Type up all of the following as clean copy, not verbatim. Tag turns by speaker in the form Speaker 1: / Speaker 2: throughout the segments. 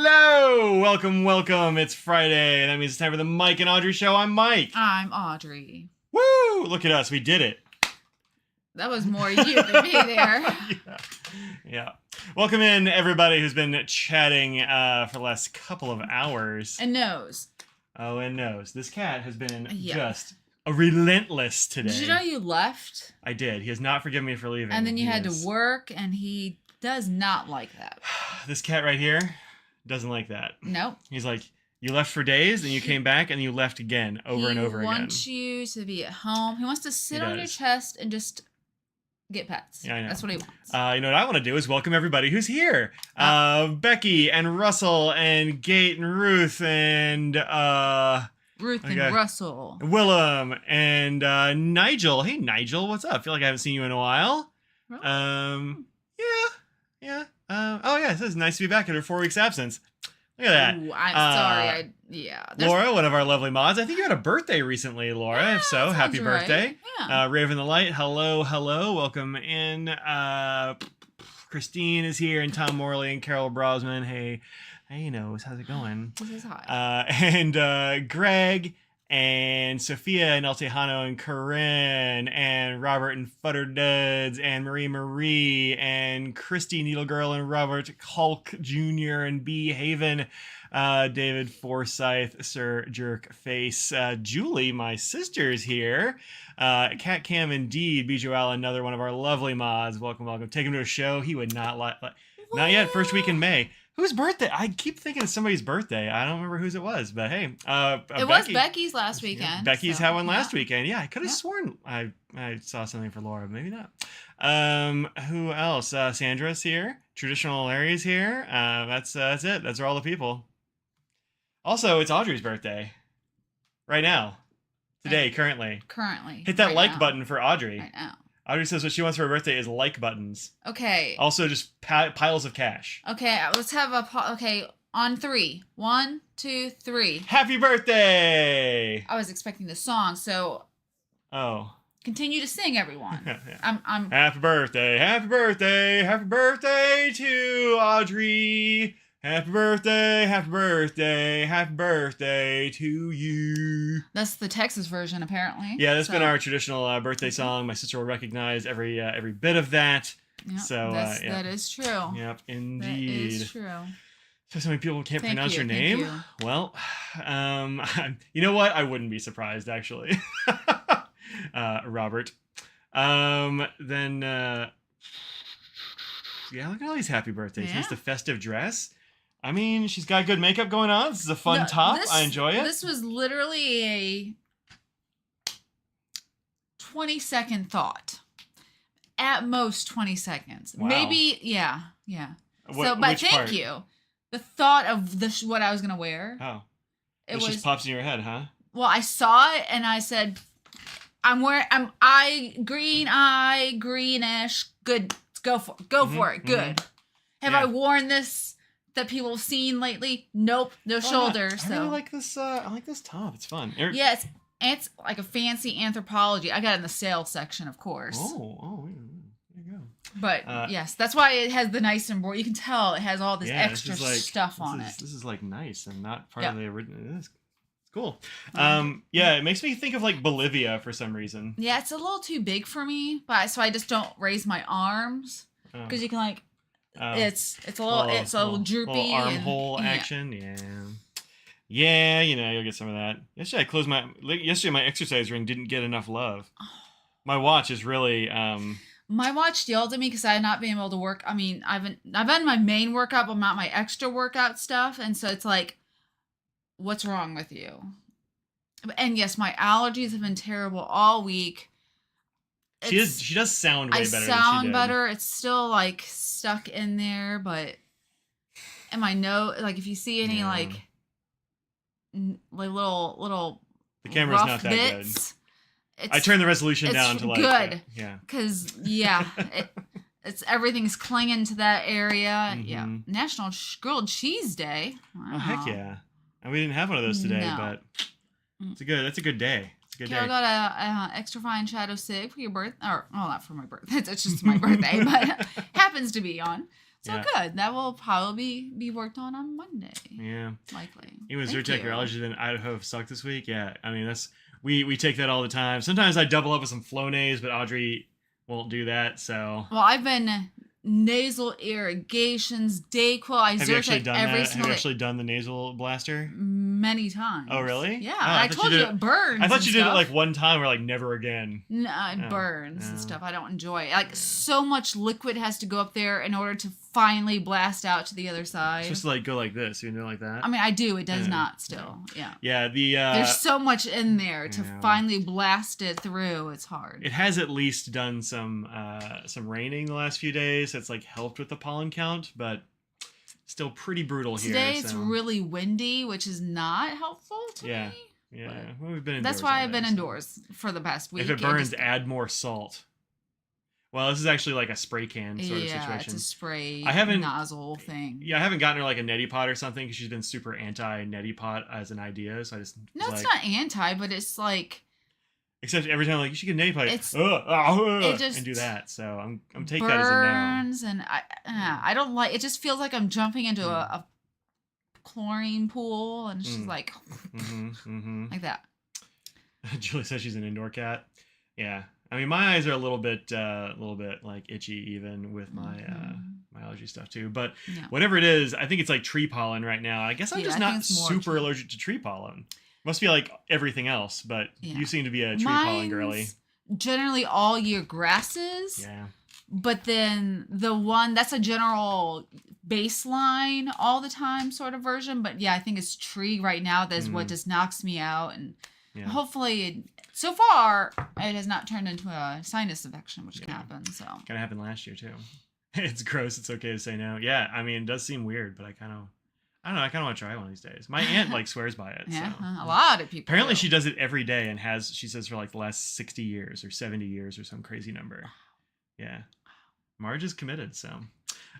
Speaker 1: Hello! Welcome. It's Friday, and that means it's time for the Mike and Audrey Show. I'm Mike.
Speaker 2: I'm Audrey.
Speaker 1: Woo! Look at us. We did it.
Speaker 2: That was more you than me there.
Speaker 1: Yeah. Welcome in, everybody who's been chatting for the last couple of hours.
Speaker 2: And knows.
Speaker 1: Oh, and knows. This cat has been just relentless today.
Speaker 2: Did you know you left?
Speaker 1: I did. He has not forgiven me for leaving.
Speaker 2: And then you had to work, and he does not like that.
Speaker 1: This cat right here doesn't like that.
Speaker 2: Nope.
Speaker 1: He's like, you left for days, then you came back, and you left again, over and over again.
Speaker 2: He wants you to be at home. He wants to sit on your chest and just get pets.
Speaker 1: Yeah, I know.
Speaker 2: That's what he wants.
Speaker 1: You know what I want to do is welcome everybody who's here. Becky and Russell and Gate and Ruth and
Speaker 2: Russell.
Speaker 1: Willem and Nigel. Hey, Nigel, what's up? I feel like I haven't seen you in a while.
Speaker 2: Really?
Speaker 1: Yeah. It says nice to be back after 4 weeks absence. Look at that.
Speaker 2: Ooh, I'm sorry.
Speaker 1: Laura, one of our lovely mods. I think you had a birthday recently, Laura.
Speaker 2: Yeah,
Speaker 1: if so, happy birthday.
Speaker 2: Right. Yeah.
Speaker 1: Raven the Light, hello. Welcome in. Christine is here, and Tom Morley and Carol Brosman. Hey, knows. How's it going?
Speaker 2: This is hot.
Speaker 1: And Greg and Sophia and El Tejano and Corinne and Robert and Futter Duds and Marie and Christy Needle Girl and Robert Hulk Jr. and B Haven, David Forsyth, Sir Jerk Face, Julie, my sister's here, Cat Cam indeed, Bijou Al, another one of our lovely mods. Welcome. Take him to a show. He would not not yet. First week in May. Whose birthday? I keep thinking it's somebody's birthday. I don't remember whose it was, but hey.
Speaker 2: It was Becky's last weekend.
Speaker 1: Yeah, Becky's had one last weekend. Yeah, I could have sworn I saw something for Laura. Maybe not. Who else? Sandra's here. Traditional Larry's here. That's it. That's all the people. Also, it's Audrey's birthday. Right now. Today, currently.
Speaker 2: Hit
Speaker 1: that like button for Audrey.
Speaker 2: Right now.
Speaker 1: Audrey says what she wants for her birthday is like buttons.
Speaker 2: Okay.
Speaker 1: Also, just piles of cash.
Speaker 2: Okay, let's have on 3. 1, 2, 3.
Speaker 1: Happy birthday!
Speaker 2: I was expecting the song, so...
Speaker 1: Oh.
Speaker 2: Continue to sing, everyone.
Speaker 1: Yeah.
Speaker 2: I'm...
Speaker 1: Happy birthday to Audrey. Happy birthday to you.
Speaker 2: That's the Texas version, apparently.
Speaker 1: Yeah, that's been our traditional birthday song. My sister will recognize every bit of that.
Speaker 2: Yep,
Speaker 1: so
Speaker 2: that is true.
Speaker 1: Yep, indeed.
Speaker 2: That is true.
Speaker 1: So many people can't pronounce your name.
Speaker 2: You.
Speaker 1: Well, you know what? I wouldn't be surprised, actually. Robert. Then look at all these happy birthdays.
Speaker 2: Yeah.
Speaker 1: Here's the festive dress. I mean, she's got good makeup going on. This is a fun top. I enjoy it.
Speaker 2: This was literally a 20-second thought. At most 20 seconds.
Speaker 1: Wow.
Speaker 2: Maybe, yeah. Thank
Speaker 1: part?
Speaker 2: you. The thought of what I was going to wear.
Speaker 1: Oh. It just pops in your head, huh?
Speaker 2: Well, I saw it and I said, greenish. Good. Go for it. Good. Have I worn this that people have seen lately? Nope. No shoulders.
Speaker 1: I really like this. I like this top. It's fun.
Speaker 2: Yes, it's like a fancy Anthropologie. I got it in the sale section, of course.
Speaker 1: Oh, there you go.
Speaker 2: But yes, that's why it has the nice embroidery. You can tell it has all this extra stuff on it.
Speaker 1: This is like nice and not part of the original. It's cool. It makes me think of like Bolivia for some reason.
Speaker 2: Yeah, it's a little too big for me, so I just don't raise my arms because you can like. It's a little droopy.
Speaker 1: Little armhole action, yeah. You'll get some of that. Yesterday my exercise ring didn't get enough love. My watch is really.
Speaker 2: My watch yelled at me because I had not been able to work. I mean, I've done my main workout, but not my extra workout stuff, and so it's like, what's wrong with you? And yes, my allergies have been terrible all week.
Speaker 1: She does sound way better than she did.
Speaker 2: I sound better. It's still like stuck in there, but and my nose, like if you see any like little
Speaker 1: the camera's
Speaker 2: rough
Speaker 1: not that
Speaker 2: bits,
Speaker 1: good. I turned the resolution down to like
Speaker 2: good.
Speaker 1: Because
Speaker 2: it's everything's clinging to that area.
Speaker 1: Mm-hmm.
Speaker 2: Yeah, National Grilled Cheese Day. Wow.
Speaker 1: Oh heck yeah! And we didn't have one of those today, but that's a good day.
Speaker 2: Carol got a extra fine shadow sig for your birthday, or well, not for my birthday. It's just my birthday, but happens to be on. So
Speaker 1: Yeah.
Speaker 2: good. That will probably be worked on Monday.
Speaker 1: Yeah.
Speaker 2: Likely.
Speaker 1: Even
Speaker 2: Thank
Speaker 1: Zyrtec
Speaker 2: you.
Speaker 1: or allergies in Idaho have sucked this week. Yeah. I mean, we take that all the time. Sometimes I double up with some Flonase, but Audrey won't do that. So
Speaker 2: Well, I've been nasal irrigations, Dayquil. I
Speaker 1: have you actually
Speaker 2: Zyrtec
Speaker 1: done
Speaker 2: every
Speaker 1: that? Have
Speaker 2: single
Speaker 1: you
Speaker 2: day.
Speaker 1: actually done the nasal blaster?
Speaker 2: Many times.
Speaker 1: Oh, really?
Speaker 2: Yeah.
Speaker 1: Oh, I
Speaker 2: I
Speaker 1: thought
Speaker 2: told
Speaker 1: you
Speaker 2: you
Speaker 1: did
Speaker 2: it burns.
Speaker 1: I thought
Speaker 2: and
Speaker 1: you did it
Speaker 2: stuff.
Speaker 1: like one time or like never again.
Speaker 2: No, it
Speaker 1: Oh,
Speaker 2: burns and
Speaker 1: no.
Speaker 2: stuff. I don't enjoy it. Like so much liquid has to go up there in order to finally blast out to the other side.
Speaker 1: It's supposed to like go like this. You know, like that.
Speaker 2: I mean, I do. It does
Speaker 1: Yeah.
Speaker 2: not still. Yeah.
Speaker 1: Yeah.
Speaker 2: There's so much in there to
Speaker 1: yeah.
Speaker 2: finally blast it through. It's hard.
Speaker 1: It has at least done some raining the last few days. It's like helped with the pollen count, but still pretty brutal here.
Speaker 2: Today it's
Speaker 1: so.
Speaker 2: really windy, which is not helpful to
Speaker 1: Yeah.
Speaker 2: me.
Speaker 1: Yeah, well, we've been indoors.
Speaker 2: That's why
Speaker 1: all
Speaker 2: I've been
Speaker 1: day, so.
Speaker 2: indoors for the past week.
Speaker 1: If it burns, add more salt. Well, this is actually like a spray can sort of
Speaker 2: yeah,
Speaker 1: situation.
Speaker 2: it's a spray
Speaker 1: I haven't-
Speaker 2: nozzle thing.
Speaker 1: Yeah, I haven't gotten her like a neti pot or something because she's been super anti neti pot as an idea. So I just
Speaker 2: No,
Speaker 1: was
Speaker 2: it's
Speaker 1: like,
Speaker 2: not anti, but it's like
Speaker 1: except every time like you should get a neti pot,
Speaker 2: It's-
Speaker 1: it
Speaker 2: just
Speaker 1: and do that. So I'm taking that as a no.
Speaker 2: burns, and I don't like. It just feels like I'm jumping into a chlorine pool, and it's just like like that.
Speaker 1: Julie says she's an indoor cat. Yeah, I mean my eyes are a little bit like itchy even with my my allergy stuff too. But
Speaker 2: Yeah.
Speaker 1: whatever it is, I think it's like tree pollen right now. I guess I'm
Speaker 2: Yeah,
Speaker 1: just
Speaker 2: I think
Speaker 1: not
Speaker 2: it's more
Speaker 1: super
Speaker 2: tree-
Speaker 1: allergic to tree pollen. Must be like everything else, but
Speaker 2: Yeah.
Speaker 1: you seem to be a tree pollen girly.
Speaker 2: Mine's generally all year grasses.
Speaker 1: Yeah.
Speaker 2: But then the one that's a general baseline all the time sort of version. But yeah, I think it's tree right now. That's what just knocks me out. And
Speaker 1: Yeah.
Speaker 2: hopefully, so far, it has not turned into a sinus infection, which can happen. So
Speaker 1: Kind of happened last year too. It's gross. It's okay to say no. Yeah, I mean, it does seem weird, but I don't know. I kind of want to try one of these days. My aunt like swears by it.
Speaker 2: yeah,
Speaker 1: So.
Speaker 2: a lot of people.
Speaker 1: Apparently,
Speaker 2: do.
Speaker 1: she does it every day and she says for like the last 60 years or 70 years or some crazy number. Yeah. Marge is committed, so.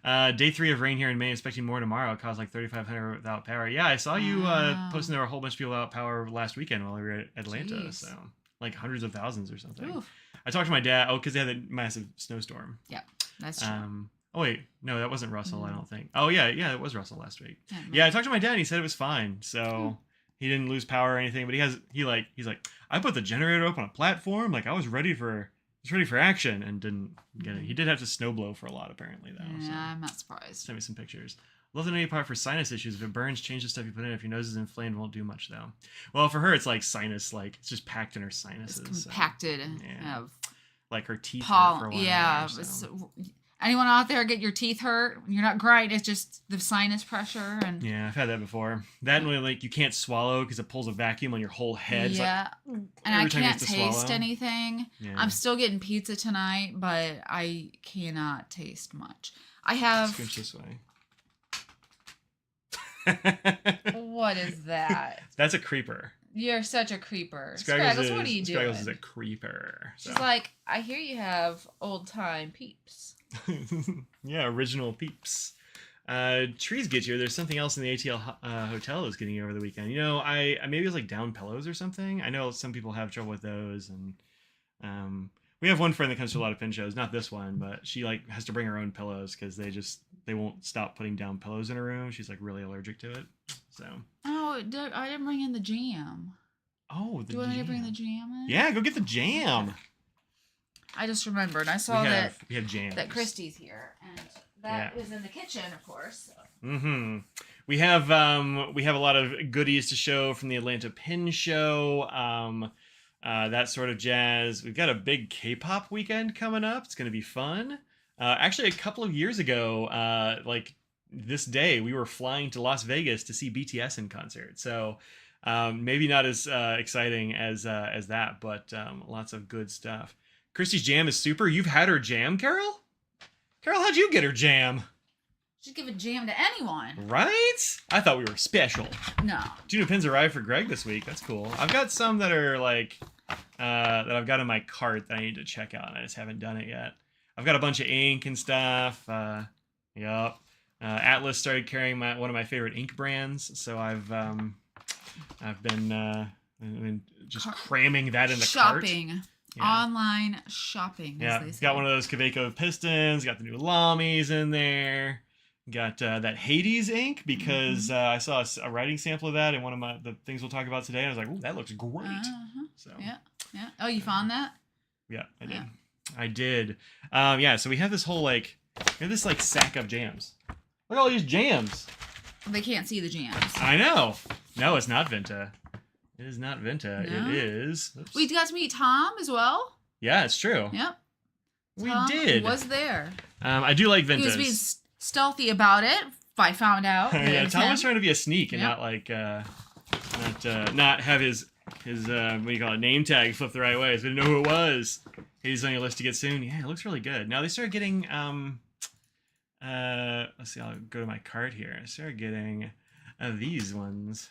Speaker 1: Day 3 of rain here in Maine, expecting more tomorrow. It caused like 3,500 without power. Yeah, I saw you
Speaker 2: Wow.
Speaker 1: posting there were a whole bunch of people without power last weekend while we were at Atlanta.
Speaker 2: Jeez.
Speaker 1: So, like hundreds of thousands or something.
Speaker 2: Oof,
Speaker 1: I talked to my dad. Oh, because they had a massive snowstorm.
Speaker 2: that's true.
Speaker 1: Oh wait, no, that wasn't Russell. I don't think. Oh yeah, it was Russell last week.
Speaker 2: Yeah,
Speaker 1: Yeah, I talked to my dad. And he said it was fine. So he didn't lose power or anything. But he's like, I put the generator up on a platform. Like I was ready for action and didn't get it. He did have to snow blow for a lot apparently though.
Speaker 2: Yeah,
Speaker 1: So
Speaker 2: I'm not surprised.
Speaker 1: send me some pictures. Love the neti pot for sinus issues. If it burns, change the stuff you put in. If your nose is inflamed, won't do much though. Well, for her, it's like sinus, like it's just packed in her sinuses.
Speaker 2: It's
Speaker 1: so,
Speaker 2: compacted
Speaker 1: yeah.
Speaker 2: of
Speaker 1: like her teeth hurt for a
Speaker 2: pollen.
Speaker 1: while.
Speaker 2: Yeah.
Speaker 1: there, so.
Speaker 2: Anyone out there get your teeth hurt? You're not grinding. It's just the sinus pressure and
Speaker 1: Yeah, I've had that before. That and when like you can't swallow because it pulls a vacuum on your whole head. It's
Speaker 2: yeah.
Speaker 1: like,
Speaker 2: And I
Speaker 1: every time you
Speaker 2: can't
Speaker 1: have to
Speaker 2: taste
Speaker 1: swallow.
Speaker 2: anything.
Speaker 1: Yeah.
Speaker 2: I'm still getting pizza tonight, but I cannot taste much. I
Speaker 1: Scooch
Speaker 2: have.
Speaker 1: this way.
Speaker 2: What is that?
Speaker 1: That's a creeper.
Speaker 2: You're such a creeper.
Speaker 1: Scraggles,
Speaker 2: Scraggles, what are you doing?
Speaker 1: Scraggles is a creeper.
Speaker 2: She's like, I hear you have old time peeps.
Speaker 1: Yeah, original peeps. Trees get you. There's something else in the ATL hotel that's getting you over the weekend. You know, I maybe it's like down pillows or something. I know some people have trouble with those, and we have one friend that comes to a lot of pin shows. Not this one, but she like has to bring her own pillows because they won't stop putting down pillows in her room. She's like really allergic to it. So.
Speaker 2: Oh, I didn't bring in the jam.
Speaker 1: Oh, the
Speaker 2: Do I need to bring
Speaker 1: jam.
Speaker 2: the jam in?
Speaker 1: Yeah, go get the jam.
Speaker 2: I just remembered. I saw
Speaker 1: We have jams.
Speaker 2: that Christy's here, and that is in the kitchen, of course. So.
Speaker 1: Mm-hmm. We have a lot of goodies to show from the Atlanta Pin Show. That sort of jazz. We've got a big K-pop weekend coming up. It's going to be fun. Actually, a couple of years ago, like this day, we were flying to Las Vegas to see BTS in concert. So maybe not as exciting as that, but lots of good stuff. Christy's jam is super. You've had her jam, Carol? Carol, how'd you get her jam?
Speaker 2: She'd give a jam to anyone.
Speaker 1: Right? I thought we were special.
Speaker 2: No.
Speaker 1: 2 new pins arrived for Greg this week. That's cool. I've got some that are like that I've got in my cart that I need to check out. I just haven't done it yet. I've got a bunch of ink and stuff. Yup. Atlas started carrying one of my favorite ink brands, so I've been just cramming that in the cart.
Speaker 2: Shopping.
Speaker 1: Yeah.
Speaker 2: Online shopping.
Speaker 1: Yeah,
Speaker 2: As they say.
Speaker 1: got one of those Kaweco pistons. Got the new Lamis in there. Got that Hades ink because I saw a writing sample of that in one of the things we'll talk about today. And I was like, "Ooh, that looks great." So
Speaker 2: Yeah. Yeah. Oh, you found that?
Speaker 1: yeah, I did.
Speaker 2: Yeah.
Speaker 1: I did. Yeah. So we have this whole we have this sack of jams. Look at all these jams.
Speaker 2: They can't see the jams.
Speaker 1: I know. No, it's not Venta. It is not Venta.
Speaker 2: No?
Speaker 1: It is. Oops.
Speaker 2: We got to meet Tom as well.
Speaker 1: Yeah, it's true.
Speaker 2: Yep.
Speaker 1: We
Speaker 2: Tom
Speaker 1: did.
Speaker 2: Was there.
Speaker 1: I do like Ventas.
Speaker 2: He was being stealthy about it. I found out.
Speaker 1: Yeah, Tom was trying to be a sneak and
Speaker 2: Yep.
Speaker 1: not have his what do you call it, name tag flipped the right way, so we didn't know who it was. He's on your list to get soon. Yeah, it looks really good. Now they started getting let's see, I'll go to my cart here. I started getting these ones.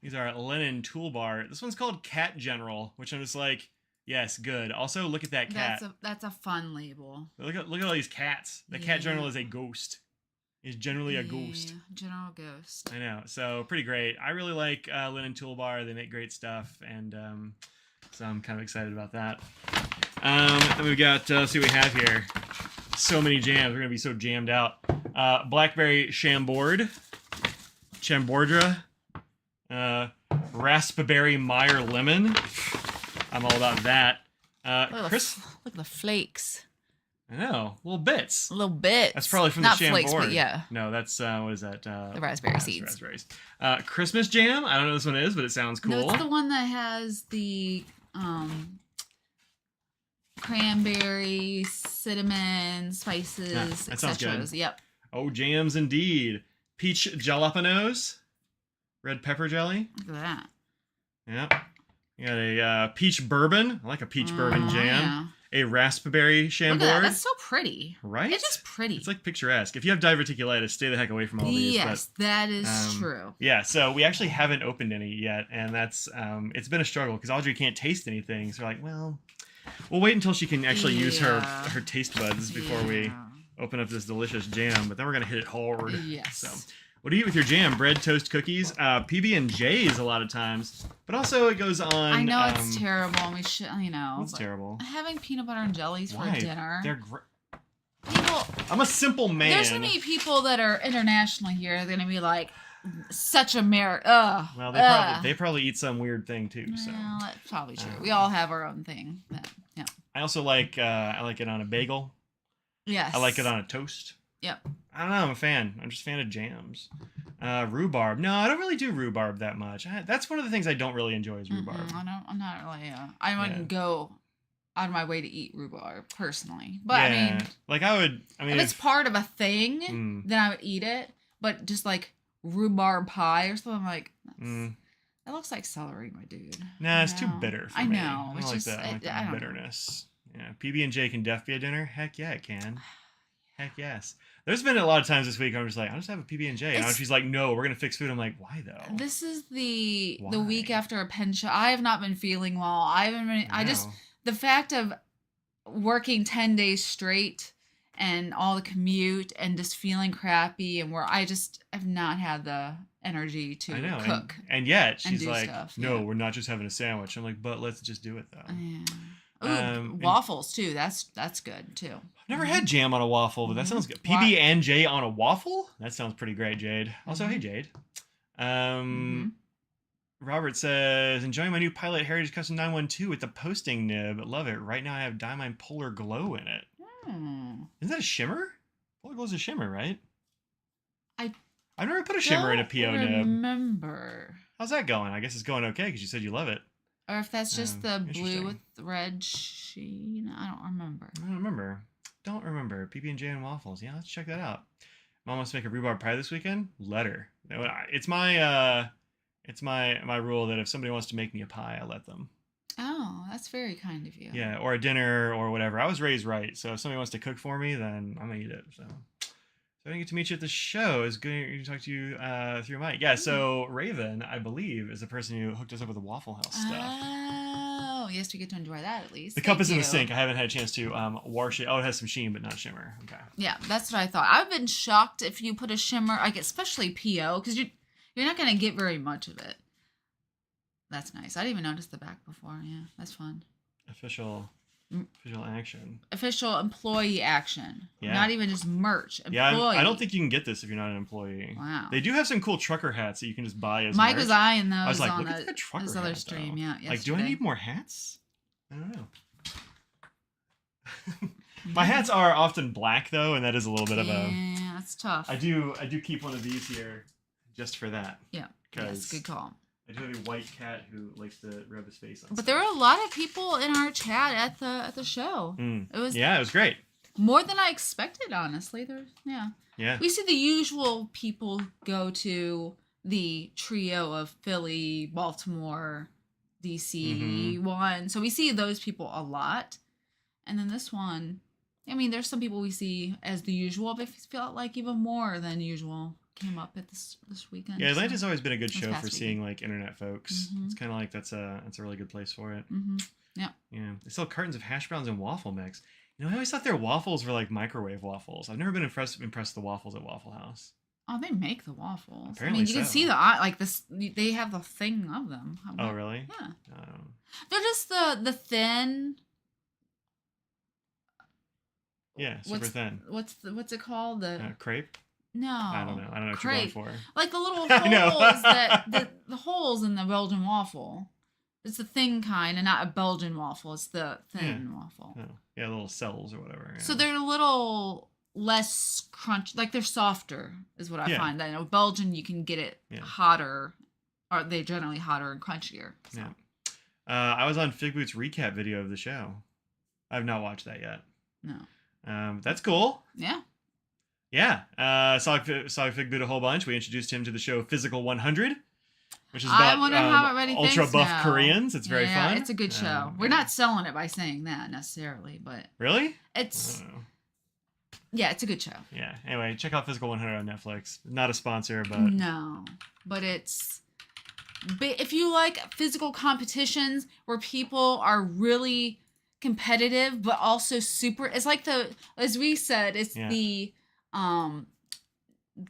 Speaker 1: These are linen toolbar. This one's called Cat General, which I'm just like, yes, good. Also, look at that cat.
Speaker 2: That's a fun label.
Speaker 1: Look at all these cats. The Cat General is a ghost. Is generally a ghost.
Speaker 2: General ghost.
Speaker 1: I know. So pretty great. I really like Linen Toolbar. They make great stuff, and so I'm kind of excited about that. Then we've got let's see what we have here. So many jams. We're gonna be so jammed out. Blackberry Chambord, Chambordra, Raspberry Meyer Lemon. I'm all about that.
Speaker 2: Look at the flakes.
Speaker 1: I know, little bits.
Speaker 2: Little bits.
Speaker 1: That's probably from
Speaker 2: Not
Speaker 1: the Chambord.
Speaker 2: flakes, but yeah.
Speaker 1: No, that's what is that?
Speaker 2: The raspberry seeds.
Speaker 1: Raspberries. Christmas jam. I don't know what this one is, but it sounds cool.
Speaker 2: No, it's the one that has the cranberry, cinnamon, spices,
Speaker 1: that sounds
Speaker 2: etc.
Speaker 1: good.
Speaker 2: Yep.
Speaker 1: Oh, jams indeed. Peach jalapenos. Red pepper jelly.
Speaker 2: Look at that.
Speaker 1: Yep. You got a peach bourbon. I like a peach bourbon jam.
Speaker 2: Yeah.
Speaker 1: A raspberry Chambord.
Speaker 2: Look at that. That's so pretty.
Speaker 1: Right?
Speaker 2: It's just pretty.
Speaker 1: It's like picturesque. If you have diverticulitis, stay the heck away from all these.
Speaker 2: Yes, that is true.
Speaker 1: Yeah, so we actually haven't opened any yet, and that's it's been a struggle because Audrey can't taste anything. So we're like, well, we'll wait until she can actually use her taste buds before we open up this delicious jam. But then we're gonna hit it hard.
Speaker 2: Yes.
Speaker 1: So, what do you eat with your jam? Bread, toast, cookies, PB&J's a lot of times, but also it goes on.
Speaker 2: I know it's terrible. And we should,
Speaker 1: It's terrible.
Speaker 2: Having peanut butter and jellies
Speaker 1: Why?
Speaker 2: for dinner.
Speaker 1: They're great.
Speaker 2: People.
Speaker 1: I'm a simple man.
Speaker 2: There's gonna be people that are internationally here. They're gonna be like, such America.
Speaker 1: Well, they probably eat some weird thing too. So.
Speaker 2: Well, that's probably true. We all have our own thing. Yeah.
Speaker 1: I also like it on a bagel.
Speaker 2: Yes.
Speaker 1: I like it on a toast.
Speaker 2: Yep.
Speaker 1: I don't know. I'm a fan. I'm just a fan of jams. Rhubarb. No, I don't really do rhubarb that much. That's one of the things I don't really enjoy is rhubarb.
Speaker 2: I'm not really. I wouldn't go out of my way to eat rhubarb personally, but I mean,
Speaker 1: like I would. I mean,
Speaker 2: if it's part of a thing, then I would eat it. But just like rhubarb pie or something, like that looks like celery, my dude.
Speaker 1: Nah, it's too bitter for me.
Speaker 2: I know.
Speaker 1: I don't like that. I like the bitterness. Yeah, PB&J can def be a dinner. Heck yeah, it can. Heck yes. There's been a lot of times this week I'm just like, I'll just have a PB&J. And she's like, no, we're going to fix food. I'm like, why though?
Speaker 2: This is the week after a pension. I have not been feeling well. I haven't been, the fact of working 10 days straight and all the commute and just feeling crappy and where I just have not had the energy to cook.
Speaker 1: And yet she's like,
Speaker 2: stuff.
Speaker 1: no, we're not just having a sandwich. I'm like, but let's just do it though.
Speaker 2: Yeah. Ooh, waffles too. That's good too.
Speaker 1: I've never had jam on a waffle, but that sounds good. PB&J on a waffle? That sounds pretty great, Jade. Also, hey Jade. Robert says, enjoying my new Pilot Heritage Custom 912 with the posting nib. Love it. Right now I have Diamond Polar Glow in it. Isn't that a shimmer? Polar Glow is a shimmer, right? I've never put a shimmer in a PO nib.
Speaker 2: Remember.
Speaker 1: How's that going? I guess it's going okay because you said you love it.
Speaker 2: Or if that's just the blue with the red sheen. I don't remember.
Speaker 1: Don't remember. PB&J and waffles. Yeah, let's check that out. Mom wants to make a rhubarb pie this weekend. Let her. It's my rule that if somebody wants to make me a pie, I let them.
Speaker 2: Oh, that's very kind of you.
Speaker 1: Yeah, or a dinner or whatever. I was raised right, so if somebody wants to cook for me, then I'm gonna eat it. So I didn't get to meet you at the show. It's good to talk to you through Mike. Yeah, so Raven, I believe, is the person who hooked us up with the Waffle House stuff.
Speaker 2: Oh, yes, we get to enjoy that at least.
Speaker 1: The cup is in the sink. I haven't had a chance to wash it. Oh, it has some sheen, but not shimmer. Okay.
Speaker 2: Yeah, that's what I thought. I've been shocked if you put a shimmer, like especially PO, because you're not going to get very much of it. That's nice. I didn't even notice the back before. Yeah, that's fun.
Speaker 1: Official Official action.
Speaker 2: Official employee action.
Speaker 1: Yeah.
Speaker 2: Not even just merch. Employee.
Speaker 1: Yeah, I don't think you can get this if you're not an employee.
Speaker 2: Wow.
Speaker 1: They do have some cool trucker hats that you can just buy as
Speaker 2: Mike
Speaker 1: merch.
Speaker 2: was eyeing those
Speaker 1: I was like,
Speaker 2: on
Speaker 1: look at that trucker
Speaker 2: his other
Speaker 1: hat,
Speaker 2: stream.
Speaker 1: though.
Speaker 2: Yeah, yesterday.
Speaker 1: Like, do I need more hats? I don't know. My hats are often black though, and that is a little bit of a.
Speaker 2: Yeah, that's tough.
Speaker 1: I do keep one of these here, just for that.
Speaker 2: Yeah. Yes, good call.
Speaker 1: I do have a white cat who likes to rub his face on.
Speaker 2: But there were a lot of people in our chat at the show. It was
Speaker 1: great.
Speaker 2: More than I expected, honestly.
Speaker 1: Yeah.
Speaker 2: We see the usual people go to the trio of Philly, Baltimore, DC one. So we see those people a lot. And then this one, I mean, there's some people we see as the usual, but it felt like even more than usual came up at this weekend.
Speaker 1: Yeah, Atlanta's always been a good show for
Speaker 2: weekend.
Speaker 1: seeing like internet folks. It's kind of like that's a really good place for it.
Speaker 2: Yeah.
Speaker 1: Yeah. They sell cartons of hash browns and waffle mix. You know, I always thought their waffles were like microwave waffles. I've never been impressed with the waffles at Waffle House.
Speaker 2: Oh, they make the waffles.
Speaker 1: Apparently
Speaker 2: I mean, you can see this. They have the thing of them.
Speaker 1: Oh, really?
Speaker 2: Yeah.
Speaker 1: Oh.
Speaker 2: They're just the thin.
Speaker 1: Yeah, super thin.
Speaker 2: What's it called? The
Speaker 1: crepe?
Speaker 2: No.
Speaker 1: I don't know. I don't know what you're going for.
Speaker 2: Like the little holes the holes in the Belgian waffle. It's the thin kind and not a Belgian waffle. It's the thin waffle.
Speaker 1: Oh. Yeah, little cells or whatever. Yeah.
Speaker 2: So they're a little less crunch, like they're softer is what I find. I know Belgian you can get it hotter, or they're generally hotter and crunchier. So.
Speaker 1: Yeah. I was on Fig Boot's recap video of the show. I've not watched that yet.
Speaker 2: No.
Speaker 1: That's cool.
Speaker 2: Yeah.
Speaker 1: Yeah. Saw Fig Boot a whole bunch. We introduced him to the show Physical 100, which is about ultra buff Koreans. It's very fun.
Speaker 2: It's a good show. We're not selling it by saying that necessarily, but
Speaker 1: really,
Speaker 2: it's it's a good show.
Speaker 1: Yeah. Anyway, check out Physical 100 on Netflix. Not a sponsor, but
Speaker 2: no, but it's. If you like physical competitions where people are really competitive but also super, it's like as we said, it's the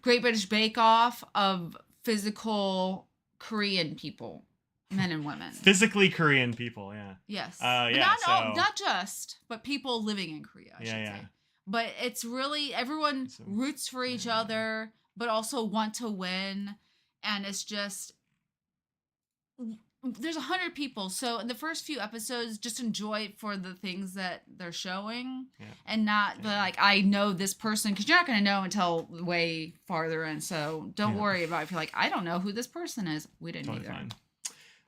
Speaker 2: Great British Bake Off of physical Korean people, men and women.
Speaker 1: Physically Korean people, yeah.
Speaker 2: Yes.
Speaker 1: Not
Speaker 2: just, but people living in Korea, I should say. But it's really, everyone roots for each other, but also want to win. And it's just, there's 100 people. So in the first few episodes, just enjoy it for the things that they're showing and not like, I know this person, because you're not going to know until way farther in. So don't worry about it. If you're like, I don't know who this person is. We didn't either. Fine.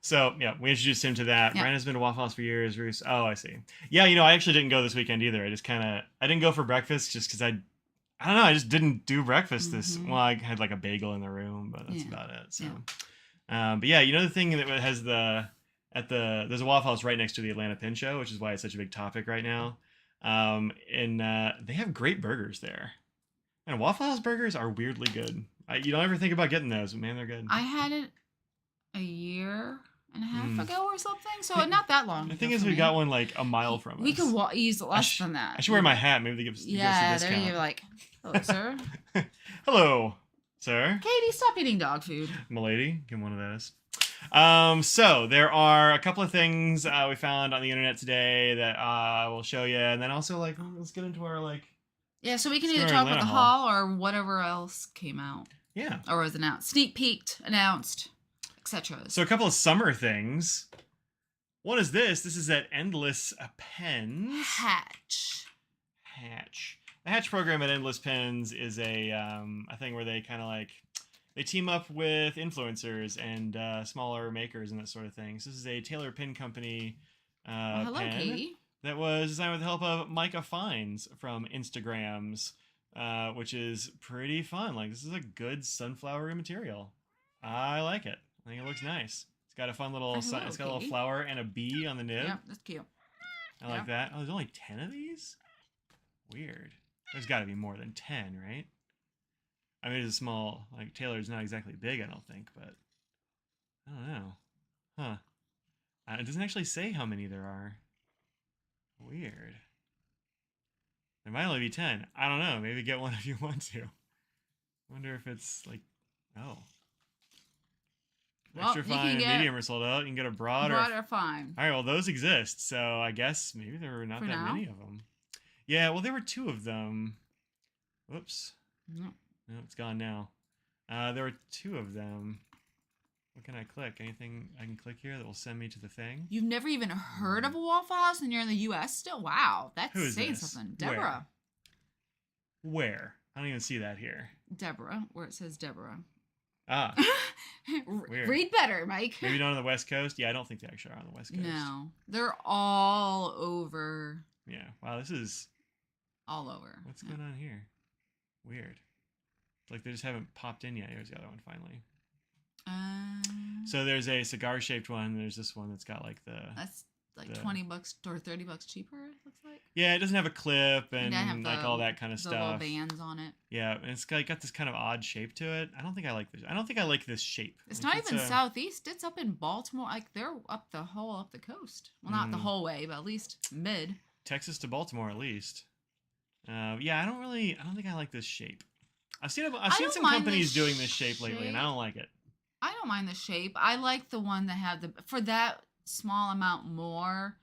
Speaker 1: So, we introduced him to that. Brandon's been to Waffle House for years. Bruce, I see. Yeah, I actually didn't go this weekend either. I didn't go for breakfast just because I don't know, I just didn't do breakfast well, I had like a bagel in the room, but that's about it. So, but the thing that has there's a Waffle House right next to the Atlanta Pin Show, which is why it's such a big topic right now. And they have great burgers there. And Waffle House burgers are weirdly good. You don't ever think about getting those, but man, they're good.
Speaker 2: I had it a year and a half ago or something, so not that long.
Speaker 1: The thing is, we got one like a mile from us.
Speaker 2: We could use less than that.
Speaker 1: I should wear my hat. Maybe they give us a discount.
Speaker 2: There you're like, hello, sir.
Speaker 1: Hello, sir.
Speaker 2: Katie, stop eating dog food.
Speaker 1: M'lady, give him one of those. So there are a couple of things we found on the internet today that I will show you, and then also let's get into our
Speaker 2: so we can either talk about the haul or whatever else came out.
Speaker 1: Yeah.
Speaker 2: Or was announced, sneak peeked, announced. Etc.
Speaker 1: So a couple of summer things. One is this. This is at Endless Pens.
Speaker 2: Hatch.
Speaker 1: The Hatch program at Endless Pens is a thing where they kind of they team up with influencers and smaller makers and that sort of thing. So this is a Taylor Pin Company
Speaker 2: hello,
Speaker 1: pen
Speaker 2: Katie.
Speaker 1: That was designed with the help of Micah Fines from Instagrams, which is pretty fun. This is a good sunflower material. I like it. I think it looks nice. It's got a fun little it's got a little flower and a bee on the nib.
Speaker 2: Yeah, that's cute.
Speaker 1: I like that. Oh, there's only 10 of these? Weird. There's got to be more than 10, right? I mean, it's a small, Taylor's not exactly big, I don't think, but I don't know. Huh. It doesn't actually say how many there are. Weird. There might only be 10. I don't know. Maybe get one if you want to. I wonder if it's oh.
Speaker 2: Well,
Speaker 1: Extra
Speaker 2: you can
Speaker 1: fine and
Speaker 2: get
Speaker 1: medium are sold out. You can get a broad,
Speaker 2: broad or fine.
Speaker 1: All right, well, those exist. So I guess maybe there were not
Speaker 2: For
Speaker 1: that
Speaker 2: now?
Speaker 1: many of them. Yeah, well, there were 2 of them. Whoops.
Speaker 2: No.
Speaker 1: No, it's gone now. There were 2 of them. What can I click? Anything I can click here that will send me to the thing?
Speaker 2: You've never even heard of a Waffle House and you're in the U.S. still? Wow, that's
Speaker 1: Who is
Speaker 2: saying
Speaker 1: this?
Speaker 2: something. Deborah.
Speaker 1: Where? I don't even see that here.
Speaker 2: Deborah, where it says Deborah.
Speaker 1: Ah, weird.
Speaker 2: Read better, Mike.
Speaker 1: Maybe not on the West Coast? Yeah, I don't think they actually are on the West Coast.
Speaker 2: No, they're all over.
Speaker 1: Yeah, wow, this is...
Speaker 2: All over.
Speaker 1: What's going on here? Weird. Like they just haven't popped in yet. Here's the other one finally. So there's a cigar-shaped one. There's this one that's got like the...
Speaker 2: That's like $20 or $30 cheaper, it looks like.
Speaker 1: Yeah, it doesn't have a clip and
Speaker 2: like
Speaker 1: all that kind of
Speaker 2: the little
Speaker 1: stuff.
Speaker 2: bands on it.
Speaker 1: Yeah, and it's got this kind of odd shape to it. I don't think I like this. I don't think I like this shape.
Speaker 2: It's
Speaker 1: like,
Speaker 2: not even southeast. It's up in Baltimore. Like they're up the coast. Well, not the whole way, but at least mid.
Speaker 1: Texas to Baltimore, at least. Yeah, I don't think I like this shape. I've seen some companies doing this shape lately, and I don't like it.
Speaker 2: I don't mind the shape. I like the one that have for that small amount more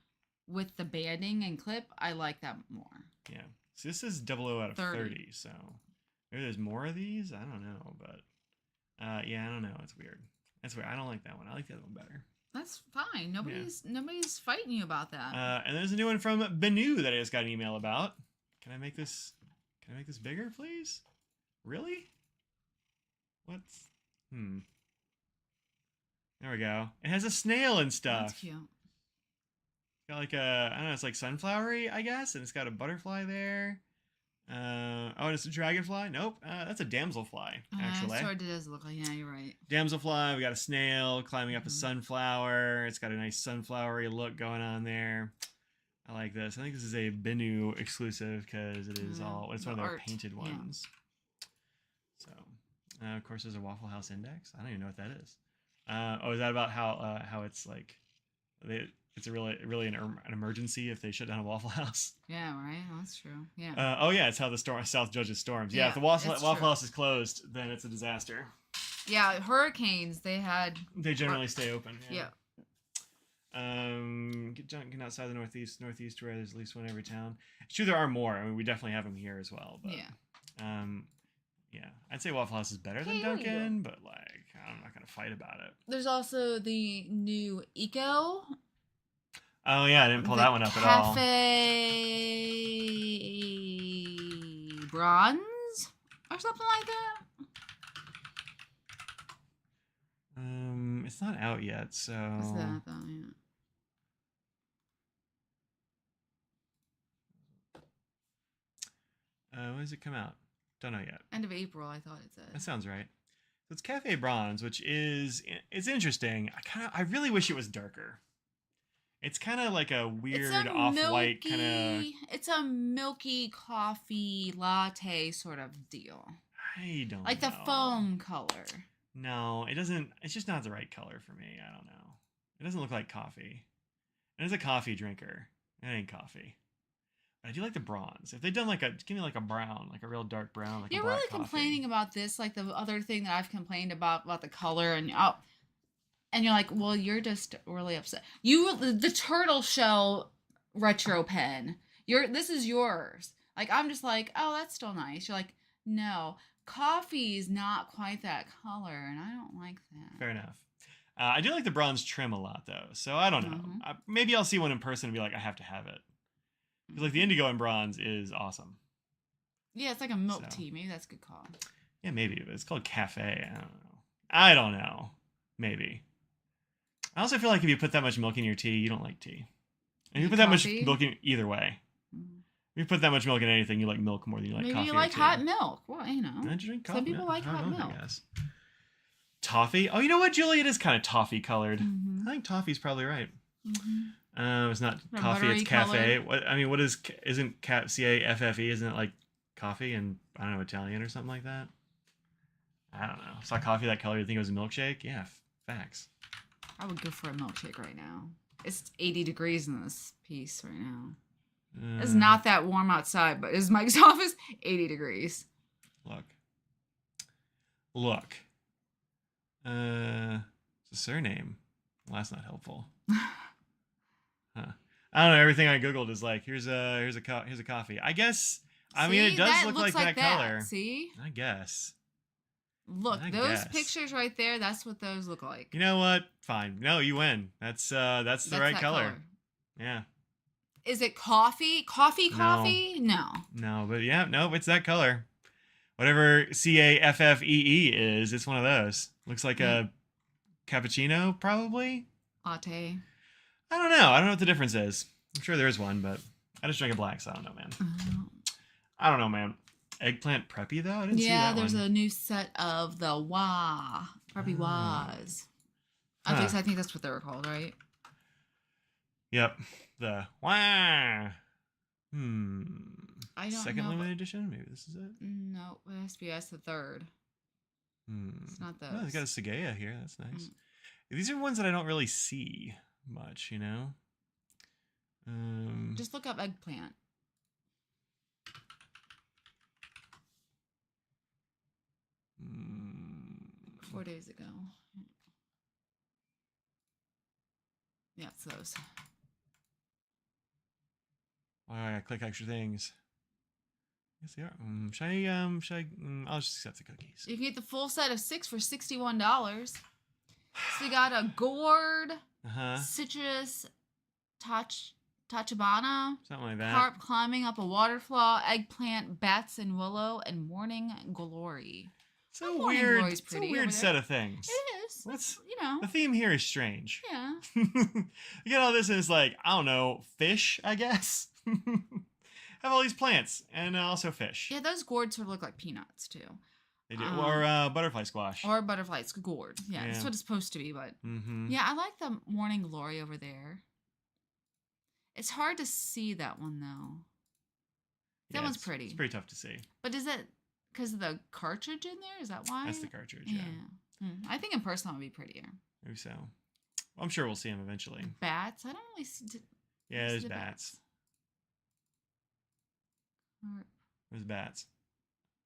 Speaker 2: with the banding and clip. I like that more.
Speaker 1: Yeah. So this is 00 out of 30. So maybe there's more of these. I don't know, but yeah, I don't know. It's weird. That's weird. I don't like that one. I like the other one better.
Speaker 2: That's fine. Nobody's fighting you about that.
Speaker 1: And there's a new one from Benu that I just got an email about. Can I make this bigger, please? Really? What's... There we go. It has a snail and stuff.
Speaker 2: That's cute.
Speaker 1: It's got like I don't know, it's like sunflowery, I guess, and it's got a butterfly there. Oh, and it's a dragonfly? Nope. That's a damselfly, actually.
Speaker 2: Sort of does look like, yeah, you're right.
Speaker 1: Damselfly, we got a snail climbing up a sunflower. It's got a nice sunflowery look going on there. I like this. I think this is a Benu exclusive because it is it's one of their painted ones. So, of course, there's a Waffle House index. I don't even know what that is. Is that about how it's like it's a really an emergency if they shut down a Waffle House?
Speaker 2: Yeah, right. Well, that's true. Yeah.
Speaker 1: Yeah, it's how the South judges storms. Yeah, if the Waffle House is closed, then it's a disaster.
Speaker 2: Yeah, hurricanes they
Speaker 1: generally stay open.
Speaker 2: Yeah.
Speaker 1: Get outside the northeast where there's at least one every town. It's true there are more. I mean, we definitely have them here as well. But, yeah, I'd say Waffle House is better than Dunkin', but like I'm not gonna fight about it.
Speaker 2: There's also the new Eco.
Speaker 1: Oh yeah, I didn't pull that one up at all.
Speaker 2: Cafe Bronze or something like that.
Speaker 1: It's not out yet, so.
Speaker 2: What's that though? Yeah.
Speaker 1: When does it come out? Don't know yet.
Speaker 2: End of April, I thought it said.
Speaker 1: That sounds right. So it's Cafe Bronze, which it's interesting. I really wish it was darker. It's kind of like a weird off-white kind of.
Speaker 2: It's a milky coffee latte sort of deal.
Speaker 1: I don't
Speaker 2: like
Speaker 1: know.
Speaker 2: the foam color.
Speaker 1: No, it doesn't. It's just not the right color for me. I don't know. It doesn't look like coffee. And as a coffee drinker, it ain't coffee. But I do like the bronze. If they'd done give me like a brown, like a real dark brown, like
Speaker 2: You're
Speaker 1: a black
Speaker 2: really
Speaker 1: coffee.
Speaker 2: Complaining about this, like the other thing that I've complained about the color, and you're like, well, you're just really upset. The turtle shell retro pen. This is yours. Like I'm just like, oh, that's still nice. You're like, no. Coffee is not quite that color, and I don't like that.
Speaker 1: Fair enough. I do like the bronze trim a lot, though. So I don't know. Maybe I'll see one in person and be like, I have to have it. Because like the indigo in bronze is awesome.
Speaker 2: Yeah, it's like a milk tea. Maybe that's a good call.
Speaker 1: Yeah, maybe. But it's called Cafe. I don't know. Maybe. I also feel like if you put that much milk in your tea, you don't like tea. And if you put that much milk in either way. If you put that much milk in anything, you like milk more than you like coffee.
Speaker 2: Maybe you like hot milk. Well, you know.
Speaker 1: I drink
Speaker 2: Some people like hot milk.
Speaker 1: I guess. Toffee? Oh, you know what, Julie? It is kind of toffee colored. I think toffee's probably right. It's not coffee, it's cafe. What isn't C-A-F-F-E? Isn't it like coffee and, I don't know, Italian or something like that? I don't know. Saw coffee that color, you think it was a milkshake? Yeah, facts.
Speaker 2: I would go for a milkshake right now. It's 80 degrees in this piece right now. It's not that warm outside, but is Mike's office 80 degrees?
Speaker 1: Look. So It's a surname. Well, that's not helpful. Huh. I don't know. Everything I googled is like, here's a coffee. I guess. I mean, it does look like that color.
Speaker 2: See?
Speaker 1: I guess.
Speaker 2: Look, those pictures right there. That's what those look like.
Speaker 1: You know what? Fine. No, you win. That's the right color. Yeah.
Speaker 2: Is it coffee? Coffee? No.
Speaker 1: No, but yeah, no, it's that color. Whatever CAFFEE is, it's one of those. Looks like a cappuccino, probably.
Speaker 2: Latte.
Speaker 1: I don't know. I don't know what the difference is. I'm sure there is one, but I just drink it black, so I don't know, man. I don't know, man. Eggplant preppy, though? I didn't see that one. Yeah,
Speaker 2: there's a new set of the preppy wahs. I think that's what they were called, right?
Speaker 1: Yep. The wah.
Speaker 2: I don't
Speaker 1: Second
Speaker 2: know,
Speaker 1: limited edition? Maybe this is it?
Speaker 2: No, it has to be that's the third. It's not those.
Speaker 1: Oh, they got a Sagaya here. That's nice. These are ones that I don't really see much, you know?
Speaker 2: Just look up eggplant.
Speaker 1: Mm.
Speaker 2: 4 days ago. Yeah, it's those.
Speaker 1: Why do I gotta click extra things? Yes, they are. Should I? I'll just accept the cookies.
Speaker 2: You can get the full set of 6 for $61. So you got a gourd, citrus, tachibana,
Speaker 1: something like that.
Speaker 2: Carp climbing up a waterfall, eggplant, bats and willow, and morning glory.
Speaker 1: It's a weird set of things.
Speaker 2: It is.
Speaker 1: What's
Speaker 2: you know?
Speaker 1: The theme here is strange.
Speaker 2: Yeah.
Speaker 1: You get all this and it's like, I don't know, fish, I guess. Have all these plants and also fish.
Speaker 2: Yeah, those gourds sort of look like peanuts too.
Speaker 1: They do, or butterfly squash.
Speaker 2: Or butterfly gourd. Yeah, that's what it's supposed to be. But yeah, I like the morning glory over there. It's hard to see that one though. That one's pretty.
Speaker 1: It's pretty tough to see.
Speaker 2: But is it because of the cartridge in there? Is that why?
Speaker 1: That's the cartridge. Yeah.
Speaker 2: I think in person that would be prettier.
Speaker 1: Maybe so. Well, I'm sure we'll see them eventually.
Speaker 2: Bats? I don't really see.
Speaker 1: Yeah, there's bats. There's bats.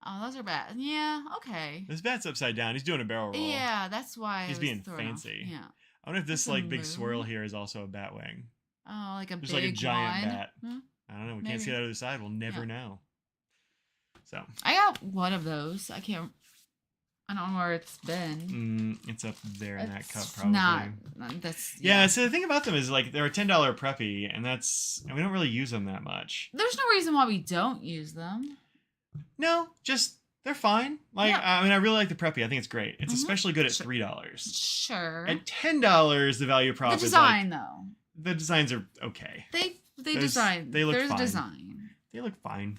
Speaker 2: Oh, those are bats. Yeah, okay.
Speaker 1: This bat's upside down. He's doing a barrel roll.
Speaker 2: Yeah, that's why
Speaker 1: he's being fancy.
Speaker 2: Off. Yeah.
Speaker 1: I wonder if this like big swirl here is also a bat wing.
Speaker 2: Oh, like a
Speaker 1: Just
Speaker 2: big
Speaker 1: like a giant
Speaker 2: one.
Speaker 1: bat. I don't know. We can't see that other side. We'll never know. So
Speaker 2: I got one of those. I don't know where it's been.
Speaker 1: It's up there in that cup, probably.
Speaker 2: Yeah.
Speaker 1: So the thing about them is like they're a $10 preppy, and we don't really use them that much.
Speaker 2: There's no reason why we don't use them.
Speaker 1: No, just they're fine. Like I mean, I really like the preppy. I think it's great. It's especially good at $3.
Speaker 2: Sure.
Speaker 1: At $10, the value prop is
Speaker 2: the design
Speaker 1: like,
Speaker 2: though.
Speaker 1: The designs are okay.
Speaker 2: They design.
Speaker 1: They look
Speaker 2: There's
Speaker 1: fine.
Speaker 2: Design.
Speaker 1: They look fine.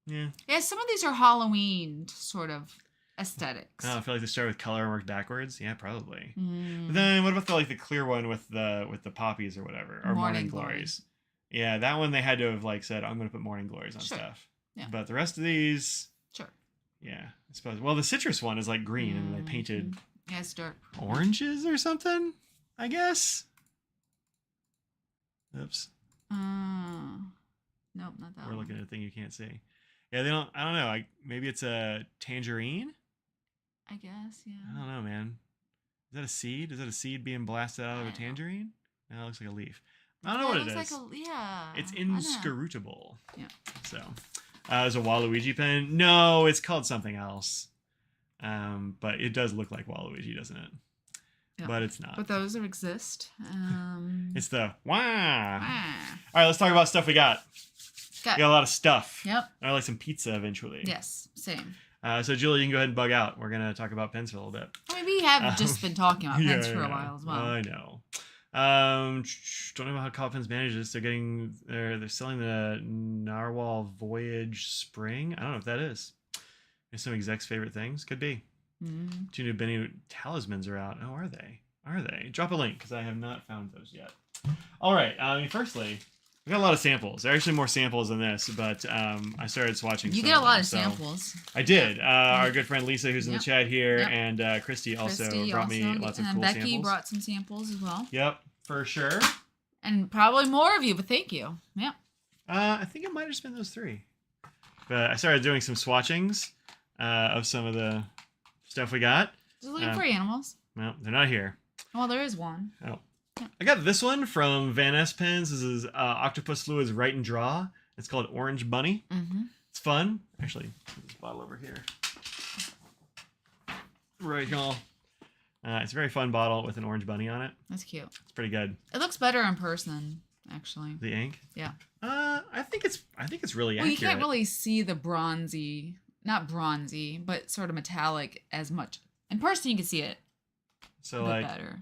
Speaker 1: Yeah.
Speaker 2: Yeah, some of these are Halloween sort of aesthetics.
Speaker 1: Oh, I feel like they start with color and work backwards. Yeah, probably. But then what about the clear one with the poppies or whatever, or morning glories? Yeah, that one they had to have like said, I'm going to put morning glories on stuff. Yeah. But the rest of these, yeah, I suppose. Well, the citrus one is like green, and they painted
Speaker 2: it's dark
Speaker 1: oranges or something, I guess. Oops.
Speaker 2: Nope, not that.
Speaker 1: We're looking at a thing you can't see. Yeah, they don't. I don't know. Maybe it's a tangerine.
Speaker 2: I guess, yeah.
Speaker 1: I don't know, man. Is that a seed? Is that a seed being blasted out of a tangerine? No, it looks like a leaf. I don't know what it is. It's inscrutable. Yeah. So, there's a Waluigi pen. No, it's called something else. But it does look like Waluigi, doesn't it? Yeah. But it's not.
Speaker 2: But those exist.
Speaker 1: It's the wah. All right, let's talk about stuff we got. We got a lot of stuff.
Speaker 2: Yep.
Speaker 1: I like some pizza eventually.
Speaker 2: Yes, same.
Speaker 1: So Julie, you can go ahead and bug out. We're gonna talk about pens for a little bit.
Speaker 2: I mean, we have just been talking about pens for a while as well.
Speaker 1: I know. Don't know how Color Pens manages. They're selling the Narwhal Voyage Spring. I don't know if that is. There's some execs' favorite things. Could be. 2 new Benny talismans are out. Oh, are they? Are they? Drop a link because I have not found those yet. All right. Firstly, we got a lot of samples. There are actually more samples than this, but I started swatching.
Speaker 2: You get a lot of samples.
Speaker 1: I did. Our good friend Lisa, who's in the chat here, and Christy also brought me lots of cool samples.
Speaker 2: And Becky brought some samples as well.
Speaker 1: Yep, for sure.
Speaker 2: And probably more of you, but thank you. Yep.
Speaker 1: I think it might have just been those 3. But I started doing some swatchings of some of the stuff we got.
Speaker 2: Just looking for animals.
Speaker 1: Well, they're not here.
Speaker 2: Well, there is one.
Speaker 1: Oh. I got this one from Van Ness Pens. This is Octopus Fluids Write and Draw. It's called Orange Bunny.
Speaker 2: Mm-hmm.
Speaker 1: It's fun. Actually, put this bottle over here. Right, y'all. It's a very fun bottle with an orange bunny on it.
Speaker 2: That's cute.
Speaker 1: It's pretty good.
Speaker 2: It looks better in person, actually.
Speaker 1: The ink?
Speaker 2: Yeah.
Speaker 1: I think it's really
Speaker 2: well,
Speaker 1: accurate.
Speaker 2: You can't really see the bronzy, not bronzy, but sort of metallic as much. In person, you can see it.
Speaker 1: So
Speaker 2: a bit
Speaker 1: like
Speaker 2: better.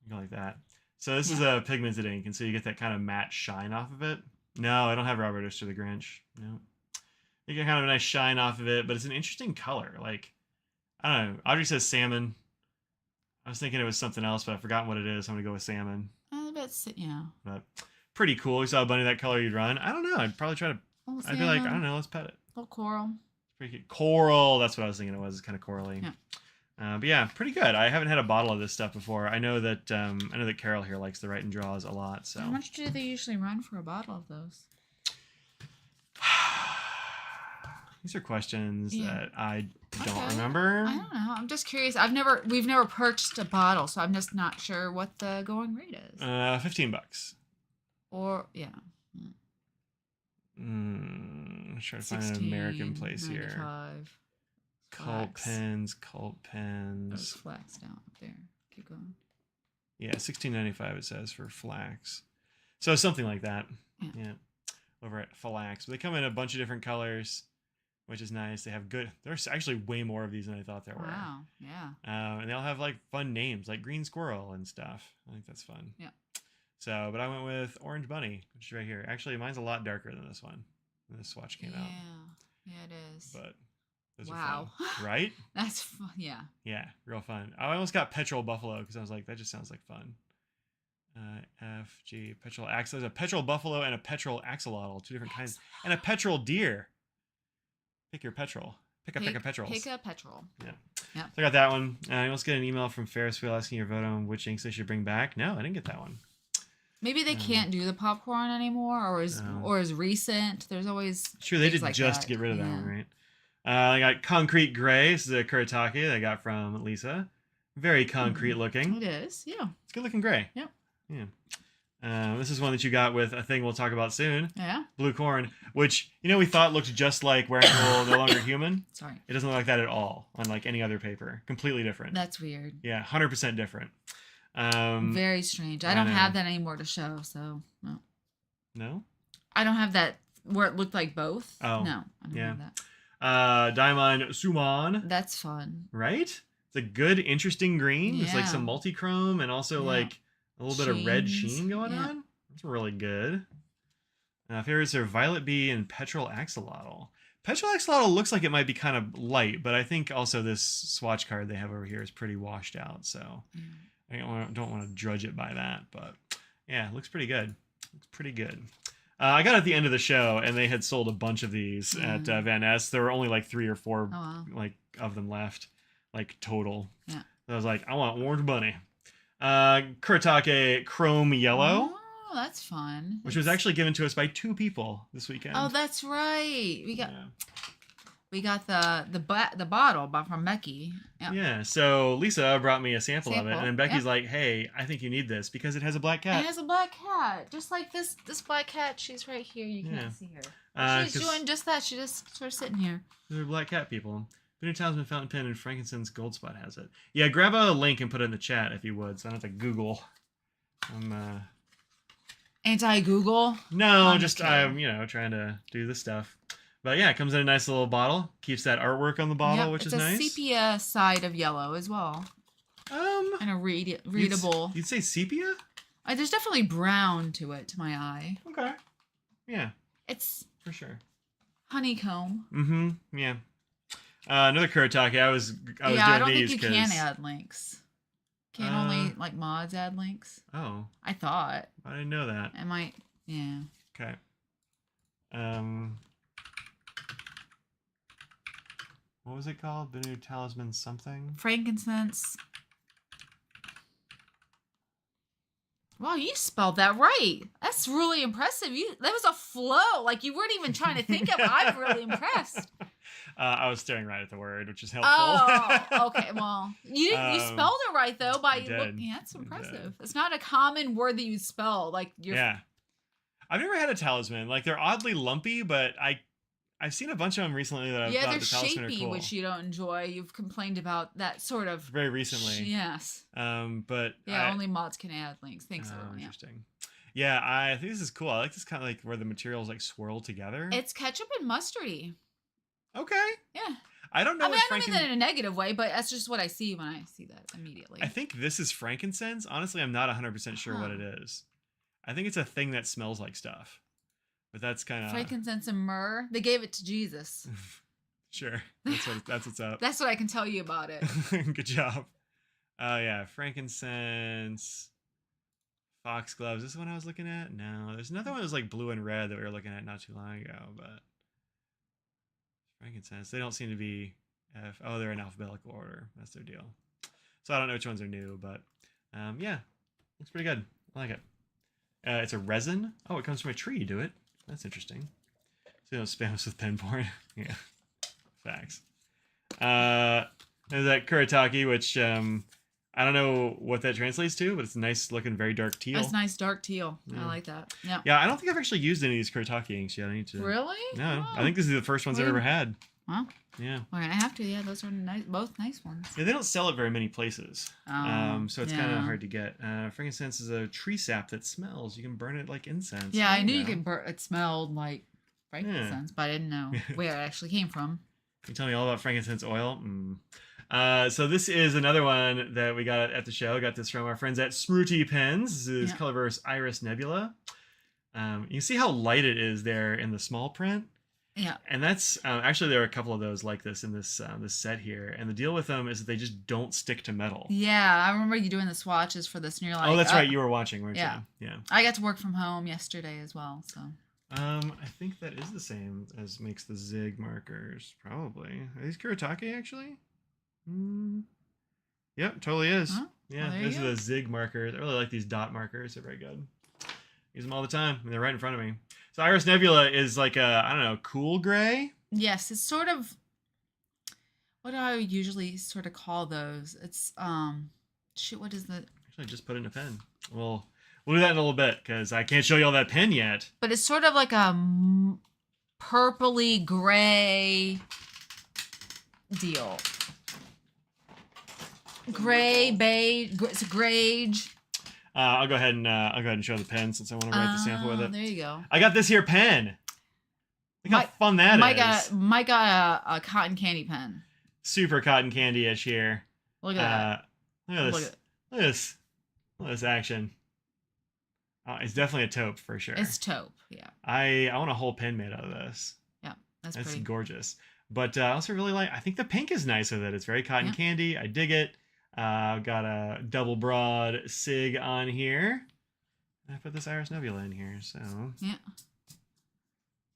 Speaker 1: You go like that. So this is a pigmented ink, and so you get that kind of matte shine off of it. No, I don't have Robert Oster the Grinch. No. You get kind of a nice shine off of it, but it's an interesting color. Like, I don't know. Audrey says salmon. I was thinking it was something else, but I've forgotten what it is. So I'm gonna go with salmon.
Speaker 2: Yeah.
Speaker 1: But pretty cool. You saw a bunny that color, you'd run. I don't know. I'd probably try to. I'd be like, I don't know. Let's pet it.
Speaker 2: Little coral.
Speaker 1: It's pretty cute. Coral. That's what I was thinking. It was kind of corally.
Speaker 2: Yeah.
Speaker 1: But yeah, pretty good. I haven't had a bottle of this stuff before. I know that Carol here likes the Write and Draws a lot. So
Speaker 2: how much do they usually run for a bottle of those?
Speaker 1: These are questions that I don't remember.
Speaker 2: I don't know. I'm just curious. We've never purchased a bottle, so I'm just not sure what the going rate is.
Speaker 1: $15.
Speaker 2: Or yeah.
Speaker 1: I'm trying to find an American place here. Cult pens.
Speaker 2: Oh, it's flax down up there. Keep going.
Speaker 1: Yeah, $16.95 it says for flax. So something like that. Yeah. Over at Flax. But they come in a bunch of different colors, which is nice. They have there's actually way more of these than I thought there were.
Speaker 2: Wow. Yeah.
Speaker 1: And they all have like fun names like Green Squirrel and stuff. I think that's fun.
Speaker 2: Yeah.
Speaker 1: So, but I went with Orange Bunny, which is right here. Actually, mine's a lot darker than this one when this swatch came out.
Speaker 2: Yeah, it is.
Speaker 1: But those
Speaker 2: wow.
Speaker 1: are fun, right?
Speaker 2: That's fun. Yeah.
Speaker 1: Yeah, real fun. I almost got Petrol Buffalo because I was like, that just sounds like fun. Petrol Axle. There's a Petrol Buffalo and a Petrol Axolotl, two different kinds, and a Petrol Deer. Pick your petrol. Pick a petrol.
Speaker 2: Pick a petrol.
Speaker 1: Yeah.
Speaker 2: Yeah.
Speaker 1: So I got that one. I almost get an email from Ferris Wheel asking your vote on which inks they should bring back. No, I didn't get that one.
Speaker 2: Maybe they can't do the popcorn anymore, or is recent. There's always
Speaker 1: sure they did
Speaker 2: like
Speaker 1: just get rid of that one, right? I got Concrete Gray. This is a Kuretake that I got from Lisa. Very concrete looking.
Speaker 2: It is, yeah.
Speaker 1: It's good looking gray.
Speaker 2: Yep.
Speaker 1: Yeah. This is one that you got with a thing we'll talk about soon.
Speaker 2: Yeah.
Speaker 1: Blue Corn, which we thought looked just like Wearable No Longer Human.
Speaker 2: Sorry.
Speaker 1: It doesn't look like that at all on like any other paper. Completely different.
Speaker 2: That's weird.
Speaker 1: Yeah, 100% different.
Speaker 2: Very strange. I don't have that anymore to show, so no.
Speaker 1: No?
Speaker 2: I don't have that where it looked like both.
Speaker 1: Oh.
Speaker 2: No, I don't have that.
Speaker 1: Diamond Suman.
Speaker 2: That's fun.
Speaker 1: Right? It's a good, interesting green.
Speaker 2: Yeah.
Speaker 1: It's like some multi-chrome and also like a little bit of red sheen going on. That's really good. Favorites are Violet Bee and Petrol Axolotl. Petrol Axolotl looks like it might be kind of light, but I think also this swatch card they have over here is pretty washed out, so I don't want to drudge it by that, but yeah, it looks pretty good. Looks pretty good. I got at the end of the show, and they had sold a bunch of these at Van Ness. There were only like 3 or 4 like of them left, like total. Yeah. So I was like, I want Orange Bunny. Kuretake Chrome Yellow.
Speaker 2: Oh, that's fun.
Speaker 1: Which was actually given to us by 2 people this weekend.
Speaker 2: Oh, that's right. We got the bottle from Becky. Yep.
Speaker 1: Yeah, so Lisa brought me a sample of it, and then Becky's like, hey, I think you need this because it has a black cat.
Speaker 2: It has a black cat. Just like this black cat. She's right here. You can't see her. She's doing just that. She's just sort of sitting here.
Speaker 1: They're black cat people. New Talisman Fountain Pen and Frankincense Gold Spot has it. Yeah, grab a link and put it in the chat if you would, so I don't have to Google. I'm
Speaker 2: anti-Google?
Speaker 1: No, I'm trying to do this stuff. But yeah, it comes in a nice little bottle. Keeps that artwork on the bottle, which is nice.
Speaker 2: It's a sepia side of yellow as well. And a readable.
Speaker 1: You'd say sepia?
Speaker 2: There's definitely brown to it, to my eye.
Speaker 1: Okay. Yeah.
Speaker 2: It's
Speaker 1: for sure.
Speaker 2: Honeycomb.
Speaker 1: Mm-hmm. Yeah. Another Kuretake. I was doing these
Speaker 2: I don't think you can add links. Can only like mods add links?
Speaker 1: Oh.
Speaker 2: I thought.
Speaker 1: I didn't know that.
Speaker 2: It might. Yeah.
Speaker 1: Okay. What was it called? The New Talisman something?
Speaker 2: Frankincense. Wow, you spelled that right. That's really impressive. That was a flow. Like you weren't even trying to think of it. I'm really impressed.
Speaker 1: I was staring right at the word, which is helpful.
Speaker 2: Oh, okay. Well, you spelled it right though by
Speaker 1: I did.
Speaker 2: looking. That's
Speaker 1: I
Speaker 2: impressive.
Speaker 1: did.
Speaker 2: It's not a common word that you spell. Like you're.
Speaker 1: Yeah. I've never had a talisman. Like they're oddly lumpy, but I've seen a bunch of them recently that I've
Speaker 2: Yeah,
Speaker 1: thought
Speaker 2: they're
Speaker 1: the talisman are
Speaker 2: shapy,
Speaker 1: cool.
Speaker 2: which you don't enjoy. You've complained about that sort of.
Speaker 1: Very recently.
Speaker 2: Yes.
Speaker 1: But
Speaker 2: yeah, only mods can add links. Thanks,
Speaker 1: oh,
Speaker 2: everyone.
Speaker 1: interesting. Yeah, I think this is cool. I like this kind of like where the materials like swirl together.
Speaker 2: It's ketchup and mustardy.
Speaker 1: Okay.
Speaker 2: Yeah.
Speaker 1: I don't know.
Speaker 2: I mean, I don't mean that in a negative way, but that's just what I see when I see that immediately.
Speaker 1: I think this is frankincense. Honestly, I'm not 100% sure what it is. I think it's a thing that smells like stuff. But that's kind of
Speaker 2: frankincense and myrrh. They gave it to Jesus.
Speaker 1: Sure. That's what's up.
Speaker 2: That's what I can tell you about it.
Speaker 1: Good job. Yeah, frankincense. Foxgloves. Is this the one I was looking at? No, there's another one that was like blue and red that we were looking at not too long ago, but frankincense. They don't seem to be oh, they're in alphabetical order. That's their deal. So I don't know which ones are new, but yeah, looks pretty good. I like it. It's a resin. Oh, it comes from a tree. Do it. That's interesting. So you don't spam us with pen porn. Yeah. Facts. There's that kuretake, which I don't know what that translates to, but it's a nice looking, very dark teal.
Speaker 2: That's nice dark teal. Yeah. I like that. Yeah.
Speaker 1: Yeah, I don't think I've actually used any of these kuretake inks yet. I need to.
Speaker 2: Really?
Speaker 1: No,
Speaker 2: Oh.
Speaker 1: I think this is the first ones I've ever had.
Speaker 2: Well,
Speaker 1: yeah.
Speaker 2: We're gonna have to. Yeah, those are nice. Both nice ones.
Speaker 1: Yeah, they don't sell it very many places. So it's kind of hard to get. Frankincense is a tree sap that smells. You can burn it like incense.
Speaker 2: Yeah, I knew you could burn. It smelled like frankincense,
Speaker 1: Yeah.
Speaker 2: but I didn't know where it actually came from.
Speaker 1: Can you tell me all about frankincense oil? So this is another one that we got at the show. Got this from our friends at Smrooty Pens. This is Colorverse Iris Nebula. You see how light it is there in the small print?
Speaker 2: Yeah.
Speaker 1: And that's actually there are a couple of those like this in this this set here. And the deal with them is that they just don't stick to metal.
Speaker 2: Yeah, I remember you doing the swatches for this, and you're like,
Speaker 1: oh, that's right. You were watching, weren't you? Yeah.
Speaker 2: I got to work from home yesterday as well, so.
Speaker 1: I think that is the same as makes the zig markers. Probably. Are these kuretake actually? Yep, totally is.
Speaker 2: Huh?
Speaker 1: Yeah,
Speaker 2: well,
Speaker 1: these are the zig markers. I really like these dot markers. They're very good. Use them all the time. They're right in front of me. So Iris Nebula is like a, I don't know, cool gray?
Speaker 2: Yes, it's sort of, what do I usually sort of call those? It's, shoot, what is the...
Speaker 1: Actually, I just put it in a pen. Well, we'll do that in a little bit, because I can't show you all that pen yet.
Speaker 2: But it's sort of like a purpley gray deal. Gray, beige, it's a grage.
Speaker 1: I'll go ahead and show the pen since I want to write the sample with it.
Speaker 2: There you go.
Speaker 1: I got this here pen. Look how fun that is.
Speaker 2: Mike got a cotton candy pen.
Speaker 1: Super cotton candy-ish here.
Speaker 2: Look at that.
Speaker 1: Look at this. Look at this. Look at this action. It's definitely a taupe for sure.
Speaker 2: It's taupe, yeah.
Speaker 1: I want a whole pen made out of this.
Speaker 2: Yeah, that's
Speaker 1: pretty
Speaker 2: gorgeous.
Speaker 1: But I also really like, I think the pink is nice with it. It's very cotton candy. I dig it. I've got a double broad sig on here. I put this Iris Nebula in here, so.
Speaker 2: Yeah.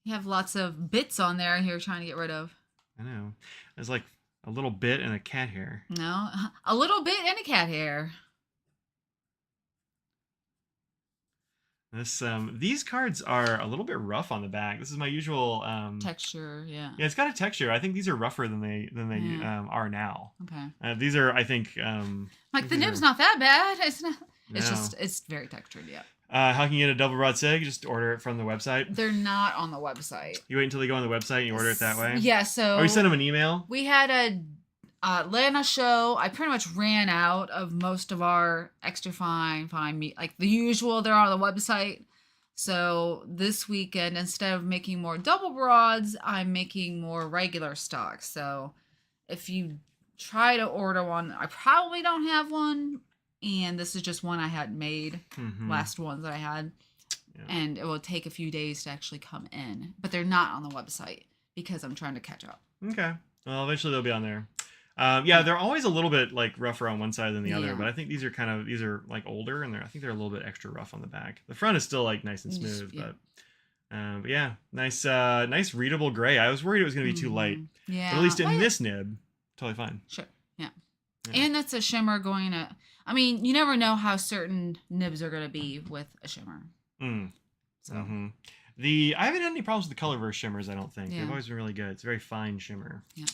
Speaker 2: You have lots of bits on there you're trying to get rid of.
Speaker 1: I know. There's like a little bit and a cat hair.
Speaker 2: No, a little bit and a cat hair.
Speaker 1: This these cards are a little bit rough on the back. This is my usual
Speaker 2: texture, yeah.
Speaker 1: Yeah, it's got a texture. I think these are rougher than they are now.
Speaker 2: Okay.
Speaker 1: These are, I think,
Speaker 2: like the nib's not that bad. It's not.
Speaker 1: No.
Speaker 2: It's just it's very textured. Yeah.
Speaker 1: How can you get a double broad sig? Just order it from the website.
Speaker 2: They're not on the website.
Speaker 1: You wait until they go on the website and you order it that way.
Speaker 2: Yeah. So.
Speaker 1: Or you send them an email.
Speaker 2: We had a Atlanta show. I pretty much ran out of most of our extra fine meat, like the usual. They're on the website. So this weekend, instead of making more double broads, I'm making more regular stock. So if you try to order one, I probably don't have one. And this is just one I had made, last ones that I had. Yeah. And it will take a few days to actually come in. But they're not on the website because I'm trying to catch up.
Speaker 1: Okay. Well, eventually they'll be on there. Yeah, they're always a little bit like rougher on one side than the other, but I think these are like older, and I think they're a little bit extra rough on the back. The front is still like nice and smooth, but yeah, nice readable gray. I was worried it was going to be too light.
Speaker 2: Yeah,
Speaker 1: but at least in this nib, totally fine.
Speaker 2: Sure, yeah. And that's a shimmer going to. I mean, you never know how certain nibs are going to be with a shimmer.
Speaker 1: So. I haven't had any problems with the Colorverse shimmers, I don't think.
Speaker 2: Yeah.
Speaker 1: They've always been really good. It's a very fine shimmer.
Speaker 2: Yeah.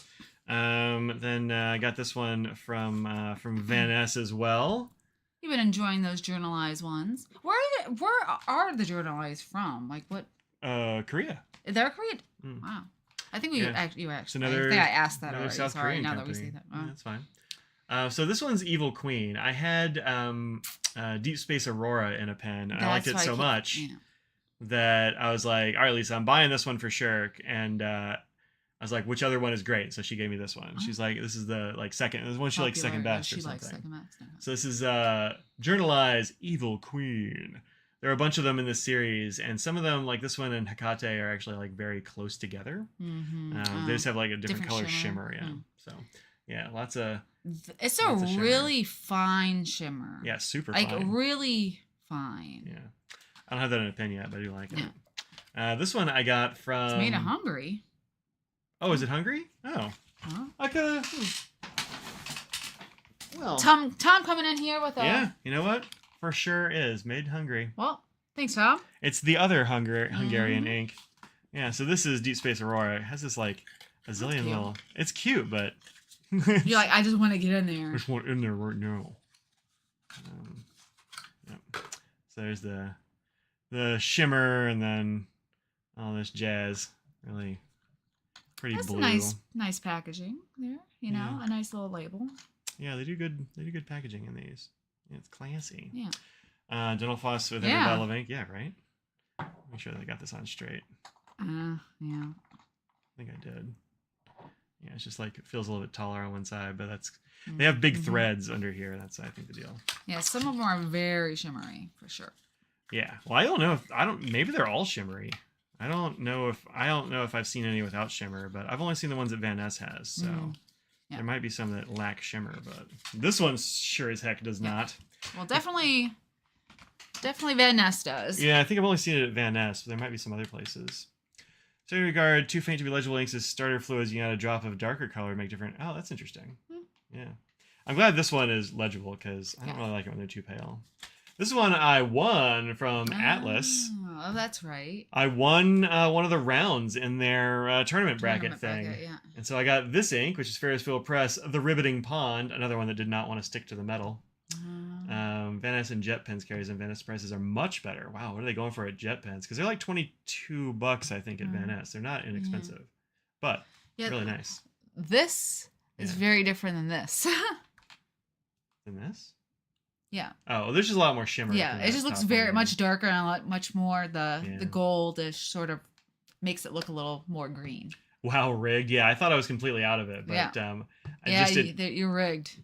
Speaker 1: Then I got this one from Van Ness as well.
Speaker 2: You've been enjoying those journalized ones. Where are the journalized from? Like what?
Speaker 1: Korea.
Speaker 2: They're Korean.
Speaker 1: Mm.
Speaker 2: Wow. I think you were actually.
Speaker 1: I
Speaker 2: think I asked that already.
Speaker 1: South
Speaker 2: Sorry,
Speaker 1: Korean
Speaker 2: now
Speaker 1: company.
Speaker 2: that we say that.
Speaker 1: Yeah, that's fine. So this one's Evil Queen. I had Deep Space Aurora in a pen, and I liked it so much that I was like, all right, Lisa, I'm buying this one for sure. And I was like, which other one is great? So she gave me this one. She's like, this is the second. This one she likes second best or something. Likes second best. So this is Journalized Evil Queen. There are a bunch of them in this series, and some of them, like this one and Hecate, are actually like very close together. Mm-hmm. They just have like a different color shimmer. Yeah. So yeah, lots of.
Speaker 2: It's a really fine shimmer.
Speaker 1: Yeah, super
Speaker 2: fine.
Speaker 1: Like
Speaker 2: really fine.
Speaker 1: Yeah. I don't have that in a pen yet, but I do like it. Yeah. This one I got from.
Speaker 2: It's made in Hungary.
Speaker 1: Oh, is it Hungary? Oh.
Speaker 2: Huh?
Speaker 1: I could. Well.
Speaker 2: Tom coming in here with a.
Speaker 1: Yeah, you know what? For sure is made in Hungary.
Speaker 2: Well, thanks, Tom.
Speaker 1: It's the other Hungarian ink. Yeah, so this is Deep Space Aurora. It has this like a zillion little. It's cute, but.
Speaker 2: You're like, I just want to get in there.
Speaker 1: I just want in there right now. Yep. So there's the shimmer, and then all this jazz. Really pretty
Speaker 2: That's
Speaker 1: blue.
Speaker 2: Nice packaging there. You know, a nice little label.
Speaker 1: Yeah, they do good. They do good packaging in these. Yeah, it's classy.
Speaker 2: Yeah.
Speaker 1: Dental floss with every bottle of ink. Yeah, right. Make sure that I got this on straight.
Speaker 2: Yeah.
Speaker 1: I think I did. Yeah, it's just like it feels a little bit taller on one side, but that's they have big threads under here. That's I think the deal.
Speaker 2: Yeah, some of them are very shimmery for sure.
Speaker 1: Yeah. Well, I don't know maybe they're all shimmery. I don't know if I've seen any without shimmer, but I've only seen the ones that Van Ness has. So there might be some that lack shimmer, but this one sure as heck does not.
Speaker 2: Well, definitely Van Ness does.
Speaker 1: Yeah, I think I've only seen it at Van Ness, but there might be some other places. So in regard, too faint to be legible inks as starter fluids, you add a drop of darker color, make different. Oh, that's interesting. Yeah. I'm glad this one is legible because I don't really like it when they're too pale. This is one I won from Atlas.
Speaker 2: Oh, that's right.
Speaker 1: I won one of the rounds in their tournament bracket thing. And so I got this ink, which is Ferris Wheel Press, The Riveting Pond, another one that did not want to stick to the metal. Van Ness and Jet Pens carries, and Van Ness prices are much better. Wow, what are they going for at Jet Pens? Because they're like $22, I think, at Van Ness. They're not inexpensive, but really nice.
Speaker 2: This is very different than this.
Speaker 1: Than this?
Speaker 2: Yeah.
Speaker 1: Oh, there's just a lot more shimmer.
Speaker 2: Yeah, it just looks very much darker and a lot much more the goldish sort of makes it look a little more green.
Speaker 1: Wow, rigged. Yeah, I thought I was completely out of it, but
Speaker 2: you're rigged.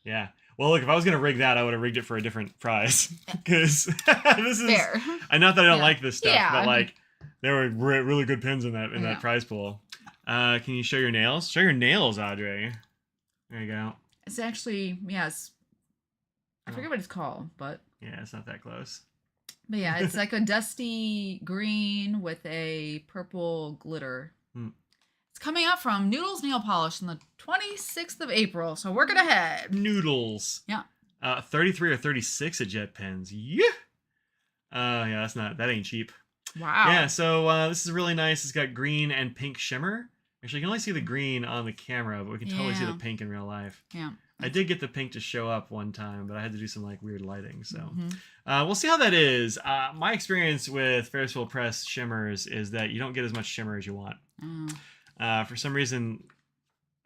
Speaker 1: Yeah. Well, look, if I was going to rig that, I would have rigged it for a different prize. Because this is...
Speaker 2: Fair.
Speaker 1: And not that I don't like this stuff, but like, there were really good pins in that prize pool. Can you show your nails? Show your nails, Audrey. There you go.
Speaker 2: It's actually, I forget what it's called, but...
Speaker 1: Yeah, it's not that close.
Speaker 2: But yeah, it's like a dusty green with a purple glitter. It's coming out from Noodles Nail Polish on the 26th of April, so work it ahead.
Speaker 1: Noodles.
Speaker 2: Yeah.
Speaker 1: 33 or 36 at Jet Pens. Yeah. Yeah, that ain't cheap.
Speaker 2: Wow.
Speaker 1: Yeah, so this is really nice. It's got green and pink shimmer. Actually, you can only see the green on the camera, but we can totally see the pink in real life.
Speaker 2: Yeah.
Speaker 1: I did get the pink to show up one time, but I had to do some like weird lighting. So we'll see how that is. My experience with Ferris Wheel Press shimmers is that you don't get as much shimmer as you want. For some reason,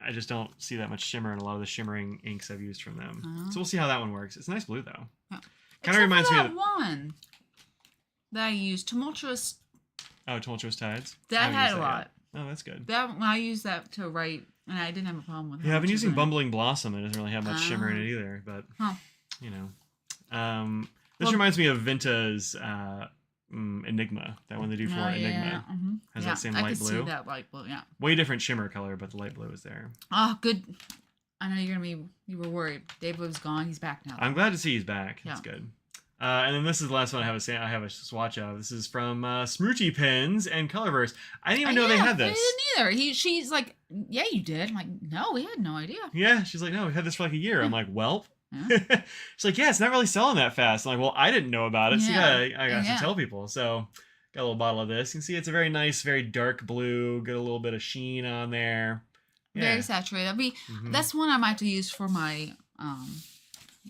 Speaker 1: I just don't see that much shimmer in a lot of the shimmering inks I've used from them. So we'll see how that one works. It's a nice blue though. Kind of reminds me of
Speaker 2: one that I used, Tumultuous.
Speaker 1: Oh, Tumultuous Tides.
Speaker 2: That had a lot.
Speaker 1: Oh, that's good.
Speaker 2: I used that to write, and I didn't have a problem with it.
Speaker 1: Yeah, I've been using Bumbling Blossom. It doesn't really have much shimmer in it either, but you know. This reminds me of Vinta's Enigma, that one they do for Enigma. Has that same light blue. I
Speaker 2: see that light blue, yeah.
Speaker 1: Way different shimmer color, but the light blue is there.
Speaker 2: Oh, good. I know you were worried. Dave was gone. He's back now.
Speaker 1: I'm glad to see he's back. That's good. And then this is the last one I have a swatch of. This is from Smoochie Pens and Colorverse. I didn't even know they had this.
Speaker 2: I didn't either. She's like, yeah, you did. I'm like, no, we had no idea.
Speaker 1: Yeah, she's like, no, we had this for like a year. I'm like, well. She's like, yeah, it's not really selling that fast. I'm like, well, I didn't know about it, so I got to tell people. So Got a little bottle of this. You can see it's a very nice, very dark blue. Got a little bit of sheen on there. Yeah.
Speaker 2: Very saturated. I mean, that's one I might have to use for my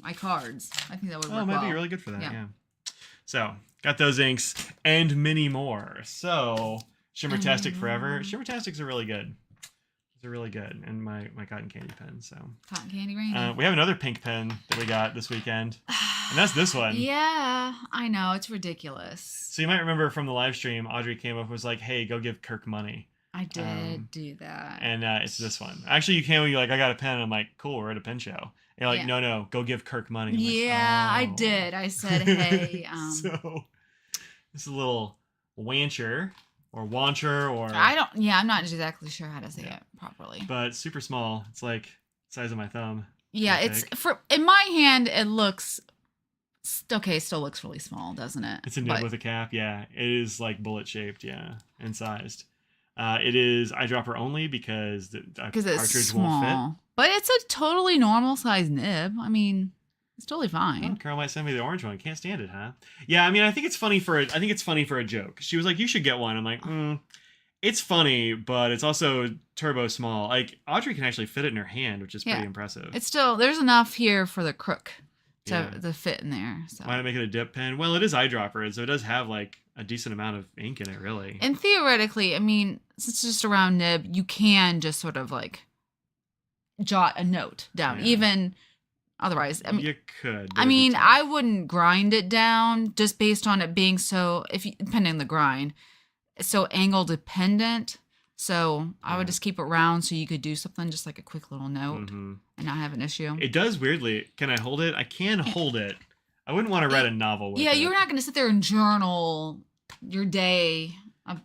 Speaker 2: my cards. I think that would work
Speaker 1: might
Speaker 2: well.
Speaker 1: be really good for that. Yeah. So got those inks and many more. So Shimmertastic forever. Shimmertastics are really good. They're really good. And my cotton candy pen. So
Speaker 2: cotton candy rain.
Speaker 1: we have another pink pen that we got this weekend, and that's this one.
Speaker 2: Yeah, I know, it's ridiculous.
Speaker 1: So you might remember from the live stream, Audrey came up and was like, "Hey, go give Kirk money."
Speaker 2: I did do that.
Speaker 1: And it's this one. Actually, you came and you're like, "I got a pen." And I'm like, "Cool, we're at a pen show." And you're like, "No, go give Kirk money." I'm
Speaker 2: yeah,
Speaker 1: like,
Speaker 2: I did. I said, "Hey."
Speaker 1: So this is a little wancher or wancher or
Speaker 2: I'm not exactly sure how to say it properly.
Speaker 1: But super small. It's like the size of my thumb.
Speaker 2: Yeah, it's in my hand. It looks okay. Still looks really small, doesn't it?
Speaker 1: It's a nib with a cap. Yeah, it is like bullet shaped. Yeah, and sized. It is eyedropper only because the cartridge won't fit.
Speaker 2: But it's a totally normal size nib. I mean, it's totally fine.
Speaker 1: Oh, Carol might send me the orange one. Can't stand it, huh? Yeah, I mean, I think it's funny for a joke. She was like, "You should get one." I'm like, it's funny, but it's also turbo small. Like Audrey can actually fit it in her hand, which is pretty impressive.
Speaker 2: It's still there's enough here for the crook to fit in there. So
Speaker 1: why not make it a dip pen? Well, it is eyedropper, so it does have like a decent amount of ink in it, really.
Speaker 2: And theoretically, I mean, since it's just a round nib, you can just sort of like jot a note down, even otherwise. I mean,
Speaker 1: you could.
Speaker 2: I mean, I wouldn't grind it down just based on it being so, depending on the grind, it's so angle dependent. So I would just keep it round so you could do something just like a quick little note and not have an issue.
Speaker 1: It does weirdly. Can I hold it? I can hold it. I wouldn't want to write a novel with it.
Speaker 2: Yeah, you're not going to sit there and journal your day,
Speaker 1: I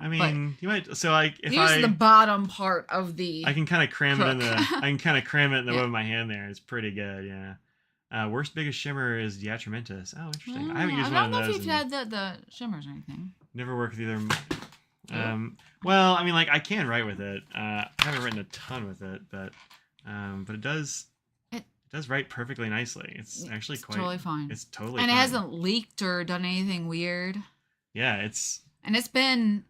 Speaker 1: mean, you might. So
Speaker 2: here's the bottom part of the.
Speaker 1: I can kind of cram it in the. I can kind of cram it in the web of my hand there. It's pretty good. Yeah. Worst biggest shimmer is Diatramentus. Oh, interesting. I haven't used one of those.
Speaker 2: I don't know if you've had the shimmers or anything.
Speaker 1: Never worked with either. Well, I mean, like I can write with it. I haven't written a ton with it, but it does. It does write perfectly nicely. It's actually quite
Speaker 2: totally fine.
Speaker 1: It's totally
Speaker 2: and
Speaker 1: fine.
Speaker 2: It hasn't leaked or done anything weird.
Speaker 1: Yeah, it's
Speaker 2: been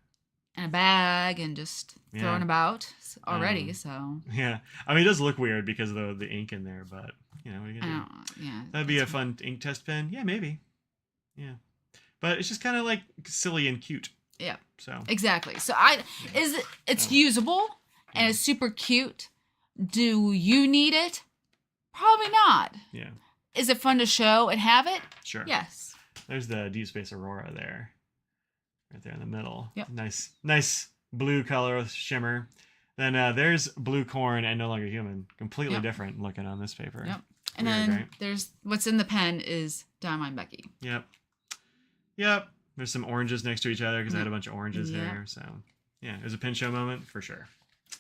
Speaker 2: in a bag and just thrown about already. So
Speaker 1: yeah, I mean, it does look weird because of the ink in there, but what are you gonna do?
Speaker 2: Yeah,
Speaker 1: that'd be a fun ink test pen. Yeah, maybe. Yeah, but it's just kind of like silly and cute.
Speaker 2: Yeah.
Speaker 1: So
Speaker 2: exactly. So it's usable and it's super cute. Do you need it? Probably not.
Speaker 1: Yeah.
Speaker 2: Is it fun to show and have it?
Speaker 1: Sure.
Speaker 2: Yes.
Speaker 1: There's the Deep Space Aurora there. Right there in the middle.
Speaker 2: Yep.
Speaker 1: Nice blue color with shimmer. Then there's Blue Corn and No Longer Human. Completely different looking on this paper.
Speaker 2: Yep. And then there's what's in the pen is Diamond Becky.
Speaker 1: Yep. There's some oranges next to each other because I had a bunch of oranges here. So yeah, it was a pin show moment for sure.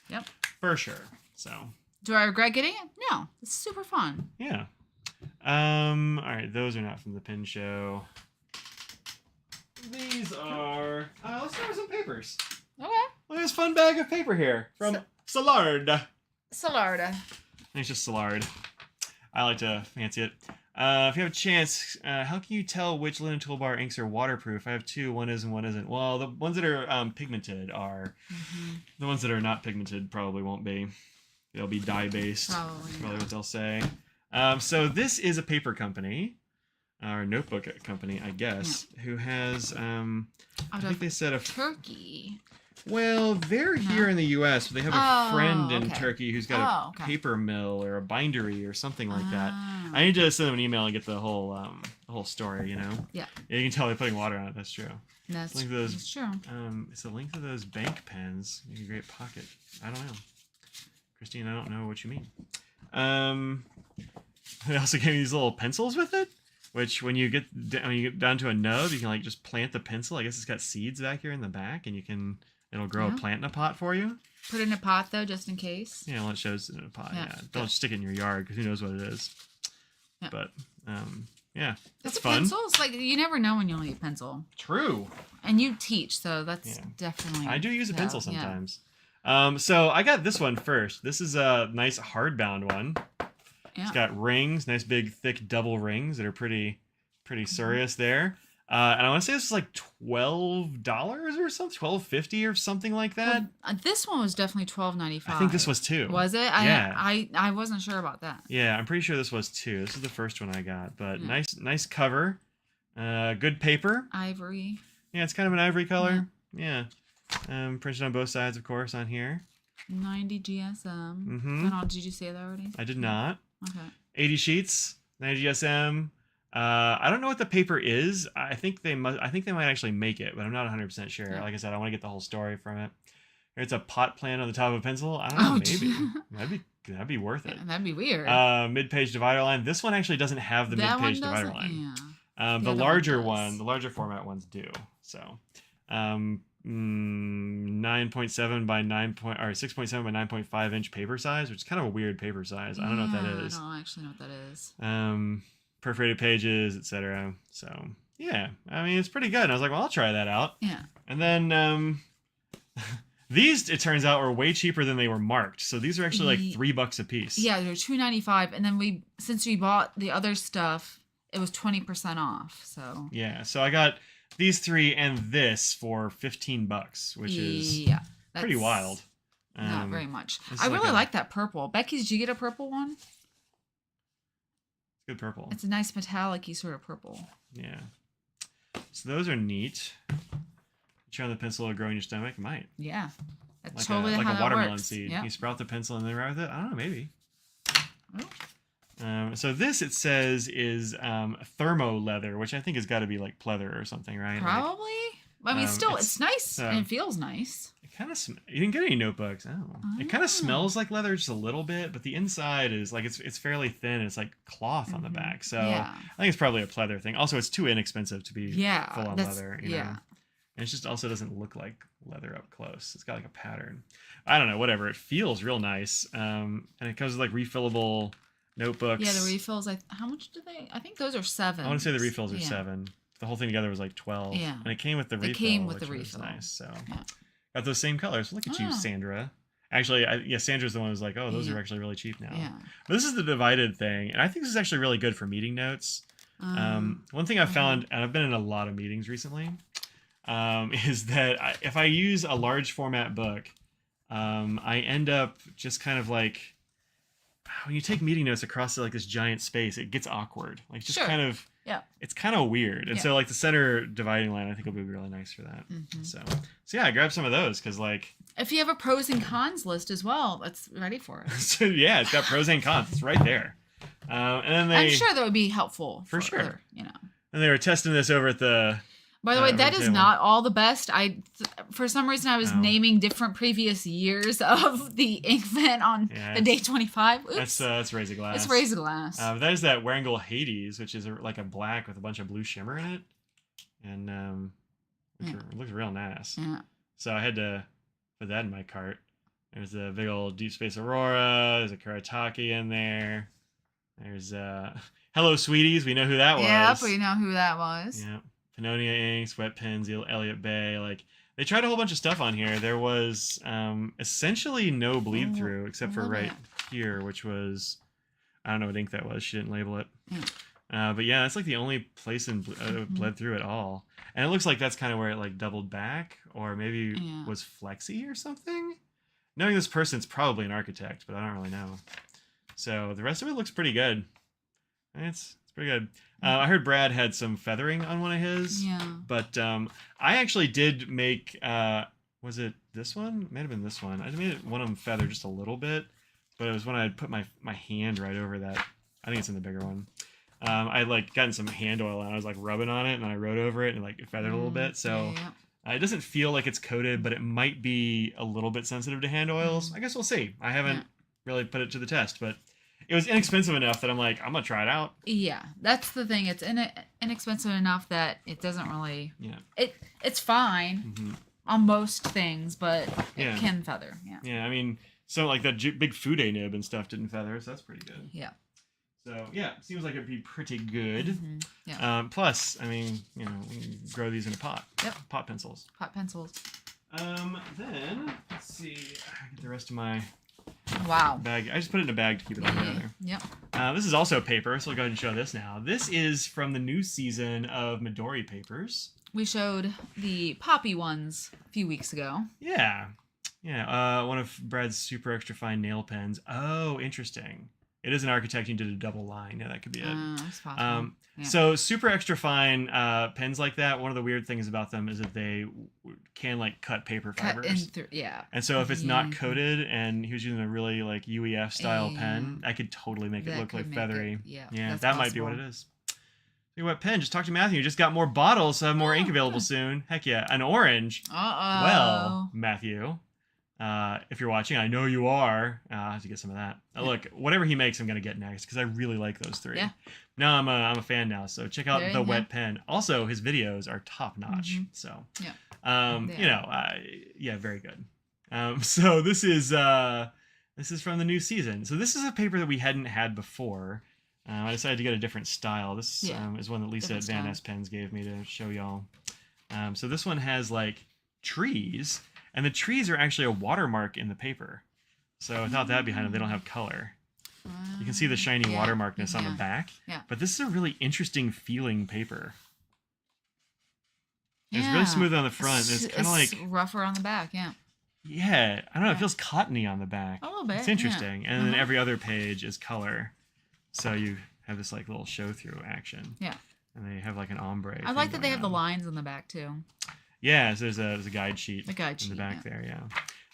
Speaker 2: Yep.
Speaker 1: For sure. So.
Speaker 2: Do I regret getting it? No. It's super fun.
Speaker 1: Yeah. All right. Those are not from the pin show. These are. Let's start with some papers.
Speaker 2: Okay.
Speaker 1: Look at this fun bag of paper here from Solarde.
Speaker 2: Solarda.
Speaker 1: It's just Solarde. I like to fancy it. If you have a chance, how can you tell which linen toolbar inks are waterproof? I have two. One is and one isn't. Well, the ones that are pigmented are. The ones that are not pigmented probably won't be. They'll be dye-based. Probably what they'll say. So this is a paper company, or notebook company, I guess, who has, I think they said
Speaker 2: Turkey.
Speaker 1: Well, they're here in the U.S., but they have a friend in Turkey who's got a paper mill or a bindery or something like that. I need to send them an email and get the whole story, Yeah, you can tell they're putting water on it. That's true.
Speaker 2: That's true.
Speaker 1: It's the length of those bank pens. Make a great pocket. I don't know. Christine, I don't know what you mean. They also gave me these little pencils with it, which when you get down to a nub, you can like just plant the pencil. I guess it's got seeds back here in the back, and it'll grow a plant in a pot for you.
Speaker 2: Put it in a pot though, just in case.
Speaker 1: Yeah, well, it shows in a pot. Yeah, don't stick it in your yard because who knows what it is. Yeah. But that's fun.
Speaker 2: Pencils, like you never know when you'll need a pencil.
Speaker 1: True.
Speaker 2: And you teach, so that's definitely.
Speaker 1: I do use a pencil sometimes. So I got this one first. This is a nice hardbound one. Yeah. It's got rings, nice big thick double rings that are pretty serious there. And I want to say this was like $12 or something, $12.50 or something like that.
Speaker 2: Well, this one was definitely $12.95.
Speaker 1: I think this was too.
Speaker 2: Was it?
Speaker 1: Yeah.
Speaker 2: I wasn't sure about that.
Speaker 1: Yeah, I'm pretty sure this was too. This is the first one I got, but nice cover. Good paper.
Speaker 2: Ivory.
Speaker 1: Yeah, it's kind of an ivory color. Yeah. Printed on both sides, of course, on here.
Speaker 2: 90 GSM.
Speaker 1: Mm-hmm.
Speaker 2: Did you say that already?
Speaker 1: I did not.
Speaker 2: Okay.
Speaker 1: 80 sheets, 90 GSM. I don't know what the paper is. I think they might actually make it, but I'm not 100% sure.
Speaker 2: Yeah.
Speaker 1: Like I said, I want to get the whole story from it. It's a pot plant on the top of a pencil. I don't know, maybe. That'd be worth it.
Speaker 2: Yeah, that'd be weird.
Speaker 1: Mid-page divider line. This one actually doesn't have the mid-page divider line.
Speaker 2: Yeah.
Speaker 1: The larger one, the larger format ones do. So, 9.7 by 6.7 by 9.5 inch paper size, which is kind of a weird paper size. I don't know what that is.
Speaker 2: I don't actually know what that is.
Speaker 1: Perforated pages, etc. So yeah, I mean it's pretty good. And I was like, well, I'll try that out.
Speaker 2: Yeah.
Speaker 1: And then these, it turns out, were way cheaper than they were marked. So these are actually like $3 a piece.
Speaker 2: Yeah, they're $2.95, and then since we bought the other stuff, it was 20% off. So
Speaker 1: yeah, so I got these three and this for $15, which is pretty wild.
Speaker 2: Not very much. I
Speaker 1: like
Speaker 2: really like that purple. Becky, did you get a purple one?
Speaker 1: Good purple.
Speaker 2: It's a nice metallic-y sort of purple.
Speaker 1: Yeah. So those are neat. Try on the pencil or grow in your stomach? It might.
Speaker 2: Yeah. That's
Speaker 1: like
Speaker 2: totally
Speaker 1: like
Speaker 2: how
Speaker 1: a watermelon
Speaker 2: works.
Speaker 1: seed.
Speaker 2: Yep.
Speaker 1: You sprout the pencil and then ride with it? I don't know, maybe.
Speaker 2: Oh.
Speaker 1: So this, it says, is thermo leather, which I think has got to be like pleather or something, right?
Speaker 2: Probably. I mean, still, it's nice and it feels nice.
Speaker 1: It kind of you didn't get any notebooks. Oh. It kind of smells like leather just a little bit, but the inside is like it's fairly thin. It's like cloth on the back, so I think it's probably a pleather thing. Also, it's too inexpensive to be full on leather. You know? And it just also doesn't look like leather up close. It's got like a pattern. I don't know, whatever. It feels real nice, and it comes with like refillable notebooks.
Speaker 2: Yeah, the refills. How much do they? I think those are $7.
Speaker 1: I want to say the refills are $7. The whole thing together was like $12.
Speaker 2: Yeah,
Speaker 1: and it came with the refill. It
Speaker 2: came with
Speaker 1: which
Speaker 2: the
Speaker 1: was
Speaker 2: refill.
Speaker 1: Nice. So got those same colors. Look at you, Sandra. Actually, Sandra's the one who was like, "Oh, those are actually really cheap now."
Speaker 2: Yeah.
Speaker 1: But this is the divided thing, and I think this is actually really good for meeting notes. One thing I've found, and I've been in a lot of meetings recently, is that if I use a large format book, I end up just kind of like, when you take meeting notes across like this giant space, it gets awkward. Like just kind of, it's kind of weird. And so like the center dividing line, I think will be really nice for that. So yeah, I grabbed some of those because like,
Speaker 2: if you have a pros and cons list as well, that's ready for it.
Speaker 1: So yeah, it's got pros and cons. It's right there. And then
Speaker 2: I'm sure that would be helpful
Speaker 1: for sure.
Speaker 2: Other, you know.
Speaker 1: And they were testing this over at the.
Speaker 2: By the way, that is not all the best. For some reason, I was naming different previous years of the ink pen on the day 25. Oops.
Speaker 1: That's Razor Glass.
Speaker 2: It's Razor Glass.
Speaker 1: That is that Wrangell Hades, which is like a black with a bunch of blue shimmer in it, and it looks real nice. Yeah. So I had to put that in my cart. There's a big old Deep Space Aurora. There's a Kuretake in there. There's Hello Sweeties. We know who that was.
Speaker 2: Yep, we know who that was.
Speaker 1: Yeah. Pannonia inks, wet pens, Elliott Bay. Like they tried a whole bunch of stuff on here. There was essentially no bleed through except for right here, which was, I don't know what ink that was. She didn't label it. But yeah, that's like the only place in bled through at all. And it looks like that's kind of where it like doubled back, or maybe was flexy or something. Knowing this person, it's probably an architect, but I don't really know. So the rest of it looks pretty good. It's pretty good. I heard Brad had some feathering on one of his. Yeah. But I actually did make, was it this one? Might have been this one. I made one of them feather just a little bit, but it was when I put my hand right over that. I think it's in the bigger one. I had like gotten some hand oil and I was like rubbing on it and I wrote over it and like it feathered a little bit. So it doesn't feel like it's coated, but it might be a little bit sensitive to hand oils. I guess we'll see. I haven't really put it to the test, but it was inexpensive enough that I'm like, I'm going to try it out.
Speaker 2: Yeah, that's the thing. It's inexpensive enough that it doesn't really... Yeah. It's fine on most things, but it can feather. Yeah.
Speaker 1: Yeah, I mean, so like that big Fude nib and stuff didn't feather, so that's pretty good.
Speaker 2: Yeah.
Speaker 1: So, yeah, seems like it'd be pretty good.
Speaker 2: Yeah.
Speaker 1: Plus, I mean, you know, we can grow these in a pot.
Speaker 2: Yep.
Speaker 1: Pot pencils.
Speaker 2: Pot pencils.
Speaker 1: Then, let's see. I get the rest of my...
Speaker 2: Wow.
Speaker 1: Bag. I just put it in a bag to keep it all together.
Speaker 2: Yep.
Speaker 1: This is also paper, so we'll go ahead and show this now. This is from the new season of Midori papers.
Speaker 2: We showed the poppy ones a few weeks ago.
Speaker 1: Yeah. One of Brad's super extra fine nail pens. Oh, interesting. It is an architect and did a double line. Yeah, that could be it.
Speaker 2: That's possible. Yeah.
Speaker 1: So super extra fine pens like that. One of the weird things about them is that they can like cut paper fibers.
Speaker 2: Yeah.
Speaker 1: And so if it's not coated, and he was using a really like UEF style pen, I could totally make it look like feathery. Yeah, that might be what it is. Hey, what pen? Just talk to Matthew. You just got more bottles, so have more ink available soon. Heck yeah, an orange. Well, Matthew. If you're watching, I know you are. I have to get some of that. Look, whatever he makes, I'm gonna get next because I really like those three. Yeah. Now I'm a fan now. So check out the wet pen. Also, his videos are top notch. So yeah, very good. So this is from the new season. So this is a paper that we hadn't had before. I decided to get a different style. This is one that Lisa at Van Ness Pens gave me to show y'all. So this one has like trees. And the trees are actually a watermark in the paper. So without that behind them, they don't have color. You can see the shiny watermarkness on the back. Yeah. But this is a really interesting feeling paper. It's really smooth on the front. It's kind of like
Speaker 2: rougher on the back,
Speaker 1: Yeah, I don't know. It feels cottony on the back.
Speaker 2: A little bit.
Speaker 1: It's interesting. And then every other page is color. So you have this like little show-through action. Yeah. And they have like an ombre.
Speaker 2: I like that they have the lines on the back too.
Speaker 1: Yeah, so there's a guide sheet in the back there,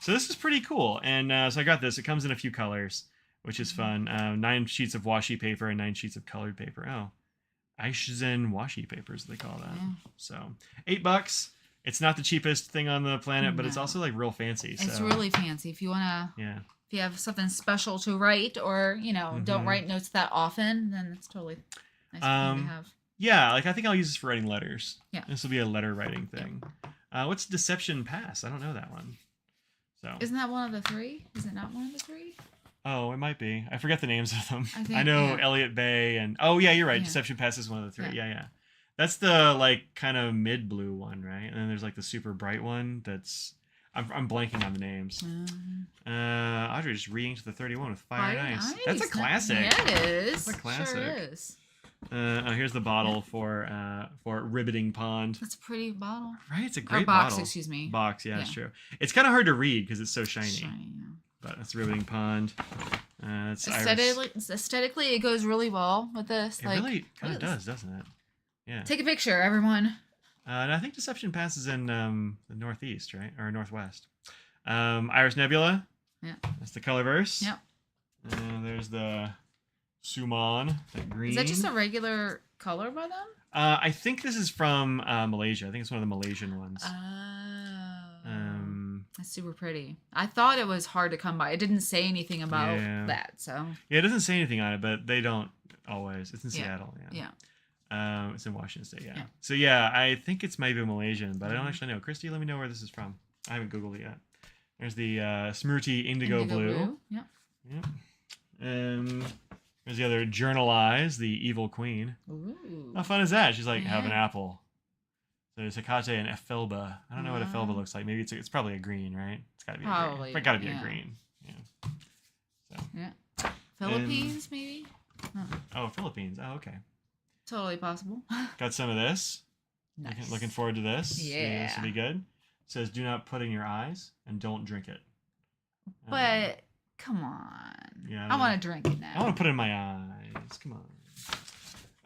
Speaker 1: So this is pretty cool. And so I got this. It comes in a few colors, which is fun. 9 sheets of washi paper and 9 sheets of colored paper. Oh, Aishizen washi papers, they call that. Yeah. So $8. It's not the cheapest thing on the planet, but it's also like real fancy.
Speaker 2: It's really fancy. If you want to, if you have something special to write or, don't write notes that often, then it's totally nice thing to have.
Speaker 1: Yeah, like I think I'll use this for writing letters. Yeah. This will be a letter writing thing. What's Deception Pass? I don't know that one. So
Speaker 2: isn't that one of the 3? Is it not one of the 3?
Speaker 1: Oh, it might be. I forget the names of them. I know Elliot Bay and you're right. Deception Pass is one of the 3. Yeah. That's the like kind of mid blue one, right? And then there's like the super bright one that's I'm blanking on the names. Audrey just re-inked the 31 with Fire and Ice. That's a classic.
Speaker 2: Yeah, it is.
Speaker 1: That's a classic.
Speaker 2: Sure is.
Speaker 1: Here's the bottle for Ribbiting Pond.
Speaker 2: That's a pretty bottle.
Speaker 1: Right, it's a great
Speaker 2: box,
Speaker 1: bottle.
Speaker 2: excuse me.
Speaker 1: Box, yeah, it's true. It's kind of hard to read because it's so shiny. But it's Ribbiting Pond. It's
Speaker 2: aesthetically, it goes really well with this.
Speaker 1: It really kind of does, doesn't it? Yeah.
Speaker 2: Take a picture, everyone.
Speaker 1: And I think Deception Pass is in the northeast, right, or northwest. Iris Nebula. Yeah. That's the colorverse. Yep. And there's the Suman, that green.
Speaker 2: Is that just a regular color by them?
Speaker 1: I think this is from Malaysia. I think it's one of the Malaysian ones.
Speaker 2: That's super pretty. I thought it was hard to come by. It didn't say anything about that, so.
Speaker 1: Yeah, it doesn't say anything on it, but they don't always. It's in Seattle, it's in Washington State, yeah. So yeah, I think it's maybe Malaysian, but I don't actually know. Christy, let me know where this is from. I haven't Googled it yet. There's the Smriti Indigo Blue. Yep. There's the other Journalize, the Evil Queen. Ooh. How fun is that? She's like, have an apple. So there's Hecate and Ephelba. I don't know what Ephelba looks like. Maybe it's probably a green, right? It's got to be a green. It's got to be a green. Yeah. So.
Speaker 2: Philippines, maybe?
Speaker 1: Oh, Philippines. Oh, okay.
Speaker 2: Totally possible.
Speaker 1: Got some of this.
Speaker 2: Nice.
Speaker 1: Looking forward to this.
Speaker 2: Yeah.
Speaker 1: This will be good. It says, do not put in your eyes and don't drink it.
Speaker 2: But... come on. Yeah, I want to drink it now.
Speaker 1: I want to put it in my eyes. Come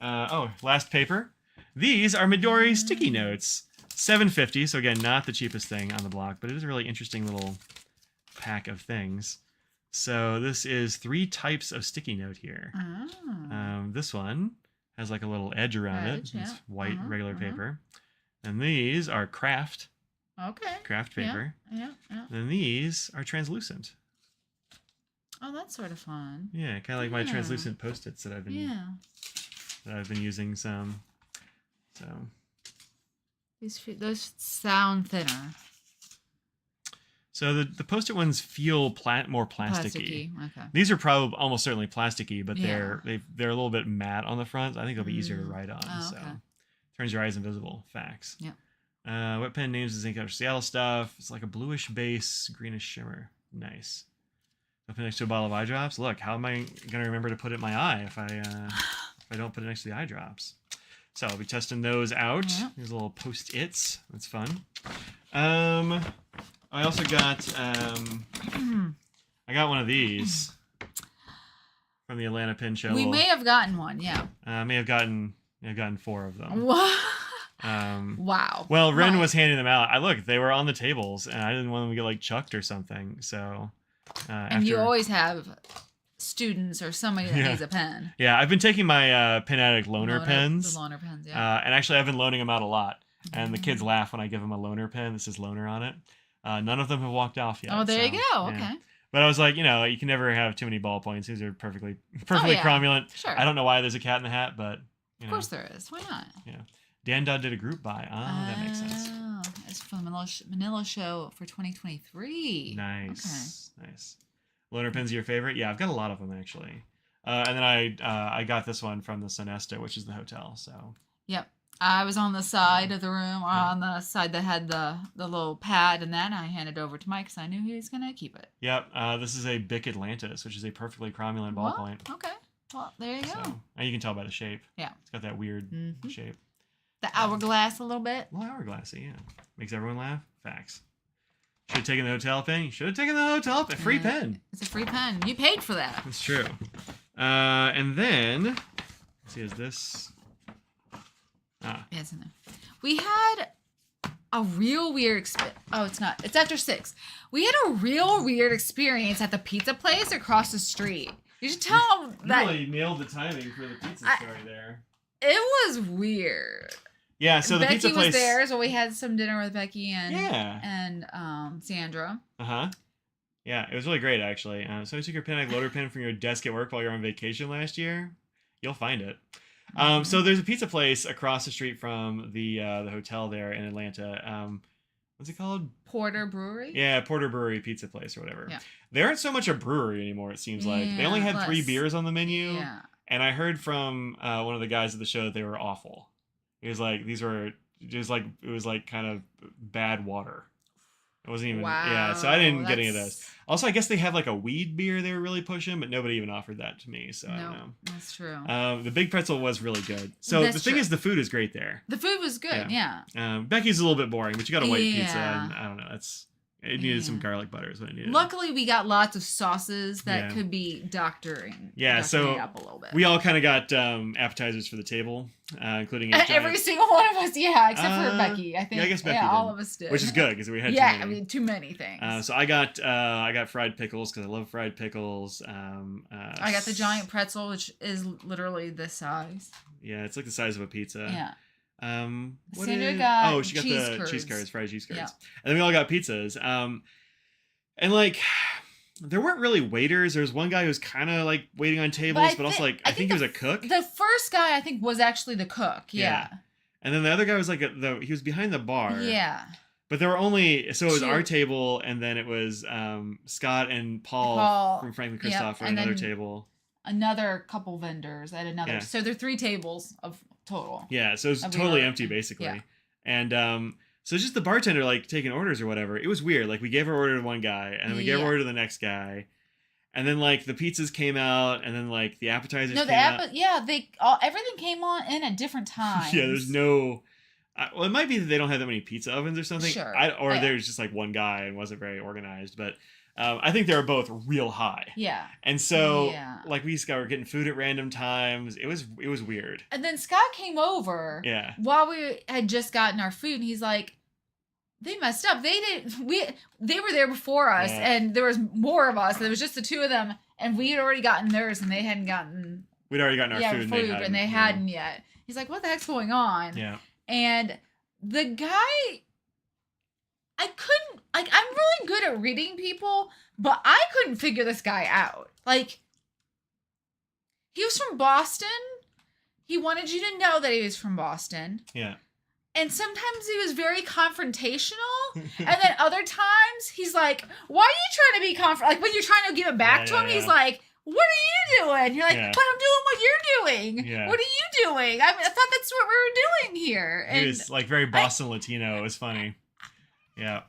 Speaker 1: on. Last paper. These are Midori sticky notes. $7.50. So again, not the cheapest thing on the block, but it is a really interesting little pack of things. So this is 3 types of sticky note here. This one has like a little edge around it. It's white regular paper. And these are craft.
Speaker 2: Okay.
Speaker 1: Craft paper.
Speaker 2: Yeah.
Speaker 1: And these are translucent.
Speaker 2: Oh, that's sort of fun.
Speaker 1: Yeah, kind of like my translucent Post-its that I've been using some. So
Speaker 2: those sound thinner.
Speaker 1: So the Post-it ones feel more plasticky.
Speaker 2: Okay.
Speaker 1: These are probably almost certainly plasticky, but they're a little bit matte on the front. I think they'll be easier to write on. So turns your eyes invisible. Facts. Yeah. Wet pen names is ink after Seattle stuff. It's like a bluish base, greenish shimmer. Nice. Put it next to a bottle of eye drops. Look, how am I gonna remember to put it in my eye if I don't put it next to the eye drops? So I'll be testing those out.
Speaker 2: Yeah.
Speaker 1: Here's a little post-its. That's fun. I also got I got one of these from the Atlanta Pin Show.
Speaker 2: We may have gotten one, yeah.
Speaker 1: I may have gotten 4 of them.
Speaker 2: What?
Speaker 1: Wow. Well, Ren was handing them out. Look, they were on the tables, and I didn't want them to get like chucked or something. So,
Speaker 2: and you always have students or somebody that needs a pen.
Speaker 1: Yeah, I've been taking my Pen Addict loaner pens.
Speaker 2: The loaner pens, yeah.
Speaker 1: And actually, I've been loaning them out a lot. And the kids laugh when I give them a loaner pen. This is loaner on it. None of them have walked off yet.
Speaker 2: Oh, there you go. Okay.
Speaker 1: Yeah. But I was like, you can never have too many ballpoints. These are perfectly cromulent.
Speaker 2: Sure.
Speaker 1: I don't know why there's a cat in the hat, but
Speaker 2: of course there is. Why not?
Speaker 1: Yeah. Dan Dodd did a group buy. That makes sense.
Speaker 2: Oh, it's from the Manila show for 2023.
Speaker 1: Nice. Okay. Nice. Loaner pens are your favorite? Yeah, I've got a lot of them actually. And then I got this one from the Sonesta, which is the hotel. So. Yep.
Speaker 2: I was on the side of the room, on the side that had the little pad, and then I handed over to Mike because I knew he was going to keep it.
Speaker 1: Yep. This is a Bic Atlantis, which is a perfectly cromulent ballpoint.
Speaker 2: Okay. Well, there you go.
Speaker 1: And you can tell by the shape.
Speaker 2: Yeah.
Speaker 1: It's got that weird shape.
Speaker 2: The hourglass a little bit.
Speaker 1: A little hourglassy, yeah. Makes everyone laugh. Facts. Should have taken the hotel pen. You should have taken the hotel pen. Free pen.
Speaker 2: It's a free pen. You paid for that.
Speaker 1: That's true. And then, let's see, is this...
Speaker 2: Yeah, it's in there. We had a real weird experience. Oh, it's not. It's after 6. We had a real weird experience at the pizza place across the street. You should tell them that.
Speaker 1: You really nailed the timing for the pizza story there.
Speaker 2: It was weird.
Speaker 1: Yeah, so the pizza place...
Speaker 2: Becky was there, so we had some dinner with Becky and Sandra.
Speaker 1: Uh-huh. Yeah, it was really great, actually. So you took your pen, loader pen from your desk at work while you were on vacation last year. You'll find it. So there's a pizza place across the street from the hotel there in Atlanta. What's it called?
Speaker 2: Porter Brewery?
Speaker 1: Yeah, Porter Brewery Pizza Place or whatever.
Speaker 2: Yeah.
Speaker 1: They aren't so much a brewery anymore, it seems like. They only had 3 beers on the menu.
Speaker 2: Yeah.
Speaker 1: And I heard from one of the guys at the show that they were awful. It was like, it was like kind of bad water. It wasn't even, yeah, so I didn't get any of those. Also, I guess they have like a weed beer they were really pushing, but nobody even offered that to me, so I don't know.
Speaker 2: That's true.
Speaker 1: The Big Pretzel was really good. So the thing is, the food is great there.
Speaker 2: The food was good, yeah.
Speaker 1: Becky's a little bit boring, but you got a white pizza, and I don't know, it needed some garlic butter is what it needed.
Speaker 2: Luckily, we got lots of sauces that could be doctoring
Speaker 1: so
Speaker 2: up a little bit.
Speaker 1: We all kind of got appetizers for the table, including
Speaker 2: every single one of us, except for Becky. I think.
Speaker 1: Yeah, I guess Becky did,
Speaker 2: all of us did,
Speaker 1: which is good because we had too many.
Speaker 2: I mean, too many things.
Speaker 1: So I got fried pickles because I love fried pickles.
Speaker 2: I got the giant pretzel, which is literally this size.
Speaker 1: Yeah, it's like the size of a pizza.
Speaker 2: Yeah.
Speaker 1: Sandra got she got the cheese curds, fried cheese curds. Yeah. And then we all got pizzas. And like there weren't really waiters. There was one guy who was kind of like waiting on tables, but also like I think he was a cook.
Speaker 2: The first guy I think was actually the cook. Yeah.
Speaker 1: And then the other guy was like he was behind the bar.
Speaker 2: Yeah.
Speaker 1: But there were only it was our table, and then it was Scott and Paul from Franklin Christoph at another table.
Speaker 2: Another couple vendors at another. So there are 3 tables of total.
Speaker 1: Yeah, so it was totally empty basically. Yeah. And so it's just the bartender like taking orders or whatever. It was weird. Like we gave our order to one guy, and then we gave our order to the next guy. And then like the pizzas came out, and then like the appetizers came out.
Speaker 2: Everything came on in at different times.
Speaker 1: Yeah, there's no well, it might be that they don't have that many pizza ovens or something.
Speaker 2: Sure.
Speaker 1: Or there's just like one guy and wasn't very organized, but I think they were both real high.
Speaker 2: Yeah.
Speaker 1: And so, like, we were getting food at random times. It was weird.
Speaker 2: And then Scott came over.
Speaker 1: Yeah.
Speaker 2: While we had just gotten our food, and he's like, "They messed up. They were there before us, and there was more of us. There was just the 2 of them, and we had already gotten theirs, and they hadn't gotten.
Speaker 1: We'd already gotten our food,
Speaker 2: and they hadn't yet. He's like, "What the heck's going on?"
Speaker 1: Yeah.
Speaker 2: And the guy. I couldn't, I'm really good at reading people, but I couldn't figure this guy out. Like, he was from Boston. He wanted you to know that he was from Boston.
Speaker 1: Yeah.
Speaker 2: And sometimes he was very confrontational. And then other times, he's like, why are you trying to be like, when you're trying to give it back to him, he's like, what are you doing? You're like, but I'm doing what you're doing. Yeah. What are you doing? I thought that's what we were doing here. And
Speaker 1: he was like very Boston Latino. It was funny. Yeah.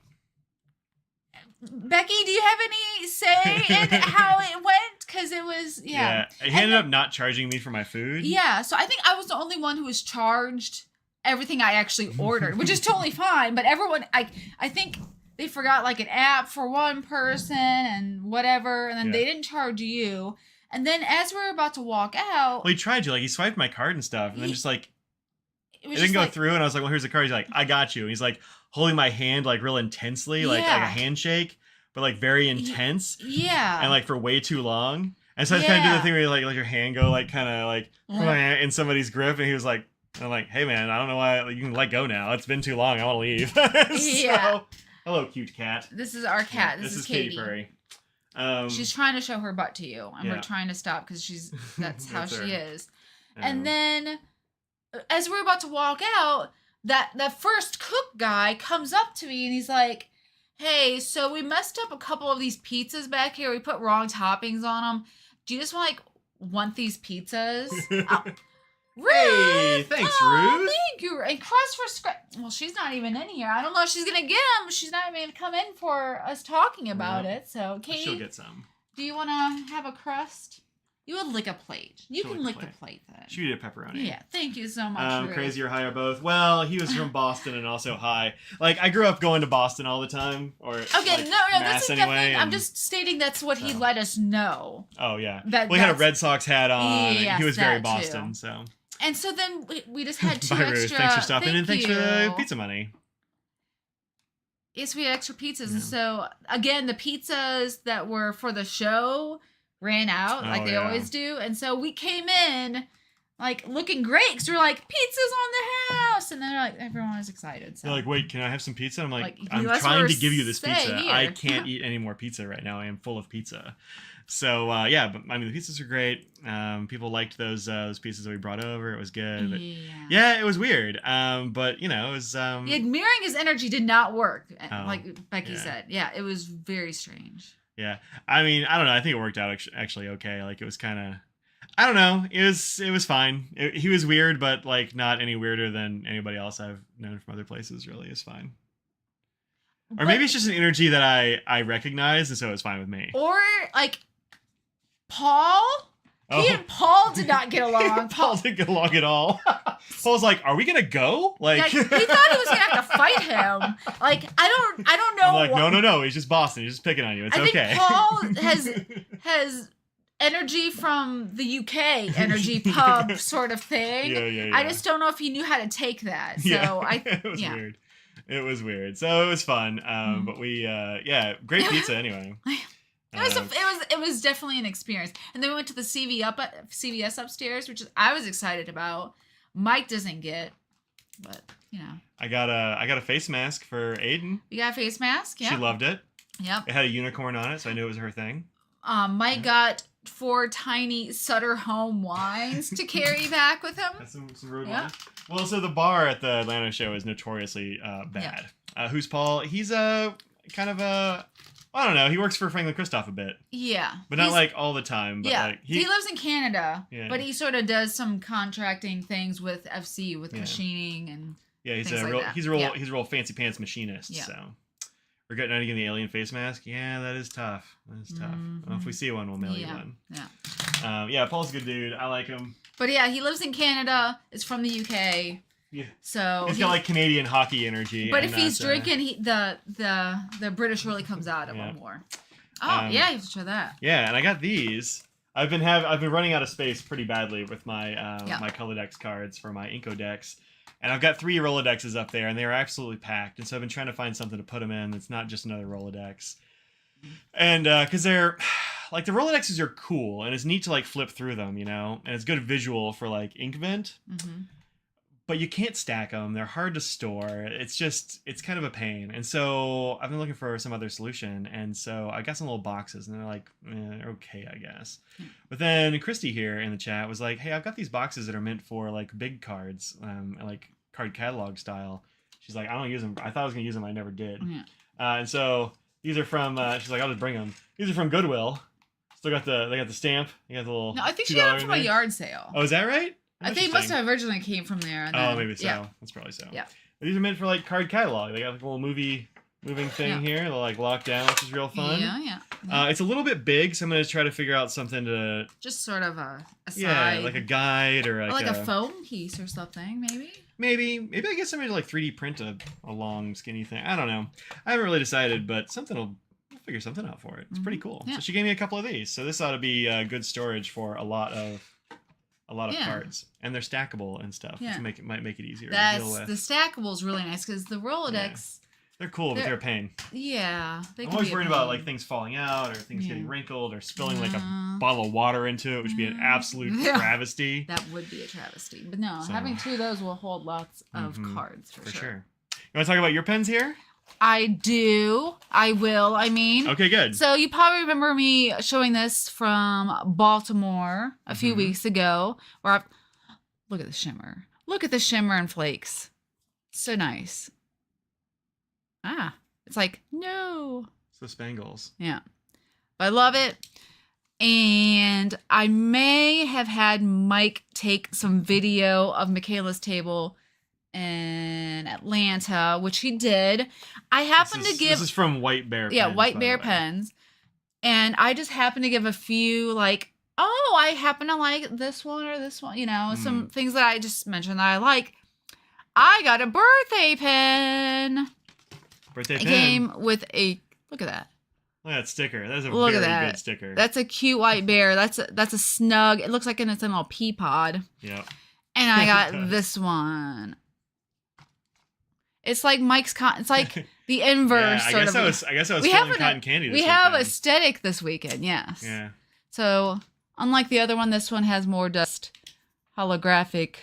Speaker 2: Becky, do you have any say in how it went? Because it was, yeah.
Speaker 1: He ended up not charging me for my food.
Speaker 2: Yeah, so I think I was the only one who was charged everything I actually ordered, which is totally fine. But everyone, I think they forgot like an app for one person and whatever, and then they didn't charge you. And then as we were about to walk out,
Speaker 1: well, he tried to, like, he swiped my card and stuff, and then just like it didn't
Speaker 2: just
Speaker 1: go
Speaker 2: like,
Speaker 1: through. And I was like, well, here's the card. He's like, I got you. And he's like holding my hand like real intensely, like a handshake, but like very intense.
Speaker 2: Yeah.
Speaker 1: And like for way too long. And so I kind of do the thing where you like let your hand go like kind of like in somebody's grip, and he was like, I'm like, hey man, I don't know why, like, you can let go now. It's been too long. I want to leave. So, hello, cute cat.
Speaker 2: This is our cat.
Speaker 1: This is
Speaker 2: Katie
Speaker 1: Furry.
Speaker 2: She's trying to show her butt to you, and we're trying to stop because that's how she is. And then, as we're about to walk out, that first cook guy comes up to me and he's like, "Hey, so we messed up a couple of these pizzas back here. We put wrong toppings on them. Do you just want these pizzas?" Ruth!
Speaker 1: Hey, thanks, Ruth.
Speaker 2: Thank you. And crust for scratch. Well, she's not even in here. I don't know if she's gonna get them. She's not even gonna come in for us talking about it. So, Katie,
Speaker 1: she'll get some.
Speaker 2: Do you want to have a crust? You would lick a plate. You can lick the plate then.
Speaker 1: She eat a pepperoni.
Speaker 2: Yeah, thank you so much. Ruth.
Speaker 1: Crazy or high or both. Well, he was from Boston and also high. Like, I grew up going to Boston all the time. Or
Speaker 2: okay,
Speaker 1: like,
Speaker 2: no, that's
Speaker 1: anyway.
Speaker 2: I'm just stating that's what he let us know.
Speaker 1: Oh yeah. He had a Red Sox hat on.
Speaker 2: Yes,
Speaker 1: he was very Boston.
Speaker 2: Too.
Speaker 1: So.
Speaker 2: And so then we just had two
Speaker 1: Bye,
Speaker 2: extra.
Speaker 1: Ruth. Thanks for stopping and thanks for the pizza money.
Speaker 2: Yes, we had extra pizzas, and so again, the pizzas that were for the show ran out like they always do, and so we came in like looking great because we're like, pizza's on the house, and then like everyone was excited. So
Speaker 1: they're like, wait, can I have some pizza? I'm like I'm
Speaker 2: that's
Speaker 1: trying
Speaker 2: what
Speaker 1: to give you this pizza.
Speaker 2: here.
Speaker 1: I can't eat any more pizza right now. I am full of pizza. So yeah, but I mean the pizzas are great. People liked those pizzas that we brought over. It was good. But, yeah, it was weird. But you know, it was.
Speaker 2: Mirroring his energy did not work, like Becky said. Yeah, it was very strange.
Speaker 1: Yeah, I mean, I don't know. I think it worked out actually okay. Like it was kind of, I don't know. It was fine. He was weird, but like not any weirder than anybody else I've known from other places. Really, is fine. Or maybe it's just an energy that I recognize, and so it's fine with me.
Speaker 2: Or like Paul. He and Paul did not get along.
Speaker 1: Paul didn't get along at all. Paul's like, "Are we gonna go?" Like
Speaker 2: he thought he was gonna have to fight him. Like I don't know.
Speaker 1: I'm like, no. He's just Boston. He's just picking on you. It's okay.
Speaker 2: I think Paul has energy from the UK energy pub sort of thing.
Speaker 1: Yeah.
Speaker 2: I just don't know if he knew how to take that. So
Speaker 1: it was weird. It was weird. So it was fun. But we great pizza anyway.
Speaker 2: It was definitely an experience. And then we went to the CVS upstairs, which I was excited about. Mike doesn't get, but you know.
Speaker 1: I got a face mask for Aiden.
Speaker 2: You got a face mask? Yeah.
Speaker 1: She loved it.
Speaker 2: Yep.
Speaker 1: It had a unicorn on it, so I knew it was her thing.
Speaker 2: Mike got 4 tiny Sutter Home wines to carry back with him.
Speaker 1: That's some road wine. Well, so the bar at the Atlanta show is notoriously bad. Who's Paul? He's a kind of a, I don't know. He works for Franklin Christoph a bit. Yeah. But not like all the time. But like
Speaker 2: he lives in Canada. Yeah. But he sort of does some contracting things with FC with machining and
Speaker 1: he's
Speaker 2: things
Speaker 1: he's a real fancy pants machinist. Yeah. So we're getting out again the alien face mask. Yeah, that is tough. That is tough. Well, if we see one, we'll mail you one. Yeah. Paul's a good dude. I like him. But yeah, he lives in Canada. Is from the UK. Yeah. So he's got like Canadian hockey energy. But if he's drinking, the British really comes out of him more. Oh yeah, you have to try that. Yeah, and I got these. I've been running out of space pretty badly with my my Colodex cards for my Inco decks, and I've got 3 Rolodexes up there, and they are absolutely packed. And so I've been trying to find something to put them in that's not just another Rolodex. And because they're like the Rolodexes are cool, and it's neat to like flip through them, you know, and it's good visual for like Inkvent. Mm-hmm. But you can't stack them. They're hard to store. It's kind of a pain. And so I've been looking for some other solution. And so I got some little boxes, and they're like, they're okay, I guess. But then Christy here in the chat was like, hey, I've got these boxes that are meant for like big cards, like card catalog style. She's like, I don't use them. I thought I was going to use them. I never did. And so these are from, she's like, I'll just bring them. These are from Goodwill. Still got they got the stamp. You got the little. No, I think she got them from a yard sale. Oh, is that right? I think it must have originally came from there. And then, maybe so. Yeah. That's probably so. Yeah. But these are meant for like card catalog. They got like a little movie moving thing
Speaker 2: Yeah.
Speaker 1: here. They'll like lock down, which is real fun.
Speaker 2: Yeah.
Speaker 1: It's a little bit big, so I'm gonna try to figure out something to
Speaker 2: Just sort of a side.
Speaker 1: yeah, like a guide or
Speaker 2: like a foam piece or something, maybe.
Speaker 1: maybe I get somebody to like 3D print a long skinny thing. I don't know. I haven't really decided, but we'll figure something out for it. It's pretty cool.
Speaker 2: Yeah.
Speaker 1: So she gave me a couple of these, so this ought to be good storage for a lot of cards, and they're stackable and stuff, which might make it easier to deal with.
Speaker 2: The stackable is really nice because the Rolodex.
Speaker 1: They're cool, but they're a pain.
Speaker 2: Yeah,
Speaker 1: I'm always worried about like things falling out or things getting wrinkled or spilling like a bottle of water into it, which would be an absolute travesty.
Speaker 2: That would be a travesty. But no, having 2 of those will hold lots of cards for sure.
Speaker 1: You want to talk about your pens here?
Speaker 2: I do. I will. I mean.
Speaker 1: Okay, good.
Speaker 2: So you probably remember me showing this from Baltimore a few weeks ago. Look at the shimmer. Look at the shimmer and flakes. So nice. It's like, no.
Speaker 1: It's the Spangles.
Speaker 2: Yeah. But I love it. And I may have had Mike take some video of Michaela's table in Atlanta, which he did. I happened to give...
Speaker 1: This is from White Bear Pens.
Speaker 2: Yeah, White Bear Pens. And I just happened to give a few, like, oh, I happen to like this one or this one. You know, some things that I just mentioned that I like. I got a birthday pen.
Speaker 1: Birthday pen.
Speaker 2: It came with a... Look at that.
Speaker 1: Look at that sticker. That's a very good sticker.
Speaker 2: That's a cute white bear. That's a snug. It looks like it's in a little pea pod.
Speaker 1: Yeah.
Speaker 2: And I got this one. It's like Mike's It's like the inverse
Speaker 1: I
Speaker 2: sort
Speaker 1: guess
Speaker 2: of.
Speaker 1: I was stealing cotton candy this weekend.
Speaker 2: We have aesthetic this weekend, yes.
Speaker 1: Yeah.
Speaker 2: So, unlike the other one, this one has more just holographic.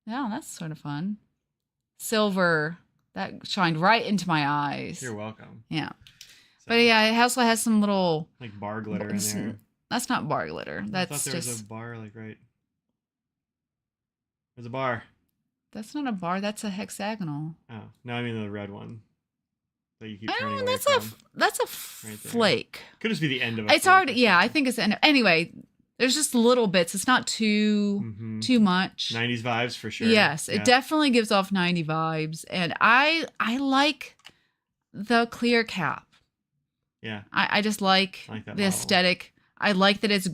Speaker 2: Yeah, that's sort of fun. Silver. That shined right into my eyes.
Speaker 1: You're welcome.
Speaker 2: Yeah. But yeah, it also has some little...
Speaker 1: like bar glitter in there.
Speaker 2: That's not bar glitter. That's
Speaker 1: I thought there was a bar, like, right... There's a bar.
Speaker 2: That's not a bar. That's a hexagonal.
Speaker 1: Oh. No, I mean the red one. That you keep
Speaker 2: I
Speaker 1: turning
Speaker 2: don't
Speaker 1: away
Speaker 2: know.
Speaker 1: from.
Speaker 2: That's a
Speaker 1: Right there.
Speaker 2: flake.
Speaker 1: Could just be the end of it.
Speaker 2: It's hard. Yeah, I think it's the end. Anyway, there's just little bits. It's not too much.
Speaker 1: 90s vibes for sure.
Speaker 2: Yes, it definitely gives off 90 vibes. And I like the clear cap.
Speaker 1: Yeah.
Speaker 2: I just like the
Speaker 1: model.
Speaker 2: aesthetic. I like that it's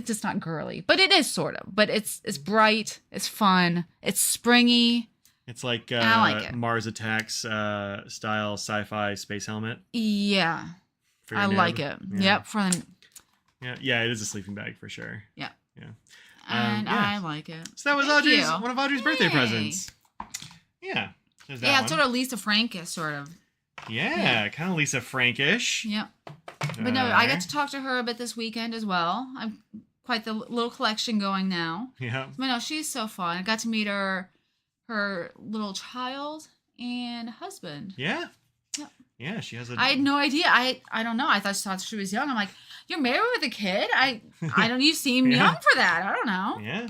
Speaker 2: just not girly, but it is sort of. But it's bright, it's fun, it's springy.
Speaker 1: It's like,
Speaker 2: I like it.
Speaker 1: Mars Attacks style sci-fi space helmet.
Speaker 2: Yeah, I like it.
Speaker 1: Yeah.
Speaker 2: Yep,
Speaker 1: yeah, it is a sleeping bag for sure.
Speaker 2: Yeah,
Speaker 1: yeah,
Speaker 2: and I like it.
Speaker 1: So that was one of Audrey's birthday presents. Yeah, there's that one.
Speaker 2: It's sort of Lisa Frankish, sort of.
Speaker 1: Yeah, kind of Lisa Frankish.
Speaker 2: Yep. But no, I got to talk to her a bit this weekend as well. I'm quite the little collection going now.
Speaker 1: Yeah.
Speaker 2: But no, she's so fun. I got to meet her little child and husband.
Speaker 1: Yeah.
Speaker 2: Yep.
Speaker 1: Yeah, she has a...
Speaker 2: I had no idea. I don't know. I thought she was young. I'm like, you're married with a kid? I don't... You seem young for that. I don't know.
Speaker 1: Yeah.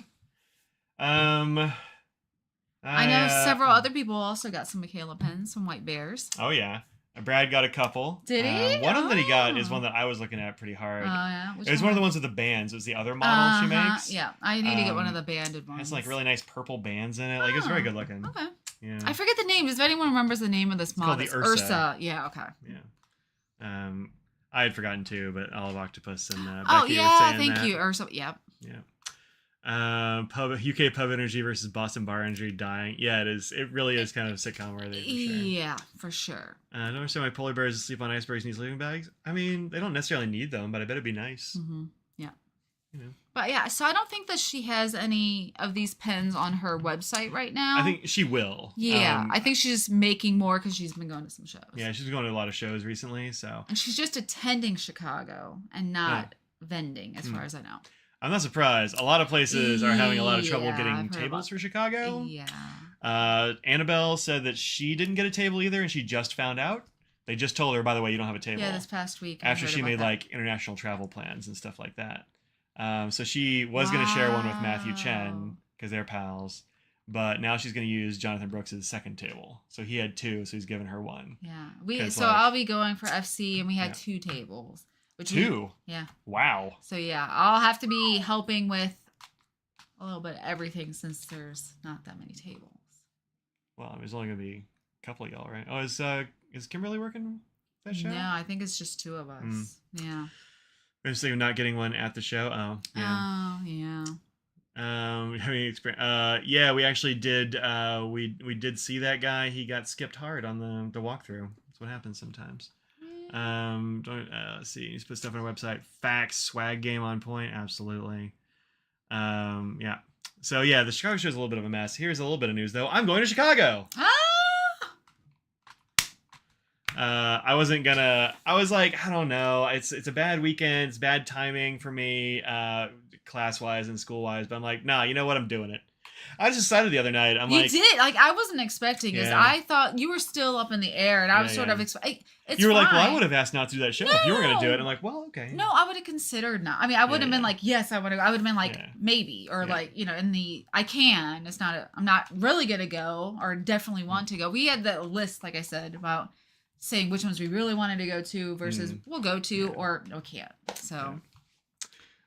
Speaker 2: I know several other people also got some Michaela pens, some White Bears.
Speaker 1: Oh, yeah. Brad got a couple.
Speaker 2: Did he?
Speaker 1: One of them that he got is one that I was looking at pretty hard.
Speaker 2: Oh, yeah?
Speaker 1: It was one of the ones with the bands. It was the other model she makes.
Speaker 2: Yeah, I need to get one of the banded ones.
Speaker 1: It has like really nice purple bands in it. Like, it's very good looking.
Speaker 2: Okay.
Speaker 1: Yeah.
Speaker 2: I forget the name. Does anyone remembers the name of this model?
Speaker 1: It's called the
Speaker 2: Ursa. Yeah, okay.
Speaker 1: Yeah. I had forgotten too, but Olive Octopus and Becky
Speaker 2: oh,
Speaker 1: were
Speaker 2: yeah,
Speaker 1: saying
Speaker 2: thank you, Ursa. Yep.
Speaker 1: Yeah. UK Pub Energy versus Boston Bar Energy dying. Yeah, it is. It really is kind of sitcom worthy for sure.
Speaker 2: Yeah, for sure.
Speaker 1: I don't understand why polar bears sleep on icebergs and use sleeping bags. I mean, they don't necessarily need them, but I bet it'd be nice.
Speaker 2: Mm-hmm. Yeah.
Speaker 1: You know.
Speaker 2: But yeah, so I don't think that she has any of these pens on her website right now.
Speaker 1: I think she will.
Speaker 2: Yeah, I think she's just making more because she's been going to some shows.
Speaker 1: Yeah, she's been going to a lot of shows recently, so.
Speaker 2: And she's just attending Chicago and not vending, as far as I know.
Speaker 1: I'm not surprised. A lot of places are having a lot of trouble getting tables for Chicago.
Speaker 2: Yeah.
Speaker 1: Annabelle said that she didn't get a table either, and she just found out. They just told her, by the way, you don't have a table.
Speaker 2: Yeah, this past week.
Speaker 1: After she made like international travel plans and stuff like that. So she was going to share one with Matthew Chen because they're pals. But now she's going to use Jonathan Brooks' second table. So he had two, so he's giving her one.
Speaker 2: Yeah. I'll be going for FC, and we had 2 tables.
Speaker 1: Two?
Speaker 2: Yeah.
Speaker 1: Wow.
Speaker 2: So yeah, I'll have to be helping with a little bit of everything since there's not that many tables.
Speaker 1: Well, there's only going to be a couple of y'all, right? Oh, is Is Kimberly working that show?
Speaker 2: No, I think it's just two of us. Yeah.
Speaker 1: I'm just thinking of not getting one at the show. Oh, yeah.
Speaker 2: Oh, yeah.
Speaker 1: Having experience. Yeah, we actually did. We did see that guy. He got skipped hard on the walkthrough. That's what happens sometimes. Let's see. You just put stuff on our website. Facts, swag game on point. Absolutely. Yeah. So yeah, the Chicago show is a little bit of a mess. Here's a little bit of news though. I'm going to Chicago. I wasn't gonna. I was like, I don't know. It's a bad weekend. It's bad timing for me, class wise and school wise. But I'm like, nah. You know what? I'm doing it. I just decided the other night.
Speaker 2: You did. Like, I wasn't expecting this. I thought you were still up in the air, and I was sort of expecting. You were
Speaker 1: like, well, I would have asked not to do that show if you were going to do it. I'm like, well, okay.
Speaker 2: No, I would have considered not. I mean, I wouldn't have been like, yes, I would have. I would have been like, maybe, or like, you know, I can. It's not. I'm not really going to go, or definitely want to go. We had the list, like I said, about saying which ones we really wanted to go to versus we'll go to or no can't. So.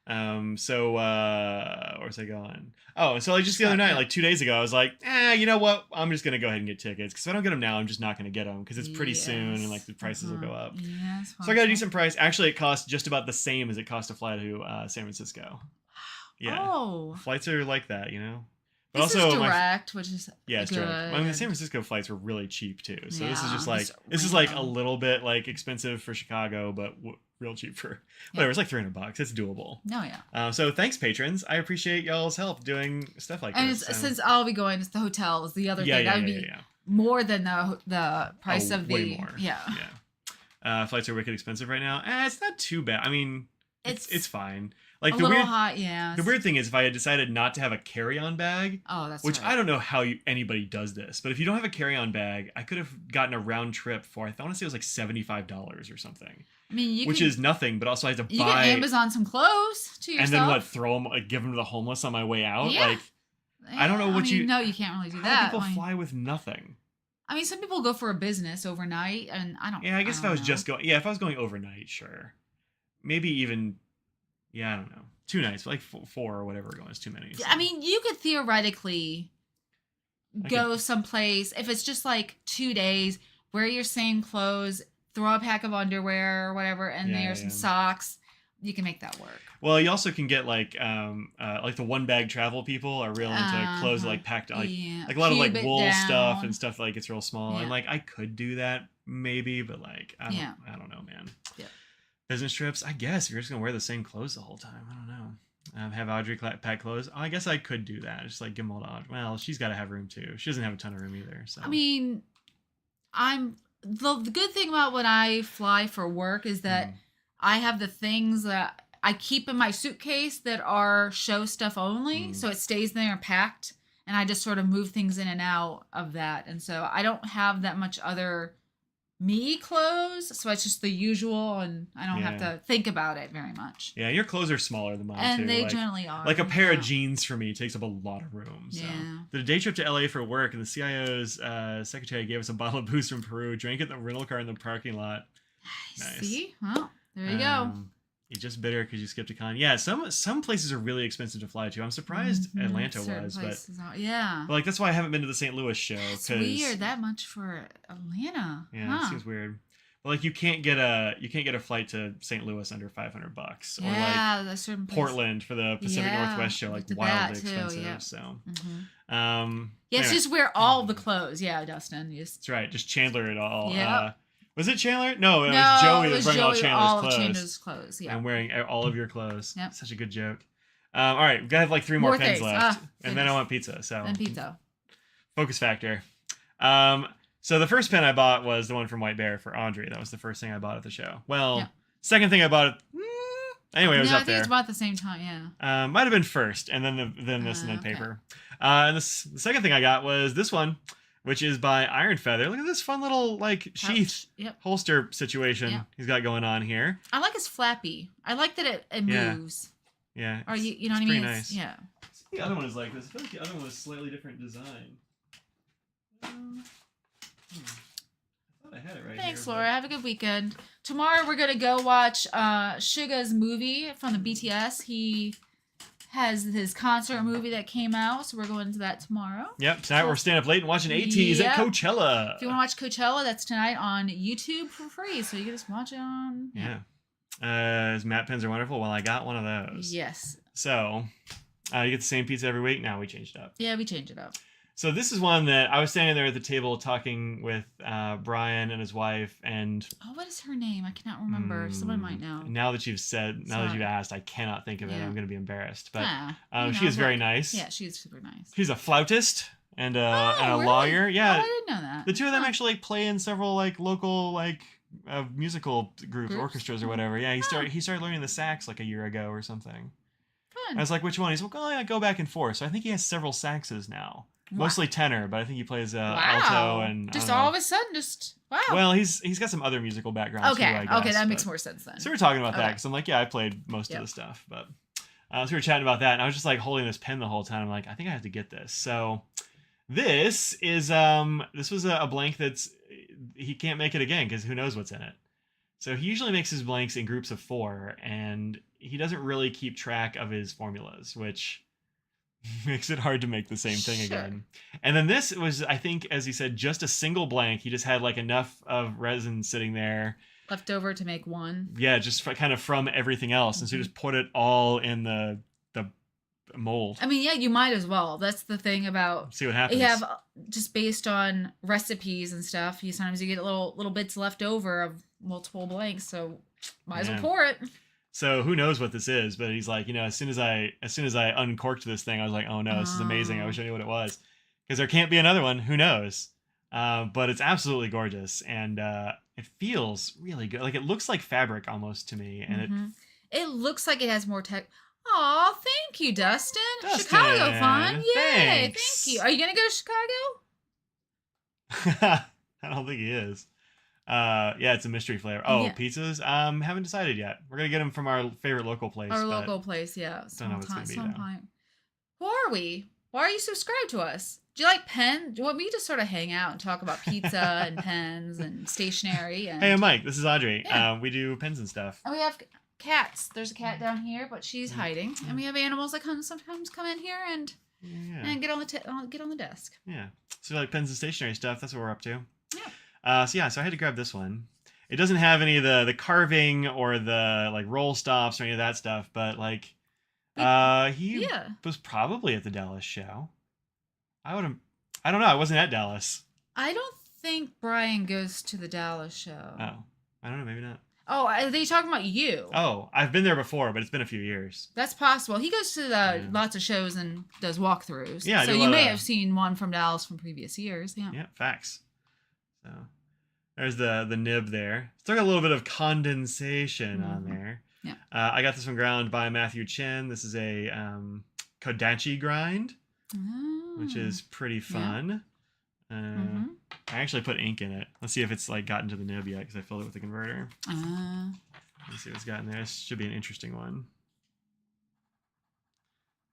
Speaker 1: Where was I going? Oh, so like just the other night, like 2 days ago, I was like, you know what? I'm just gonna go ahead and get tickets because if I don't get them now, I'm just not gonna get them because it's pretty soon and like the prices will go up. Yes. So I got a decent price. Actually, it cost just about the same as it cost to fly to San Francisco. Yeah. Oh. Flights are like that, you know.
Speaker 2: But this also is direct, which is
Speaker 1: it's direct. I mean, the San Francisco flights were really cheap too. So this is just like this is like a little bit like expensive for Chicago, but real cheap for whatever. It's like $300. It's doable.
Speaker 2: Oh yeah.
Speaker 1: So thanks, patrons. I appreciate y'all's help doing stuff like this.
Speaker 2: And since I'll be going, it's the hotel is the other thing. That would be more than the price of the
Speaker 1: way more. Yeah. Flights are wicked expensive right now. It's not too bad. I mean, it's fine. Like the weird,
Speaker 2: hot, yeah.
Speaker 1: The weird thing is, if I had decided not to have a carry-on bag, which
Speaker 2: right.
Speaker 1: I don't know how anybody does this, but if you don't have a carry-on bag, I could have gotten a round trip for I want to say it was like $75 or something.
Speaker 2: I mean,
Speaker 1: which is nothing, but also I had to buy.
Speaker 2: You can Amazon some clothes to yourself,
Speaker 1: and then what? Throw them, like, give them to the homeless on my way out. Yeah. Like, I don't know what you.
Speaker 2: No, you can't really do
Speaker 1: how
Speaker 2: that.
Speaker 1: People fly with nothing.
Speaker 2: I mean, some people go for a business overnight, and I don't.
Speaker 1: Yeah, I guess if I was just going, if I was going overnight, sure, maybe even. Yeah, I don't know. 2 nights, like 4 or whatever going is too many. So.
Speaker 2: I mean, you could theoretically go someplace if it's just like 2 days, wear your same clothes, throw a pack of underwear or whatever, and there's some socks. You can make that work.
Speaker 1: Well, you also can get like the one bag travel people are real into clothes like packed like a lot of like wool stuff and stuff like it's real small and like I could do that maybe, but like I don't know, man. Yeah. Business trips, I guess if you're just gonna wear the same clothes the whole time, I don't know. Have Audrey pack clothes. I guess I could do that. Just like give them all to Audrey. Well, she's got to have room too. She doesn't have a ton of room either. So
Speaker 2: I mean, the good thing about when I fly for work is that I have the things that I keep in my suitcase that are show stuff only, so it stays there packed, and I just sort of move things in and out of that, and so I don't have that much other me clothes, so it's just the usual, and I don't have to think about it very much.
Speaker 1: Yeah, your clothes are smaller than mine
Speaker 2: and
Speaker 1: too.
Speaker 2: They generally are.
Speaker 1: Like a pair of jeans for me takes up a lot of room. So.
Speaker 2: Yeah.
Speaker 1: Did a day trip to LA for work, and the CIO's secretary gave us a bottle of booze from Peru. Drank it in the rental car in the parking lot. Nice.
Speaker 2: See, well, there you go.
Speaker 1: You're just bitter because you skipped a con. Yeah, some places are really expensive to fly to. I'm surprised Atlanta was, but
Speaker 2: yeah.
Speaker 1: But like that's why I haven't been to the St. Louis show.
Speaker 2: That's weird. That much for Atlanta.
Speaker 1: Yeah, it seems weird. But like you can't get a flight to St. Louis under $500, or like
Speaker 2: certain
Speaker 1: Portland for the Pacific Northwest show, like wildly expensive.
Speaker 2: Yeah.
Speaker 1: So,
Speaker 2: it's just wear all the clothes. Yeah, Dustin.
Speaker 1: That's right. Just Chandler it all. Yeah. Was it Chandler? No, it was Joey that brought all Chandler's clothes.
Speaker 2: Yeah.
Speaker 1: I'm wearing all of your clothes. Yep. Such a good joke. All right, we gotta have like 3 more pens left, and then I want pizza. So.
Speaker 2: And pizza.
Speaker 1: Focus factor. So the first pen I bought was the one from White Bear for Audrey. That was the first thing I bought at the show. Well, second thing I bought. Anyway, it was up there. I
Speaker 2: think it's about at the same time. Yeah.
Speaker 1: Might have been first, and then this, and then paper. And the second thing I got was this one, which is by Iron Feather. Look at this fun little like sheath holster situation he's got going on here.
Speaker 2: I like his flappy. I like that it moves.
Speaker 1: Yeah.
Speaker 2: Or you know what I mean?
Speaker 1: Nice.
Speaker 2: Yeah.
Speaker 1: The other one is like this. I feel like the other one was slightly different design. I thought I had it right.
Speaker 2: Thanks,
Speaker 1: here,
Speaker 2: Laura. Have a good weekend. Tomorrow we're gonna go watch Suga's movie from the BTS. He has his concert movie that came out, so we're going to that tomorrow.
Speaker 1: Yep, tonight we're staying up late and watching ATs at Coachella.
Speaker 2: If you want to watch Coachella, that's tonight on YouTube for free, so you can just watch it on...
Speaker 1: His matte pens are wonderful. Well, I got one of those.
Speaker 2: Yes.
Speaker 1: So, you get the same pizza every week. Now we changed it up.
Speaker 2: Yeah, we changed it up.
Speaker 1: So this is one that I was standing there at the table talking with Brian and his wife, and
Speaker 2: what is her name? I cannot remember. Someone might know.
Speaker 1: Now that you've asked, I cannot think of it. I'm going to be embarrassed. But she is very nice.
Speaker 2: Yeah, she's super nice.
Speaker 1: She's a flautist and a lawyer. Yeah,
Speaker 2: I didn't know that.
Speaker 1: The two of them actually play in several local musical groups, orchestras or whatever. Yeah, he started learning the sax a year ago or something.
Speaker 2: Fun.
Speaker 1: I was like, which one? He's like, oh, I go back and forth. So I think he has several saxes now. Mostly tenor, but I think he plays alto and
Speaker 2: just all of a sudden, wow.
Speaker 1: Well, he's got some other musical backgrounds too, I guess.
Speaker 2: Okay, that makes more sense then.
Speaker 1: So we're talking about that because I'm like, yeah, I played most of the stuff, but so we were chatting about that, and I was just holding this pen the whole time. I'm like, I think I have to get this. So this is this was a blank he can't make it again because who knows what's in it. So he usually makes his blanks in groups of 4, and he doesn't really keep track of his formulas, which makes it hard to make the same thing again. And then this was, I think, as he said, just a single blank. He just had enough of resin sitting there
Speaker 2: left over to make one.
Speaker 1: Yeah, just kind of from everything else, and so you just put it all in the mold.
Speaker 2: I mean, yeah, you might as well. That's the thing about
Speaker 1: see what happens.
Speaker 2: You have just based on recipes and stuff. Become get little bits left over of multiple blanks, so might as well pour it.
Speaker 1: So who knows what this is, but he's like, as soon as I uncorked this thing, I was like, oh no, this is amazing. I wish I knew what it was, because there can't be another one. Who knows? But it's absolutely gorgeous, and it feels really good. It looks like fabric almost to me, and
Speaker 2: it looks like it has more tech. Oh, thank you, Dustin. Chicago fun. Yay, thanks. Thank you. Are you gonna go to Chicago?
Speaker 1: I don't think he is. Yeah, it's a mystery flavor. Oh, pizzas? Haven't decided yet. We're gonna get them from our favorite local place.
Speaker 2: Our local place, yeah.
Speaker 1: Don't know what it's gonna be though.
Speaker 2: Who are we? Why are you subscribed to us? Do you like pen? Do you want me to sort of hang out and talk about pizza and pens and stationery? And...
Speaker 1: Hey, I'm Mike. This is Audrey.
Speaker 2: Yeah.
Speaker 1: We do pens and stuff.
Speaker 2: And we have cats. There's a cat down here, but she's hiding. And we have animals that sometimes come in here and get on the desk.
Speaker 1: Yeah. So like pens and stationery stuff. That's what we're up to.
Speaker 2: Yeah.
Speaker 1: So I had to grab this one. It doesn't have any of the carving or the roll stops or any of that stuff, but he was probably at the Dallas show. I don't know. I wasn't at Dallas.
Speaker 2: I don't think Brian goes to the Dallas show.
Speaker 1: Oh, I don't know. Maybe not.
Speaker 2: Oh, are they talking about you?
Speaker 1: Oh, I've been there before, but it's been a few years.
Speaker 2: That's possible. He goes to lots of shows and does walkthroughs.
Speaker 1: Yeah,
Speaker 2: so you may have seen one from Dallas from previous years. Yeah.
Speaker 1: Yeah, facts. So there's the nib there. It's got a little bit of condensation on there.
Speaker 2: Yeah.
Speaker 1: I got this one ground by Matthew Chen. This is a Kodachi grind, which is pretty fun. I actually put ink in it. Let's see if it's gotten to the nib yet, because I filled it with the converter. Let's see what's got in there. This should be an interesting one.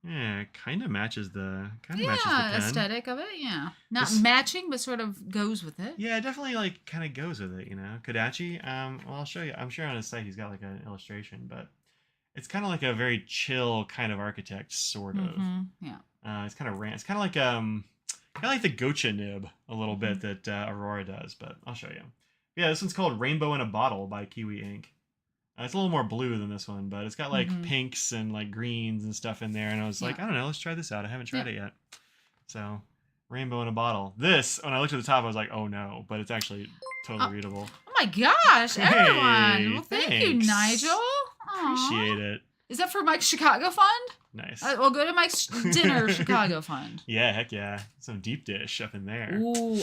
Speaker 1: Yeah, it kind of matches the pen.
Speaker 2: Aesthetic of it. Yeah, not matching, but sort of goes with it.
Speaker 1: Yeah, it definitely kind of goes with it. Kodachi. Well, I'll show you. I'm sure on his site he's got an illustration, but it's kind of a very chill kind of architect, sort of.
Speaker 2: Yeah.
Speaker 1: It's kind of it's kind of like the Gocha nib a little bit that Aurora does, but I'll show you. Yeah, this one's called Rainbow in a Bottle by Kiwi Ink. It's a little more blue than this one, but it's got pinks and greens and stuff in there. And I was like, I don't know, let's try this out. I haven't tried it yet. So, Rainbow in a Bottle. This, when I looked at the top, I was like, oh no, but it's actually totally readable.
Speaker 2: Oh my gosh, everyone. Well, thank you, Nigel.
Speaker 1: Appreciate it.
Speaker 2: Is that for Mike's Chicago Fund?
Speaker 1: Nice.
Speaker 2: Well, go to Mike's Dinner Chicago Fund.
Speaker 1: Yeah, heck yeah. Some deep dish up in there.
Speaker 2: Ooh,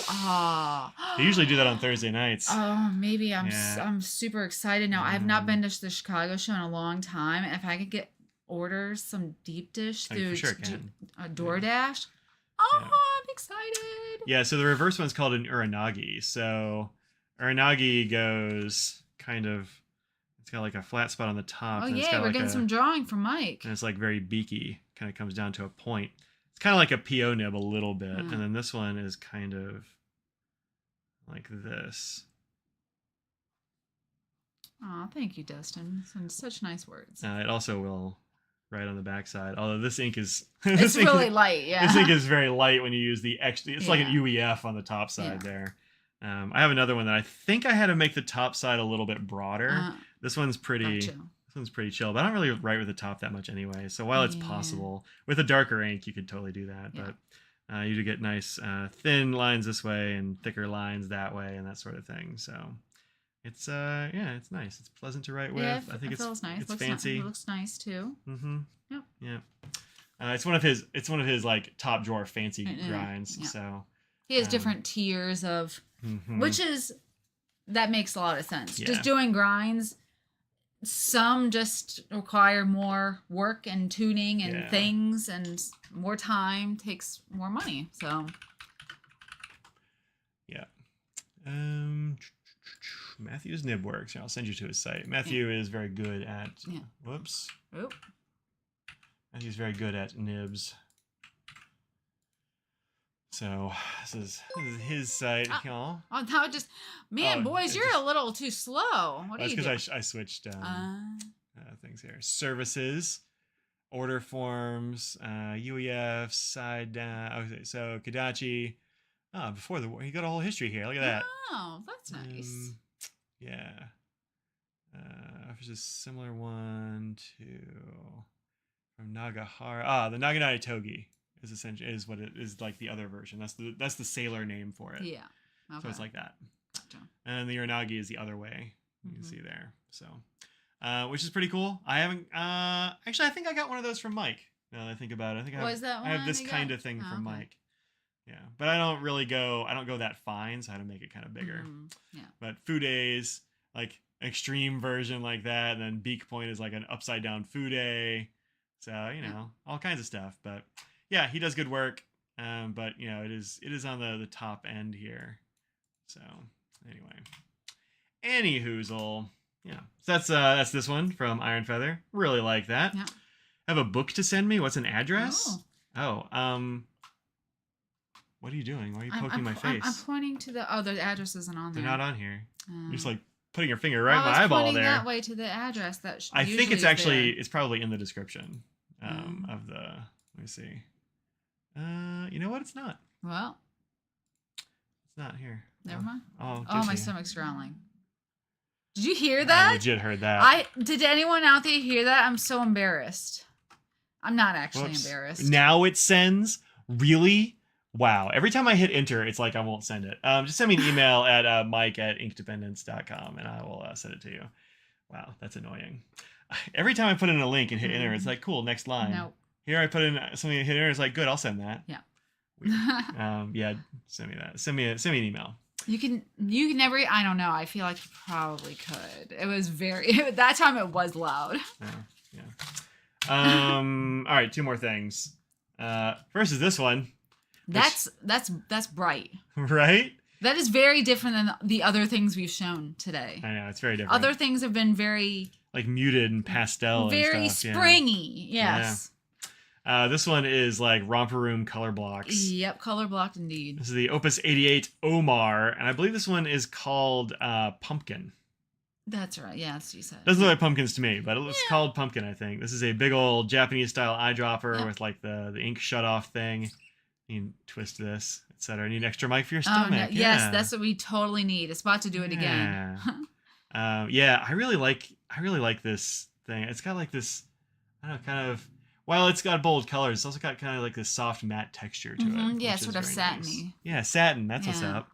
Speaker 1: They usually do that on Thursday nights.
Speaker 2: Oh, maybe. I'm super excited now. I have not been to the Chicago show in a long time. If I could order some deep dish through DoorDash, I'm excited.
Speaker 1: Yeah, so the reverse one's called an uranagi. So uranagi goes kind of... It's got a flat spot on the top.
Speaker 2: Oh,
Speaker 1: and
Speaker 2: yeah, we're getting some drawing from Mike.
Speaker 1: And it's very beaky. Kind of comes down to a point. It's kind of like a PO nib a little bit. And then this one is kind of like this.
Speaker 2: Oh, thank you, Dustin. Such nice words.
Speaker 1: It also will right on the backside. Although this ink is
Speaker 2: It's really light. Yeah.
Speaker 1: This ink is very light when you use the extra. It's like an
Speaker 2: Yeah.
Speaker 1: UEF on the top side
Speaker 2: Yeah.
Speaker 1: there. I have another one that I think I had to make the top side a little bit broader. This one's pretty.
Speaker 2: Gotcha.
Speaker 1: This one's pretty chill, but I don't really write with the top that much anyway. So while it's
Speaker 2: Yeah.
Speaker 1: possible with a darker ink, you could totally do that.
Speaker 2: Yeah.
Speaker 1: But you do get nice thin lines this way and thicker lines that way and that sort of thing. So it's yeah, it's nice. It's pleasant to write with.
Speaker 2: Yeah,
Speaker 1: I think
Speaker 2: it feels nice.
Speaker 1: It's fancy.
Speaker 2: It looks nice too.
Speaker 1: Mm-hmm.
Speaker 2: Yep.
Speaker 1: Yeah. It's one of his. It's one of his like top drawer fancy
Speaker 2: Mm-hmm.
Speaker 1: grinds.
Speaker 2: Yeah.
Speaker 1: So
Speaker 2: he has different tiers of, which is that makes a lot of sense.
Speaker 1: Yeah.
Speaker 2: Just doing grinds. Some just require more work and tuning and things, and more time takes more money. So
Speaker 1: yeah. Matthew's nib works. I'll send you to his site. Matthew is very good at.
Speaker 2: Yeah.
Speaker 1: Whoops.
Speaker 2: Oh.
Speaker 1: Matthew's very good at nibs. So this is his site, y'all.
Speaker 2: Oh, now just man, boys, you're a little too slow. What are you doing?
Speaker 1: That's because I switched things here. Services, order forms, UEF, side down. Okay, so Kodachi. Oh, before the war, you got a whole history here. Look at that.
Speaker 2: Oh, that's nice.
Speaker 1: Yeah. Offers a similar one to from Nagahara. Ah, the Naganari Togi is essentially is what it is, like the other version. That's the sailor name for it.
Speaker 2: Yeah. Okay.
Speaker 1: So it's like that.
Speaker 2: Gotcha.
Speaker 1: And the Uranagi is the other way. You can see there. So, which is pretty cool. I haven't actually. I think I got one of those from Mike. Now that I think about it, I think I have this kind of thing from Mike. Yeah, but I don't go that fine, so I had to make it kind of bigger.
Speaker 2: Yeah.
Speaker 1: But Fude's like extreme version like that, and then Beak Point is like an upside down Fude. So all kinds of stuff. But yeah, he does good work. But it is on the top end here. So anyway, Hoozle. Yeah. So that's this one from Iron Feather. Really like that.
Speaker 2: Yeah.
Speaker 1: Have a book to send me. What's an address? What are you doing? Why are you poking my face?
Speaker 2: I'm pointing to the address isn't on there.
Speaker 1: They're not on here. You're just like putting your finger right in my eyeball there.
Speaker 2: That way to the address that
Speaker 1: I think it's actually it's probably in the description of the. Let me see. You know what? It's not.
Speaker 2: Well,
Speaker 1: it's not here.
Speaker 2: Never mind.
Speaker 1: Oh,
Speaker 2: my stomach's growling. Did you hear that?
Speaker 1: I legit heard that.
Speaker 2: Did anyone out there hear that? I'm so embarrassed. I'm not actually embarrassed.
Speaker 1: Now it sends? Really? Wow. Every time I hit enter, it's like I won't send it. Just send me an email at mike@inkdependence.com and I will send it to you. Wow, that's annoying. Every time I put in a link and hit enter, it's like, cool, next line.
Speaker 2: Nope.
Speaker 1: Here I put in something and hit enter, it's like, good, I'll send that.
Speaker 2: Yeah.
Speaker 1: Weird. Yeah, send me that. Send me an email.
Speaker 2: You can never, I don't know. I feel like you probably could. It was that time it was loud.
Speaker 1: Yeah. All right, two more things. First is this one.
Speaker 2: That's bright.
Speaker 1: Right?
Speaker 2: That is very different than the other things we've shown today.
Speaker 1: I know, it's very different.
Speaker 2: Other things have been very
Speaker 1: like muted and pastel
Speaker 2: very
Speaker 1: and stuff.
Speaker 2: springy. Yeah. Yes.
Speaker 1: Yeah. This one is like Romper Room color blocks.
Speaker 2: Yep, color blocked indeed.
Speaker 1: This is the Opus 88 Omar, and I believe this one is called Pumpkin.
Speaker 2: That's right. Yeah, that's what you said.
Speaker 1: Doesn't look like pumpkins to me, but it's called Pumpkin, I think. This is a big old Japanese style eyedropper with like the ink shut off thing. You can twist this, etc. I need an extra mic for your stomach.
Speaker 2: No, yes, that's what we totally need. It's about to do it again.
Speaker 1: Yeah, I really like this thing. It's got like this, I don't know, kind of. Well, it's got bold colors. It's also got kind of like this soft matte texture to it.
Speaker 2: Yeah, sort of satiny.
Speaker 1: Nice. Yeah, satin. That's what's up.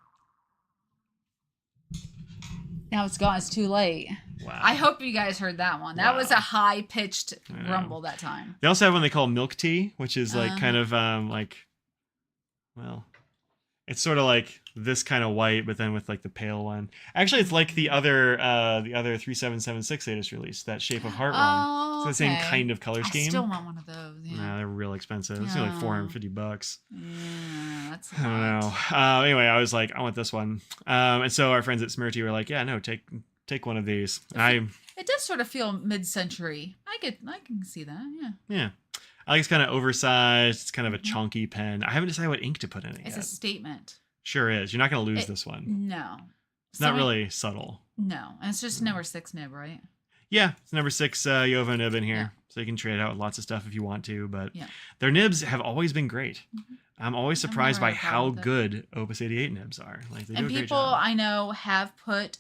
Speaker 2: Now it's gone. It's too late.
Speaker 1: Wow.
Speaker 2: I hope you guys heard that one. That was a high-pitched rumble that time.
Speaker 1: They also have one they call milk tea, which is like kind of like, well, it's sort of like this kind of white, but then with like the pale one. Actually, it's like the other 3776 they just released, that Shape of Heart one. It's the same kind of color scheme.
Speaker 2: I still want one of those. Yeah.
Speaker 1: No, they're real expensive. It's like $450.
Speaker 2: Yeah, that's a
Speaker 1: I don't know. Anyway, I was like, I want this one. And so our friends at Smirty were like, yeah, no, take one of these.
Speaker 2: It does sort of feel mid-century. I can see that. Yeah.
Speaker 1: Yeah. I like it's kind of oversized. It's kind of a chunky pen. I haven't decided what ink to put in it yet.
Speaker 2: It's a statement.
Speaker 1: Sure is. You're not going to lose this one.
Speaker 2: No.
Speaker 1: It's not really subtle.
Speaker 2: No. And it's just number 6 nib, right?
Speaker 1: Yeah, it's number 6 Yova nib in here.
Speaker 2: Yeah.
Speaker 1: So you can trade out with lots of stuff if you want to, but
Speaker 2: Yeah.
Speaker 1: their nibs have always been great. I'm always surprised by
Speaker 2: never had a
Speaker 1: how
Speaker 2: problem with it.
Speaker 1: good Opus 88 nibs are. Like they do
Speaker 2: And
Speaker 1: a great
Speaker 2: people
Speaker 1: job.
Speaker 2: I know have put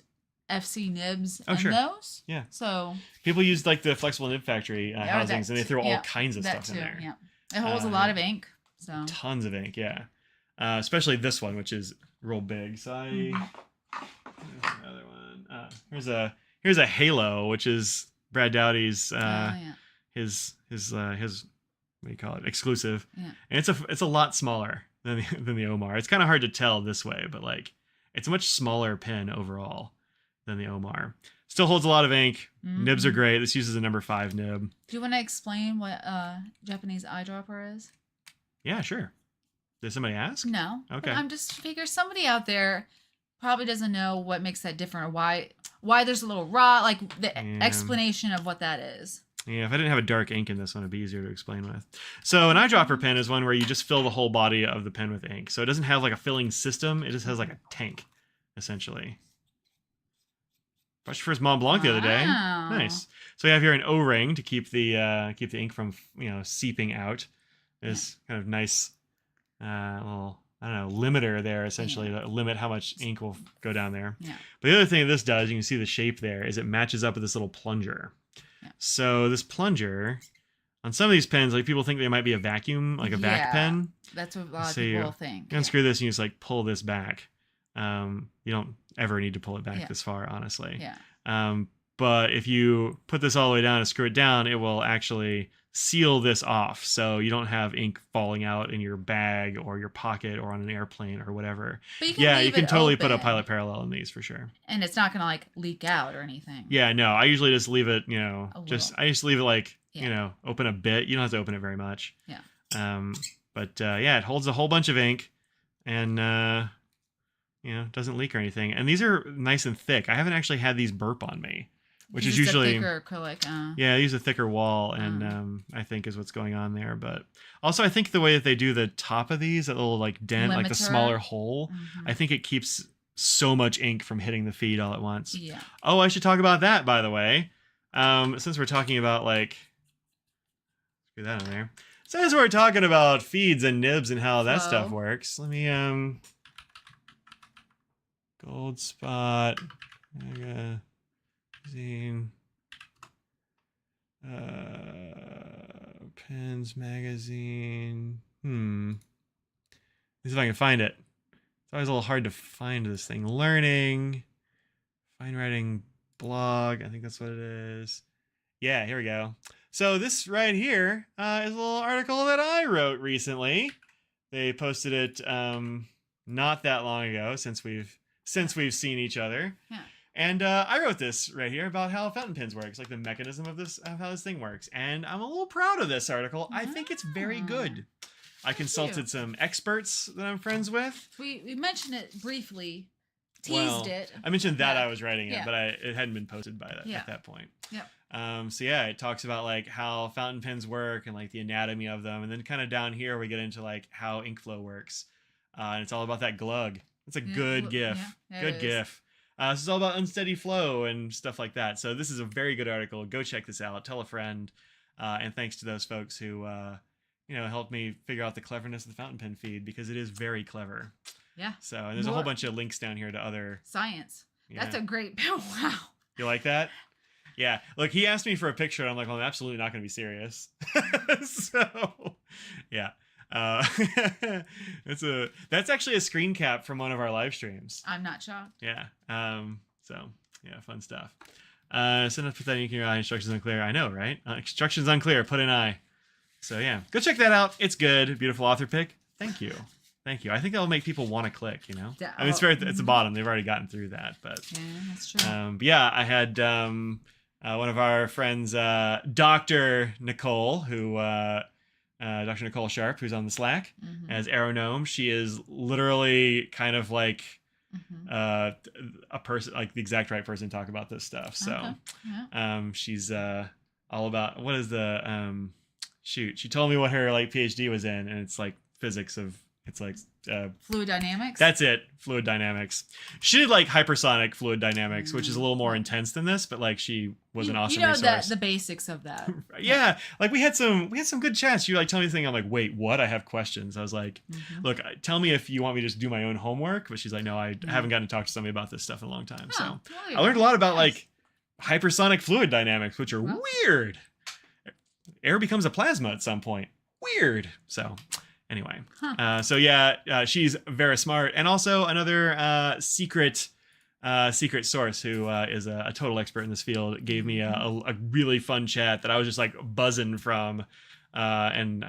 Speaker 2: FC nibs in
Speaker 1: sure.
Speaker 2: those.
Speaker 1: Yeah.
Speaker 2: So
Speaker 1: People use like the flexible nib factory
Speaker 2: or
Speaker 1: housings, and they throw all
Speaker 2: yeah,
Speaker 1: kinds of
Speaker 2: that
Speaker 1: stuff in there.
Speaker 2: Yeah. It holds a lot of ink. So
Speaker 1: Tons of ink, yeah. Especially this one, which is real big. So here's another one. Here's a Halo, which is Brad Dowdy's his what do you call it, exclusive.
Speaker 2: Yeah.
Speaker 1: And it's a lot smaller than the Omar. It's kind of hard to tell this way, but like it's a much smaller pen overall than the Omar. Still holds a lot of ink. Nibs are great. This uses a number 5 nib.
Speaker 2: Do you want to explain what Japanese eyedropper is?
Speaker 1: Yeah, sure. Did somebody ask?
Speaker 2: No.
Speaker 1: Okay.
Speaker 2: I'm just figure somebody out there probably doesn't know what makes that different, or why there's a little raw, like the explanation of what that is.
Speaker 1: Yeah, if I didn't have a dark ink in this one, it'd be easier to explain with. So an eyedropper pen is one where you just fill the whole body of the pen with ink. So it doesn't have like a filling system. It just has like a tank, essentially. Brushed for his Mont Blanc the other day. Nice. So we have here an O-ring to keep the ink from seeping out. This kind of nice little, I don't know, limiter there, essentially, to limit how much ink will go down there.
Speaker 2: Yeah.
Speaker 1: But the other thing this does, you can see the shape there, is it matches up with this little plunger. Yeah. So this plunger, on some of these pens, like people think they might be a vacuum, like a vac pen.
Speaker 2: That's what a lot of people think.
Speaker 1: You unscrew this and you just like pull this back. You don't ever need to pull it back this far, honestly.
Speaker 2: Yeah.
Speaker 1: But if you put this all the way down and screw it down, it will actually seal this off, so you don't have ink falling out in your bag or your pocket or on an airplane or whatever.
Speaker 2: But you can
Speaker 1: totally
Speaker 2: open,
Speaker 1: put a pilot parallel in these for sure.
Speaker 2: And it's not gonna like leak out or anything.
Speaker 1: Yeah, no, I usually just leave it, I just leave it like, open a bit. You don't have to open it very much.
Speaker 2: Yeah.
Speaker 1: But it holds a whole bunch of ink and doesn't leak or anything. And these are nice and thick. I haven't actually had these burp on me, which is usually
Speaker 2: a thicker acrylic.
Speaker 1: Yeah, I use a thicker wall, and I think is what's going on there. But also, I think the way that they do the top of these, that little like dent, like the smaller hole, I think it keeps so much ink from hitting the feed all at once.
Speaker 2: Yeah.
Speaker 1: Oh, I should talk about that, by the way. Since we're talking about like, screw that in there. Since we're talking about feeds and nibs and how that stuff works, let me Gold Spot magazine, Pens magazine. See if I can find it. It's always a little hard to find this thing. Learning, fine writing blog. I think that's what it is. Yeah, here we go. So this right here is a little article that I wrote recently. They posted it not that long ago, since we've seen each other. Yeah. And I wrote this right here about how fountain pens works, like the mechanism of how this thing works. And I'm a little proud of this article. I think it's very good. I consulted some experts that I'm friends with.
Speaker 2: We mentioned it briefly, teased it.
Speaker 1: I mentioned that I was writing it, but it hadn't been posted at that point.
Speaker 2: Yep.
Speaker 1: So yeah, it talks about like how fountain pens work and like the anatomy of them. And then kind of down here, we get into like how ink flow works. And it's all about that glug. It's a good GIF. Yeah, good GIF. This is all about unsteady flow and stuff like that. So this is a very good article. Go check this out. Tell a friend. And thanks to those folks who, helped me figure out the cleverness of the fountain pen feed, because it is very clever.
Speaker 2: Yeah.
Speaker 1: So and there's a whole bunch of links down here to other
Speaker 2: science. Yeah. That's a great. Wow. You
Speaker 1: like that? Yeah. Look, he asked me for a picture, and I'm like, well, I'm absolutely not going to be serious. So, yeah. That's actually a screen cap from one of our live streams.
Speaker 2: I'm not shocked.
Speaker 1: Yeah. So yeah, fun stuff. Send us put that ink in your eye. Instructions unclear. I know, right? Instructions unclear. Put an eye. So yeah, go check that out. It's good. Beautiful author pick. Thank you. Thank you. I think that'll make people want to click. I mean, it's the bottom. They've already gotten through that, but
Speaker 2: yeah, that's true.
Speaker 1: But yeah, I had one of our friends, Dr. Nicole, who. Dr. Nicole Sharp, who's on the Slack as Aeronome. She is literally kind of like a person, like the exact right person to talk about this stuff. So she's all about, what is the she told me what her like PhD was in, and it's like physics of It's like
Speaker 2: Fluid dynamics.
Speaker 1: that's it. Fluid dynamics. She did like hypersonic fluid dynamics, which is a little more intense than this, but like she was an awesome resource.
Speaker 2: The basics of that.
Speaker 1: Yeah, like we had some good chats. You like tell me the thing. I'm like, wait, what? I have questions. I was like, look, tell me if you want me to just do my own homework. But she's like, no, I haven't gotten to talk to somebody about this stuff in a long time. So I learned a lot about like hypersonic fluid dynamics, which are weird. Air becomes a plasma at some point. Weird. So anyway, so yeah, she's very smart, and also another secret source who is a total expert in this field gave me a really fun chat that I was just like buzzing from. And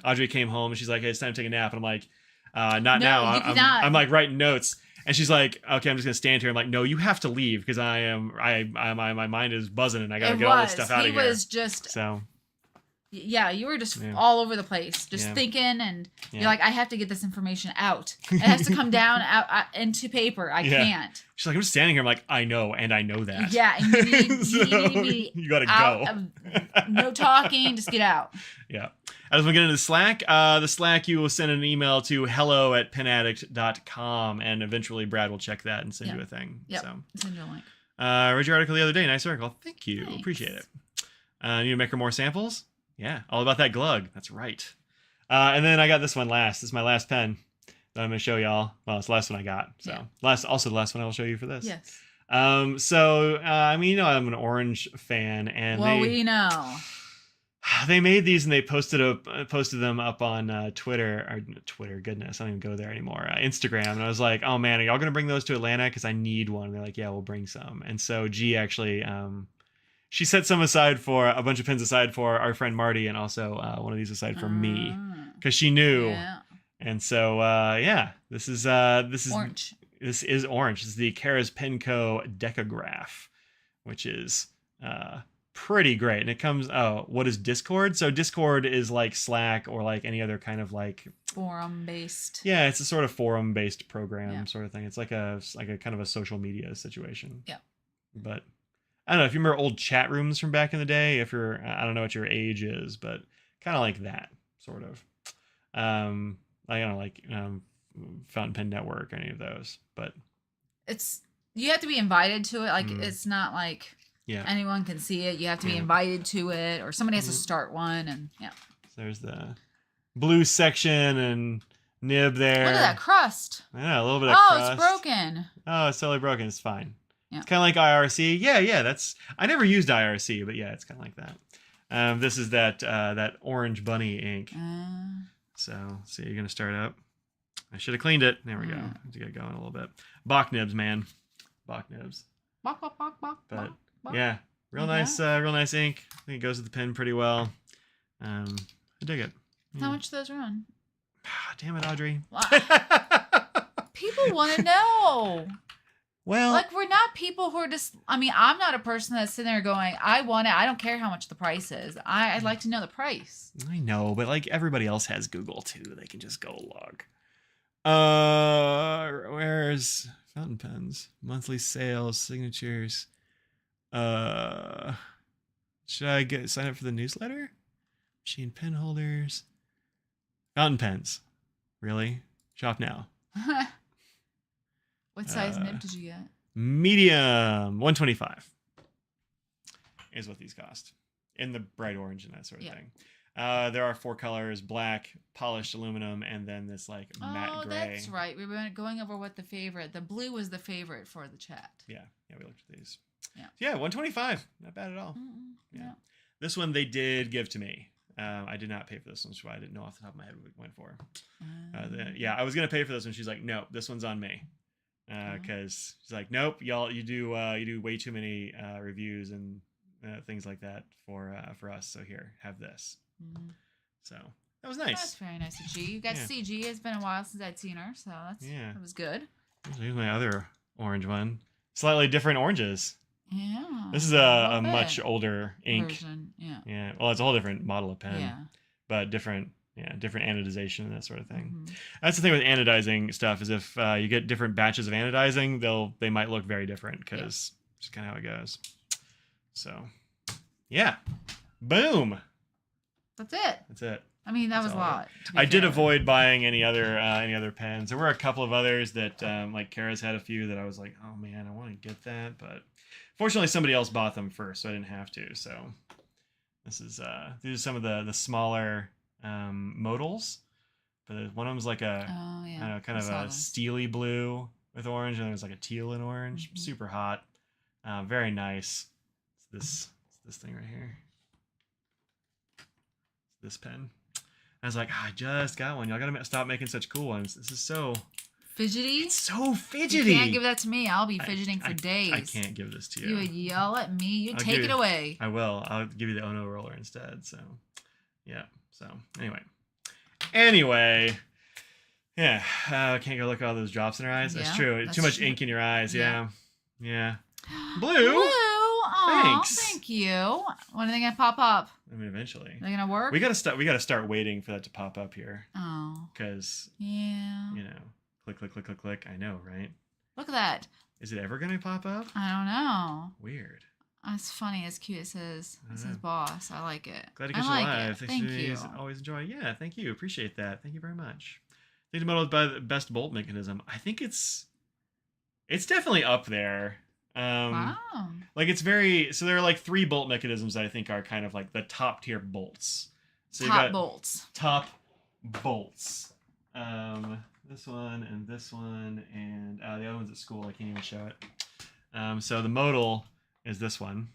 Speaker 1: Audrey came home and she's like, "Hey, it's time to take a nap." And I'm like, "Not now. I'm like writing notes." And she's like, "Okay, I'm just gonna stand here." I'm like, "No, you have to leave because my mind is buzzing and I gotta get all this stuff out of here."
Speaker 2: He was just
Speaker 1: so.
Speaker 2: Yeah, you were just all over the place, just thinking, and you're like, I have to get this information out. It has to come down out into paper. I can't.
Speaker 1: She's like, I'm just standing here. I'm like, I know, and I know that.
Speaker 2: Yeah, and you
Speaker 1: gotta go.
Speaker 2: No talking, just get out.
Speaker 1: Yeah. As we get into the Slack, you will send an email to hello@penaddict.com, and eventually Brad will check that and send you a thing.
Speaker 2: Yep.
Speaker 1: So.
Speaker 2: Send you a link.
Speaker 1: Read your article the other day. Nice article. Thank you.
Speaker 2: Thanks.
Speaker 1: Appreciate it. Need to make her more samples? Yeah, all about that glug. That's right. And then I got this one last. This is my last pen that I'm going to show y'all. Well, it's the last one I got. So also the last one I will show you for this.
Speaker 2: Yes.
Speaker 1: So I mean, I'm an orange fan, and
Speaker 2: we know.
Speaker 1: They made these and they posted them up on Twitter. Goodness, I don't even go there anymore. Instagram, and I was like, oh man, are y'all going to bring those to Atlanta? Because I need one. And they're like, yeah, we'll bring some. And so G actually. She set some aside for a bunch of pins aside for our friend Marty, and also one of these aside for me because she knew. Yeah. And so this is
Speaker 2: orange.
Speaker 1: This is orange. This is the Kara's Penco Decograph, which is pretty great. And it comes. Oh, what is Discord? So Discord is like Slack or like any other kind of like
Speaker 2: forum based.
Speaker 1: Yeah, it's a sort of forum based program sort of thing. It's like a kind of a social media situation.
Speaker 2: Yeah.
Speaker 1: But. I don't know if you remember old chat rooms from back in the day. If you're, I don't know what your age is, but kind of like that sort of. I don't know, like Fountain Pen Network or any of those, but
Speaker 2: you have to be invited to it. Like it's not like anyone can see it. You have to be invited to it, or somebody has to start one, and So
Speaker 1: there's the blue section and nib there.
Speaker 2: Look at that crust.
Speaker 1: Yeah, a little bit of crust.
Speaker 2: Oh, it's broken.
Speaker 1: Oh, it's totally broken. It's fine.
Speaker 2: Yeah.
Speaker 1: It's kind of like IRC. Yeah, that's... I never used IRC, but yeah, it's kind of like that. This is that orange bunny ink. So, you're going to start up. I should have cleaned it. There we go. I have to get going a little bit. Bach nibs, man. Bach nibs.
Speaker 2: Bach.
Speaker 1: But, yeah, real nice ink. I think it goes with the pen pretty well. I dig it.
Speaker 2: How much do those run?
Speaker 1: Damn it, Audrey.
Speaker 2: People want to know.
Speaker 1: Well,
Speaker 2: like, we're not people who are just, I mean, I'm not a person that's sitting there going, I want it. I don't care how much the price is. I'd like to know the price.
Speaker 1: I know, but like everybody else has Google too. They can just go log. Where's fountain pens? Monthly sales, signatures. Should I sign up for the newsletter? Machine pen holders. Fountain pens. Really? Shop now.
Speaker 2: What size nib did you get?
Speaker 1: Medium, 125 is what these cost in the bright orange and that sort of thing. There are 4 colors: black, polished aluminum, and then this like matte gray.
Speaker 2: Oh, that's right. We were going over what the blue was the favorite for the chat.
Speaker 1: Yeah, we looked at these.
Speaker 2: Yeah,
Speaker 1: 125, not bad at all. Yeah, this one they did give to me. I did not pay for this one, so I didn't know off the top of my head what we went for. I was gonna pay for this one. She's like, no, this one's on me. Because she's like, nope, you do way too many reviews and things like that for us. So here, have this. So that was nice.
Speaker 2: That's very nice of G. You got to see G. It's been a while since I'd seen her, so that was good.
Speaker 1: Here's my other orange one. Slightly different oranges.
Speaker 2: Yeah.
Speaker 1: This is a much older ink
Speaker 2: version. Yeah.
Speaker 1: Yeah. Well, it's a whole different model of pen.
Speaker 2: Yeah.
Speaker 1: But different anodization and that sort of thing. That's the thing with anodizing stuff is if you get different batches of anodizing, they might look very different because it's just kind of how it goes. So, yeah. Boom.
Speaker 2: That's it. I mean, that was a
Speaker 1: all
Speaker 2: lot.
Speaker 1: I did avoid buying any other pens. There were a couple of others that like Kara's had a few that I was like, oh man, I want to get that, but fortunately somebody else bought them first, so I didn't have to. So these are some of the smaller modals. But one of them was like a I don't know, kind of a steely blue with orange, and there was like a teal and orange. Mm-hmm. Super hot, very nice. It's this thing right here. This pen. I was like, I just got one. Y'all gotta stop making such cool ones. This is so
Speaker 2: fidgety.
Speaker 1: It's so fidgety.
Speaker 2: You can't give that to me. I'll be fidgeting for days.
Speaker 1: I can't give this to you.
Speaker 2: You would yell at me. You take it away.
Speaker 1: I will. I'll give you the Ono roller instead. So, yeah. So anyway. Yeah. Can't go look at all those drops in her eyes. That's true. Too much ink in your eyes. Yeah. Blue. Thanks.
Speaker 2: Thank you. When are they gonna pop up?
Speaker 1: I mean, eventually.
Speaker 2: Are they gonna work?
Speaker 1: We gotta start waiting for that to pop up here.
Speaker 2: Oh.
Speaker 1: Because click, click, click, click, click. I know, right?
Speaker 2: Look at that.
Speaker 1: Is it ever gonna pop up?
Speaker 2: I don't know.
Speaker 1: Weird.
Speaker 2: It's funny. It's cute. It says boss. I like it.
Speaker 1: Glad to catch you live. Thank you. Always enjoy. Yeah, thank you. Appreciate that. Thank you very much. Think the model is by the best bolt mechanism. I think it's definitely up there.
Speaker 2: Wow.
Speaker 1: Like it's very so there are like 3 bolt mechanisms that I think are kind of like the top tier bolts. So you got top bolts. This one and this one and the other one's at school. I can't even show it. So the modal is this one.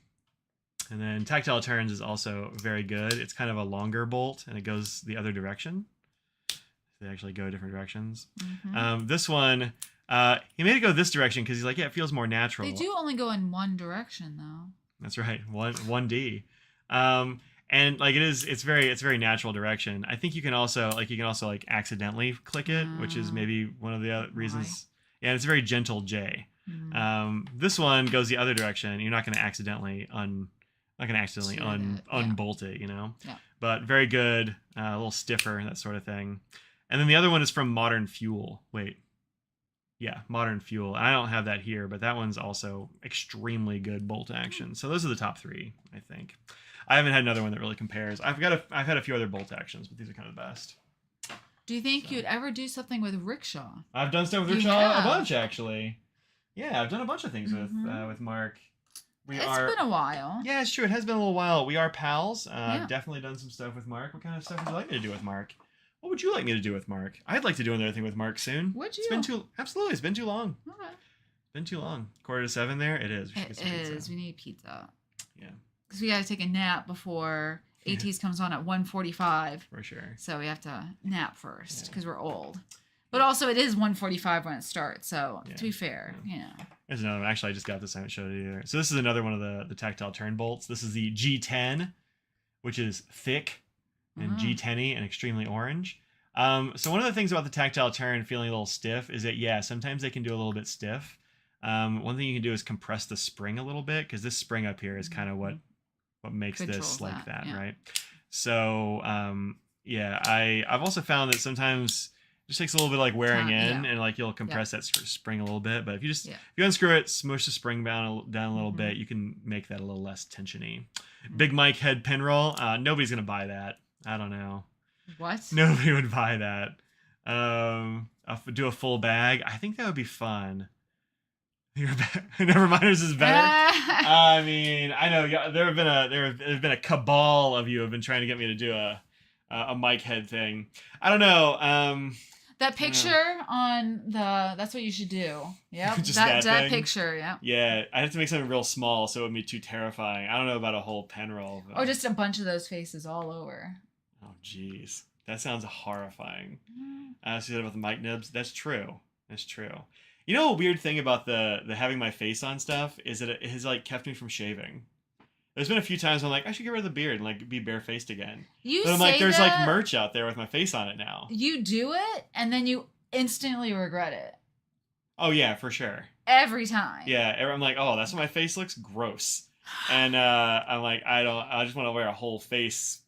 Speaker 1: And then tactile turns is also very good. It's kind of a longer bolt and it goes the other direction. They actually go different directions. Mm-hmm. This one, he made it go this direction because he's like, yeah, it feels more natural.
Speaker 2: They do only go in one direction though.
Speaker 1: That's right, 1D. And like it's very natural direction. I think you can also accidentally click it, which is maybe one of the other reasons. Yeah, it's a very gentle J. Mm. This one goes the other direction. You're not going to accidentally unbolt it, you know. Yeah. But very good, a little stiffer, that sort of thing. And then the other one is from Modern Fuel. Modern Fuel. I don't have that here, but that one's also extremely good bolt action. So those are the top 3, I think. I haven't had another one that really compares. I've had a few other bolt actions, but these are kind of the best.
Speaker 2: Do you think you'd ever do something with Rickshaw?
Speaker 1: I've done stuff with Rickshaw a bunch, actually. Yeah, I've done a bunch of things with Mark. It's been a while. Yeah, it's true. It has been a little while. We are pals. I've definitely done some stuff with Mark. What kind of stuff would you like me to do with Mark? What would you like me to do with Mark? I'd like to do another thing with Mark soon.
Speaker 2: Would you?
Speaker 1: It's been too long.
Speaker 2: Okay.
Speaker 1: Been too long. 6:45 there. It is.
Speaker 2: It is. We need pizza.
Speaker 1: Yeah.
Speaker 2: Because we got to take a nap before ATs comes on at 1:45.
Speaker 1: For sure.
Speaker 2: So we have to nap first because we're old. But also it is 1:45 when it starts. So to be fair,
Speaker 1: There's another one. Actually, I just got this. I haven't showed it either. So this is another one of the tactile turn bolts. This is the G10, which is thick and G10y and extremely orange. So one of the things about the tactile turn feeling a little stiff is that, sometimes they can do a little bit stiff. One thing you can do is compress the spring a little bit because this spring up here is kind of what makes this like that, right? So, I've also found that sometimes it just takes a little bit of like wearing in and like you'll compress that spring a little bit. But if you just if you unscrew it, smush the spring down a little bit, you can make that a little less tensiony. Big Mike head pin roll. Nobody's going to buy that. I don't know.
Speaker 2: What?
Speaker 1: Nobody would buy that. I'll do a full bag. I think that would be fun. Never mind, this is better. I mean, I know there have been a cabal of you who have been trying to get me to do a mic head thing. I don't know.
Speaker 2: That picture on that's what you should do. Yeah, that picture. Yeah.
Speaker 1: Yeah, I have to make something real small so it would be too terrifying. I don't know about a whole pen roll.
Speaker 2: Or just a bunch of those faces all over.
Speaker 1: Oh, jeez. That sounds horrifying. I see that about the mic nibs. That's true. That's true. You know, a weird thing about the having my face on stuff is that it has like kept me from shaving. There's been a few times I'm like, I should get rid of the beard and like be barefaced again. But I'm like, there's like merch out there with my face on it now.
Speaker 2: You do it and then you instantly regret it.
Speaker 1: Oh yeah, for sure.
Speaker 2: Every time.
Speaker 1: Yeah, I'm like, oh, that's what my face looks gross. And I'm like, I just want to wear a whole face,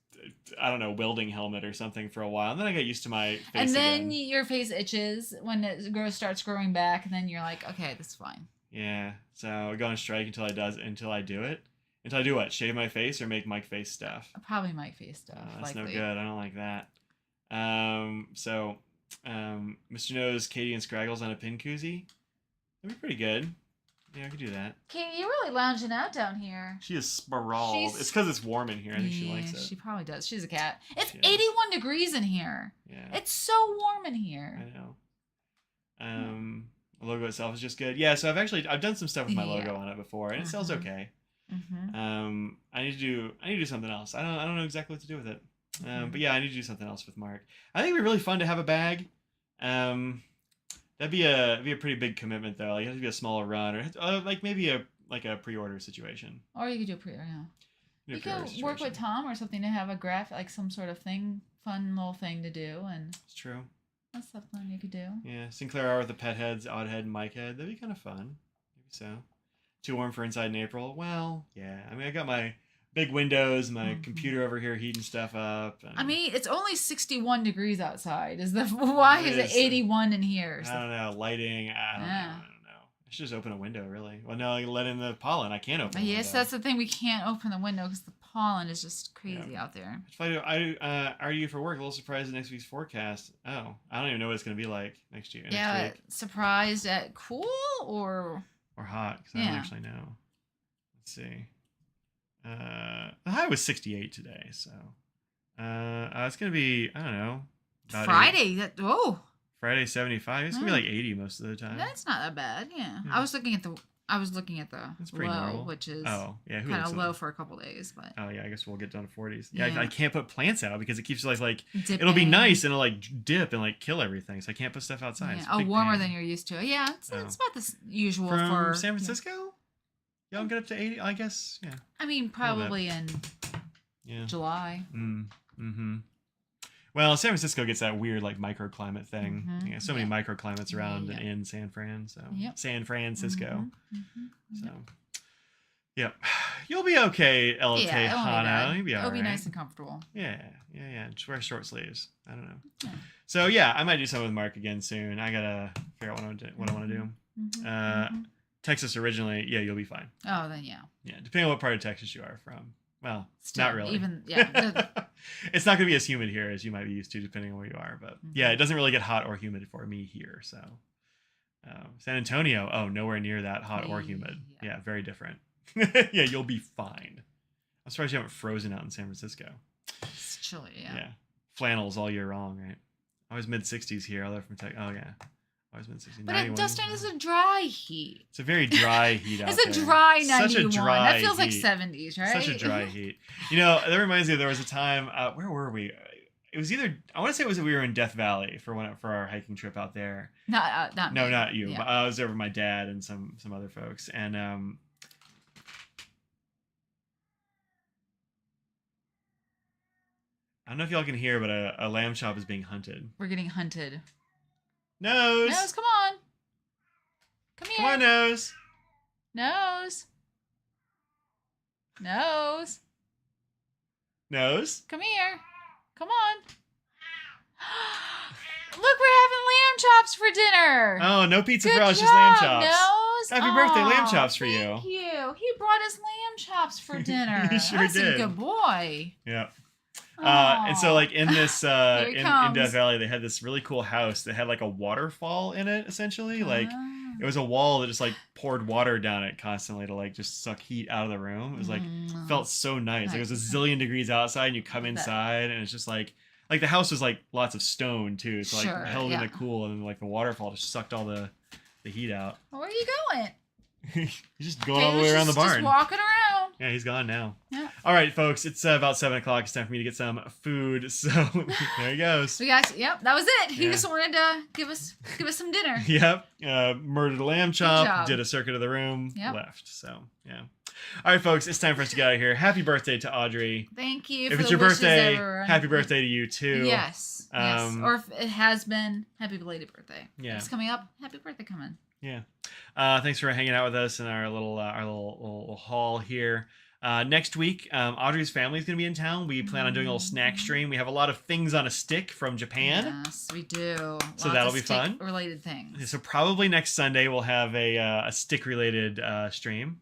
Speaker 1: I don't know, welding helmet or something for a while. And then I get used to my face
Speaker 2: and then
Speaker 1: again.
Speaker 2: Your face itches when it starts growing back. And then you're like, okay, this is fine.
Speaker 1: Yeah. So I go on strike until I do it. Until I do what? Shave my face or make Mike face stuff?
Speaker 2: Probably Mike face stuff.
Speaker 1: That's
Speaker 2: likely.
Speaker 1: no good. I don't like that. Mr. Nose, Katie, and Scraggles on a pin koozie. That'd be pretty good. Yeah, I could do that.
Speaker 2: Katie, you're really lounging out down here.
Speaker 1: She is sprawled. It's because it's warm in here. I think she likes it.
Speaker 2: She probably does. She's a cat. It's
Speaker 1: She
Speaker 2: 81 degrees in here.
Speaker 1: Yeah.
Speaker 2: It's so warm in here.
Speaker 1: I know. The logo itself is just good. Yeah, so I've done some stuff with my logo on it before, and it sells okay. I need to do something else. I don't know exactly what to do with it. But yeah, I need to do something else with Mark. I think it'd be really fun to have a bag. That'd be a pretty big commitment though. Like it has to be a smaller run, or like maybe a pre-order situation.
Speaker 2: Or you could do pre-order. Yeah. You could work with Tom or something to have a like some sort of thing, fun little thing to do, and
Speaker 1: it's true.
Speaker 2: That's something you could do.
Speaker 1: Yeah, Sinclair R with the pet heads, odd head, and Mike head. That'd be kind of fun. Maybe so. Too warm for inside in April. Well, yeah. I mean, I got my big windows, my computer over here heating stuff up.
Speaker 2: I mean, it's only 61 degrees outside. Why is it 81 in here?
Speaker 1: I don't know. Lighting. I don't know. I should just open a window, really. Well, no, I let in the pollen. I can't open the window.
Speaker 2: Yes, that's the thing. We can't open the window because the pollen is just crazy out there.
Speaker 1: If I are you for work? A little surprised at next week's forecast. Oh, I don't even know what it's going to be like next year.
Speaker 2: Yeah,
Speaker 1: next week.
Speaker 2: Surprised at cool or
Speaker 1: hot, because I don't actually know. Let's see. The high was 68 today, so it's gonna be, I don't know,
Speaker 2: Friday.
Speaker 1: Friday 75. It's gonna be like 80 most of the time.
Speaker 2: That's not that bad. Yeah. I was looking at the
Speaker 1: That's pretty
Speaker 2: low,
Speaker 1: normal.
Speaker 2: which is
Speaker 1: kind
Speaker 2: of low for a couple days, but
Speaker 1: I guess we'll get down to 40s. Yeah, I can't put plants out because it keeps like
Speaker 2: dipping.
Speaker 1: It'll be nice and it'll like dip and like kill everything, so I can't put stuff outside.
Speaker 2: Yeah. Warmer than you're used to. Yeah, it's about the usual for
Speaker 1: San Francisco. Yeah. Y'all get up to 80, I guess. Yeah.
Speaker 2: I mean, probably in July.
Speaker 1: Well, San Francisco gets that weird like microclimate thing. So many microclimates around and in San Fran. So San Francisco. So you'll be okay, LK Hana. You'll be all right.
Speaker 2: It'll be nice and comfortable.
Speaker 1: Yeah. Just wear short sleeves. I don't know. Yeah. So I might do something with Mark again soon. I gotta figure out what I want to do. Texas originally, you'll be fine.
Speaker 2: Oh, then yeah.
Speaker 1: Yeah, depending on what part of Texas you are from. Well,
Speaker 2: still,
Speaker 1: not really. It's not going to be as humid here as you might be used to, depending on where you are. But it doesn't really get hot or humid for me here. So, San Antonio, nowhere near that hot or humid. Yeah, very different. You'll be fine. I'm surprised you haven't frozen out in San Francisco.
Speaker 2: It's chilly, yeah.
Speaker 1: Flannels all year long, right? I was mid 60s here. I left from Texas. Oh yeah.
Speaker 2: But Dustin, is a dry heat.
Speaker 1: It's a very dry heat out there.
Speaker 2: It's a dry 91.
Speaker 1: Such a dry
Speaker 2: that feels
Speaker 1: heat.
Speaker 2: Like 70s, right?
Speaker 1: Such a dry heat. That reminds me, there was a time, where were we? It was either, I want to say we were in Death Valley for our hiking trip out there.
Speaker 2: Not
Speaker 1: No,
Speaker 2: me.
Speaker 1: not you.
Speaker 2: Yeah.
Speaker 1: I was there with my dad and some other folks. And I don't know if y'all can hear, but a lamb chop is being hunted.
Speaker 2: We're getting hunted.
Speaker 1: Nose,
Speaker 2: come on. Come here.
Speaker 1: Come on, Nose.
Speaker 2: Nose. Come here. Come on. Look, we're having lamb chops for dinner.
Speaker 1: Oh, no pizza for us,
Speaker 2: job,
Speaker 1: just lamb chops.
Speaker 2: Nose.
Speaker 1: Happy birthday, lamb chops for you.
Speaker 2: Thank you. He brought us lamb chops for dinner.
Speaker 1: He sure
Speaker 2: That's
Speaker 1: did.
Speaker 2: a good boy.
Speaker 1: Yeah. And so like in this in Death Valley, they had this really cool house that had like a waterfall in it, essentially. Like it was a wall that just like poured water down it constantly to like just suck heat out of the room. It was like felt so nice. Like it was a zillion degrees outside and you come inside and it's just like the house was like lots of stone too. So like held in the cool, and then like the waterfall just sucked all the heat out.
Speaker 2: Where are you going?
Speaker 1: He's just going all the way around the barn.
Speaker 2: Just walking around.
Speaker 1: Yeah, he's gone now.
Speaker 2: Yeah.
Speaker 1: All right, folks. It's about 7 o'clock. It's time for me to get some food. So there he goes.
Speaker 2: We got. Yep, that was it. He just wanted to give us some dinner.
Speaker 1: Yep. Murdered a lamb chop. Did a circuit of the room. Left. So yeah. All right, folks. It's time for us to get out of here. Happy birthday to Audrey.
Speaker 2: Thank you.
Speaker 1: If it's your birthday, happy birthday to you too.
Speaker 2: Yes. Yes. Or if it has been, happy belated birthday.
Speaker 1: Yeah.
Speaker 2: If it's coming up. Happy birthday coming.
Speaker 1: Yeah. Thanks for hanging out with us in our little haul here. Next week, Audrey's family is going to be in town. We plan on doing a little snack stream. We have a lot of things on a stick from Japan.
Speaker 2: Yes, we do.
Speaker 1: So that'll be fun.
Speaker 2: Related things.
Speaker 1: So probably next Sunday we'll have a stick related stream.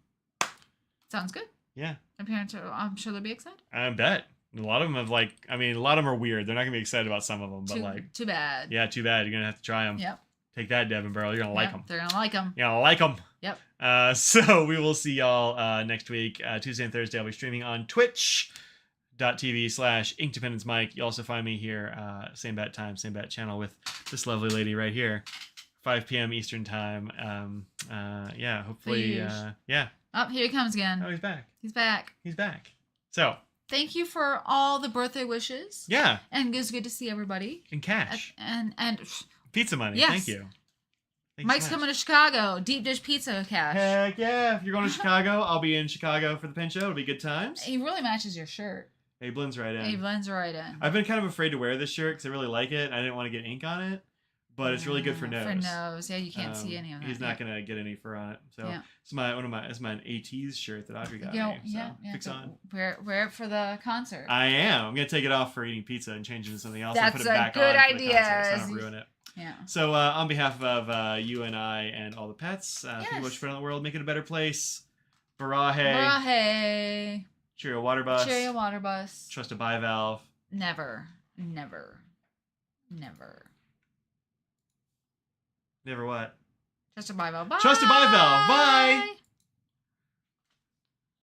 Speaker 2: Sounds good.
Speaker 1: Yeah.
Speaker 2: I'm sure they'll be excited.
Speaker 1: I bet. A lot of them have a lot of them are weird. They're not gonna be excited about some of them, but
Speaker 2: Too bad.
Speaker 1: yeah, too bad. You're gonna have to try them.
Speaker 2: Yep.
Speaker 1: Take that, Devin Burrow. You're gonna like them.
Speaker 2: They're gonna like them.
Speaker 1: You're gonna like them.
Speaker 2: Yep.
Speaker 1: So we will see y'all next week, Tuesday and Thursday. I'll be streaming on twitch.tv/Inkdependence Mike. You also find me here, same bat time, same bat channel with this lovely lady right here, 5 p.m. Eastern time. Yeah, hopefully, yeah.
Speaker 2: Oh, here he comes again.
Speaker 1: Oh, he's back.
Speaker 2: He's back.
Speaker 1: He's back. So.
Speaker 2: Thank you for all the birthday wishes.
Speaker 1: Yeah.
Speaker 2: And it was good to see everybody.
Speaker 1: And cash.
Speaker 2: And
Speaker 1: pizza money.
Speaker 2: Yes.
Speaker 1: Thank you. Thanks
Speaker 2: Mike's
Speaker 1: so much.
Speaker 2: coming to Chicago. Deep dish pizza cash.
Speaker 1: Heck yeah. If you're going to Chicago, I'll be in Chicago for the Pin Show. It'll be good times.
Speaker 2: He really matches your shirt.
Speaker 1: He blends right in.
Speaker 2: He blends right in.
Speaker 1: I've been kind of afraid to wear this shirt because I really like it. I didn't want to get ink on it. But it's really good for nose.
Speaker 2: For nose, yeah, you can't see any of that.
Speaker 1: He's not gonna get any fur on it. So it's my AT's shirt that Audrey got me. So fix on.
Speaker 2: Wear it for the concert.
Speaker 1: I am. I'm gonna take it off for eating pizza and change it into something else.
Speaker 2: That's
Speaker 1: and put it back
Speaker 2: a good
Speaker 1: on
Speaker 2: idea.
Speaker 1: For the concert, so I don't ruin it.
Speaker 2: Yeah.
Speaker 1: So on behalf of you and I and all the pets, thank you much for the world, make it a better place. Barahe.
Speaker 2: Barahe.
Speaker 1: Cheerio water bus.
Speaker 2: Cheerio water bus.
Speaker 1: Trust a bivalve.
Speaker 2: Never. Never. Never.
Speaker 1: Never what?
Speaker 2: Trust a bivalve. Bye.
Speaker 1: Trust a bivalve. Bye.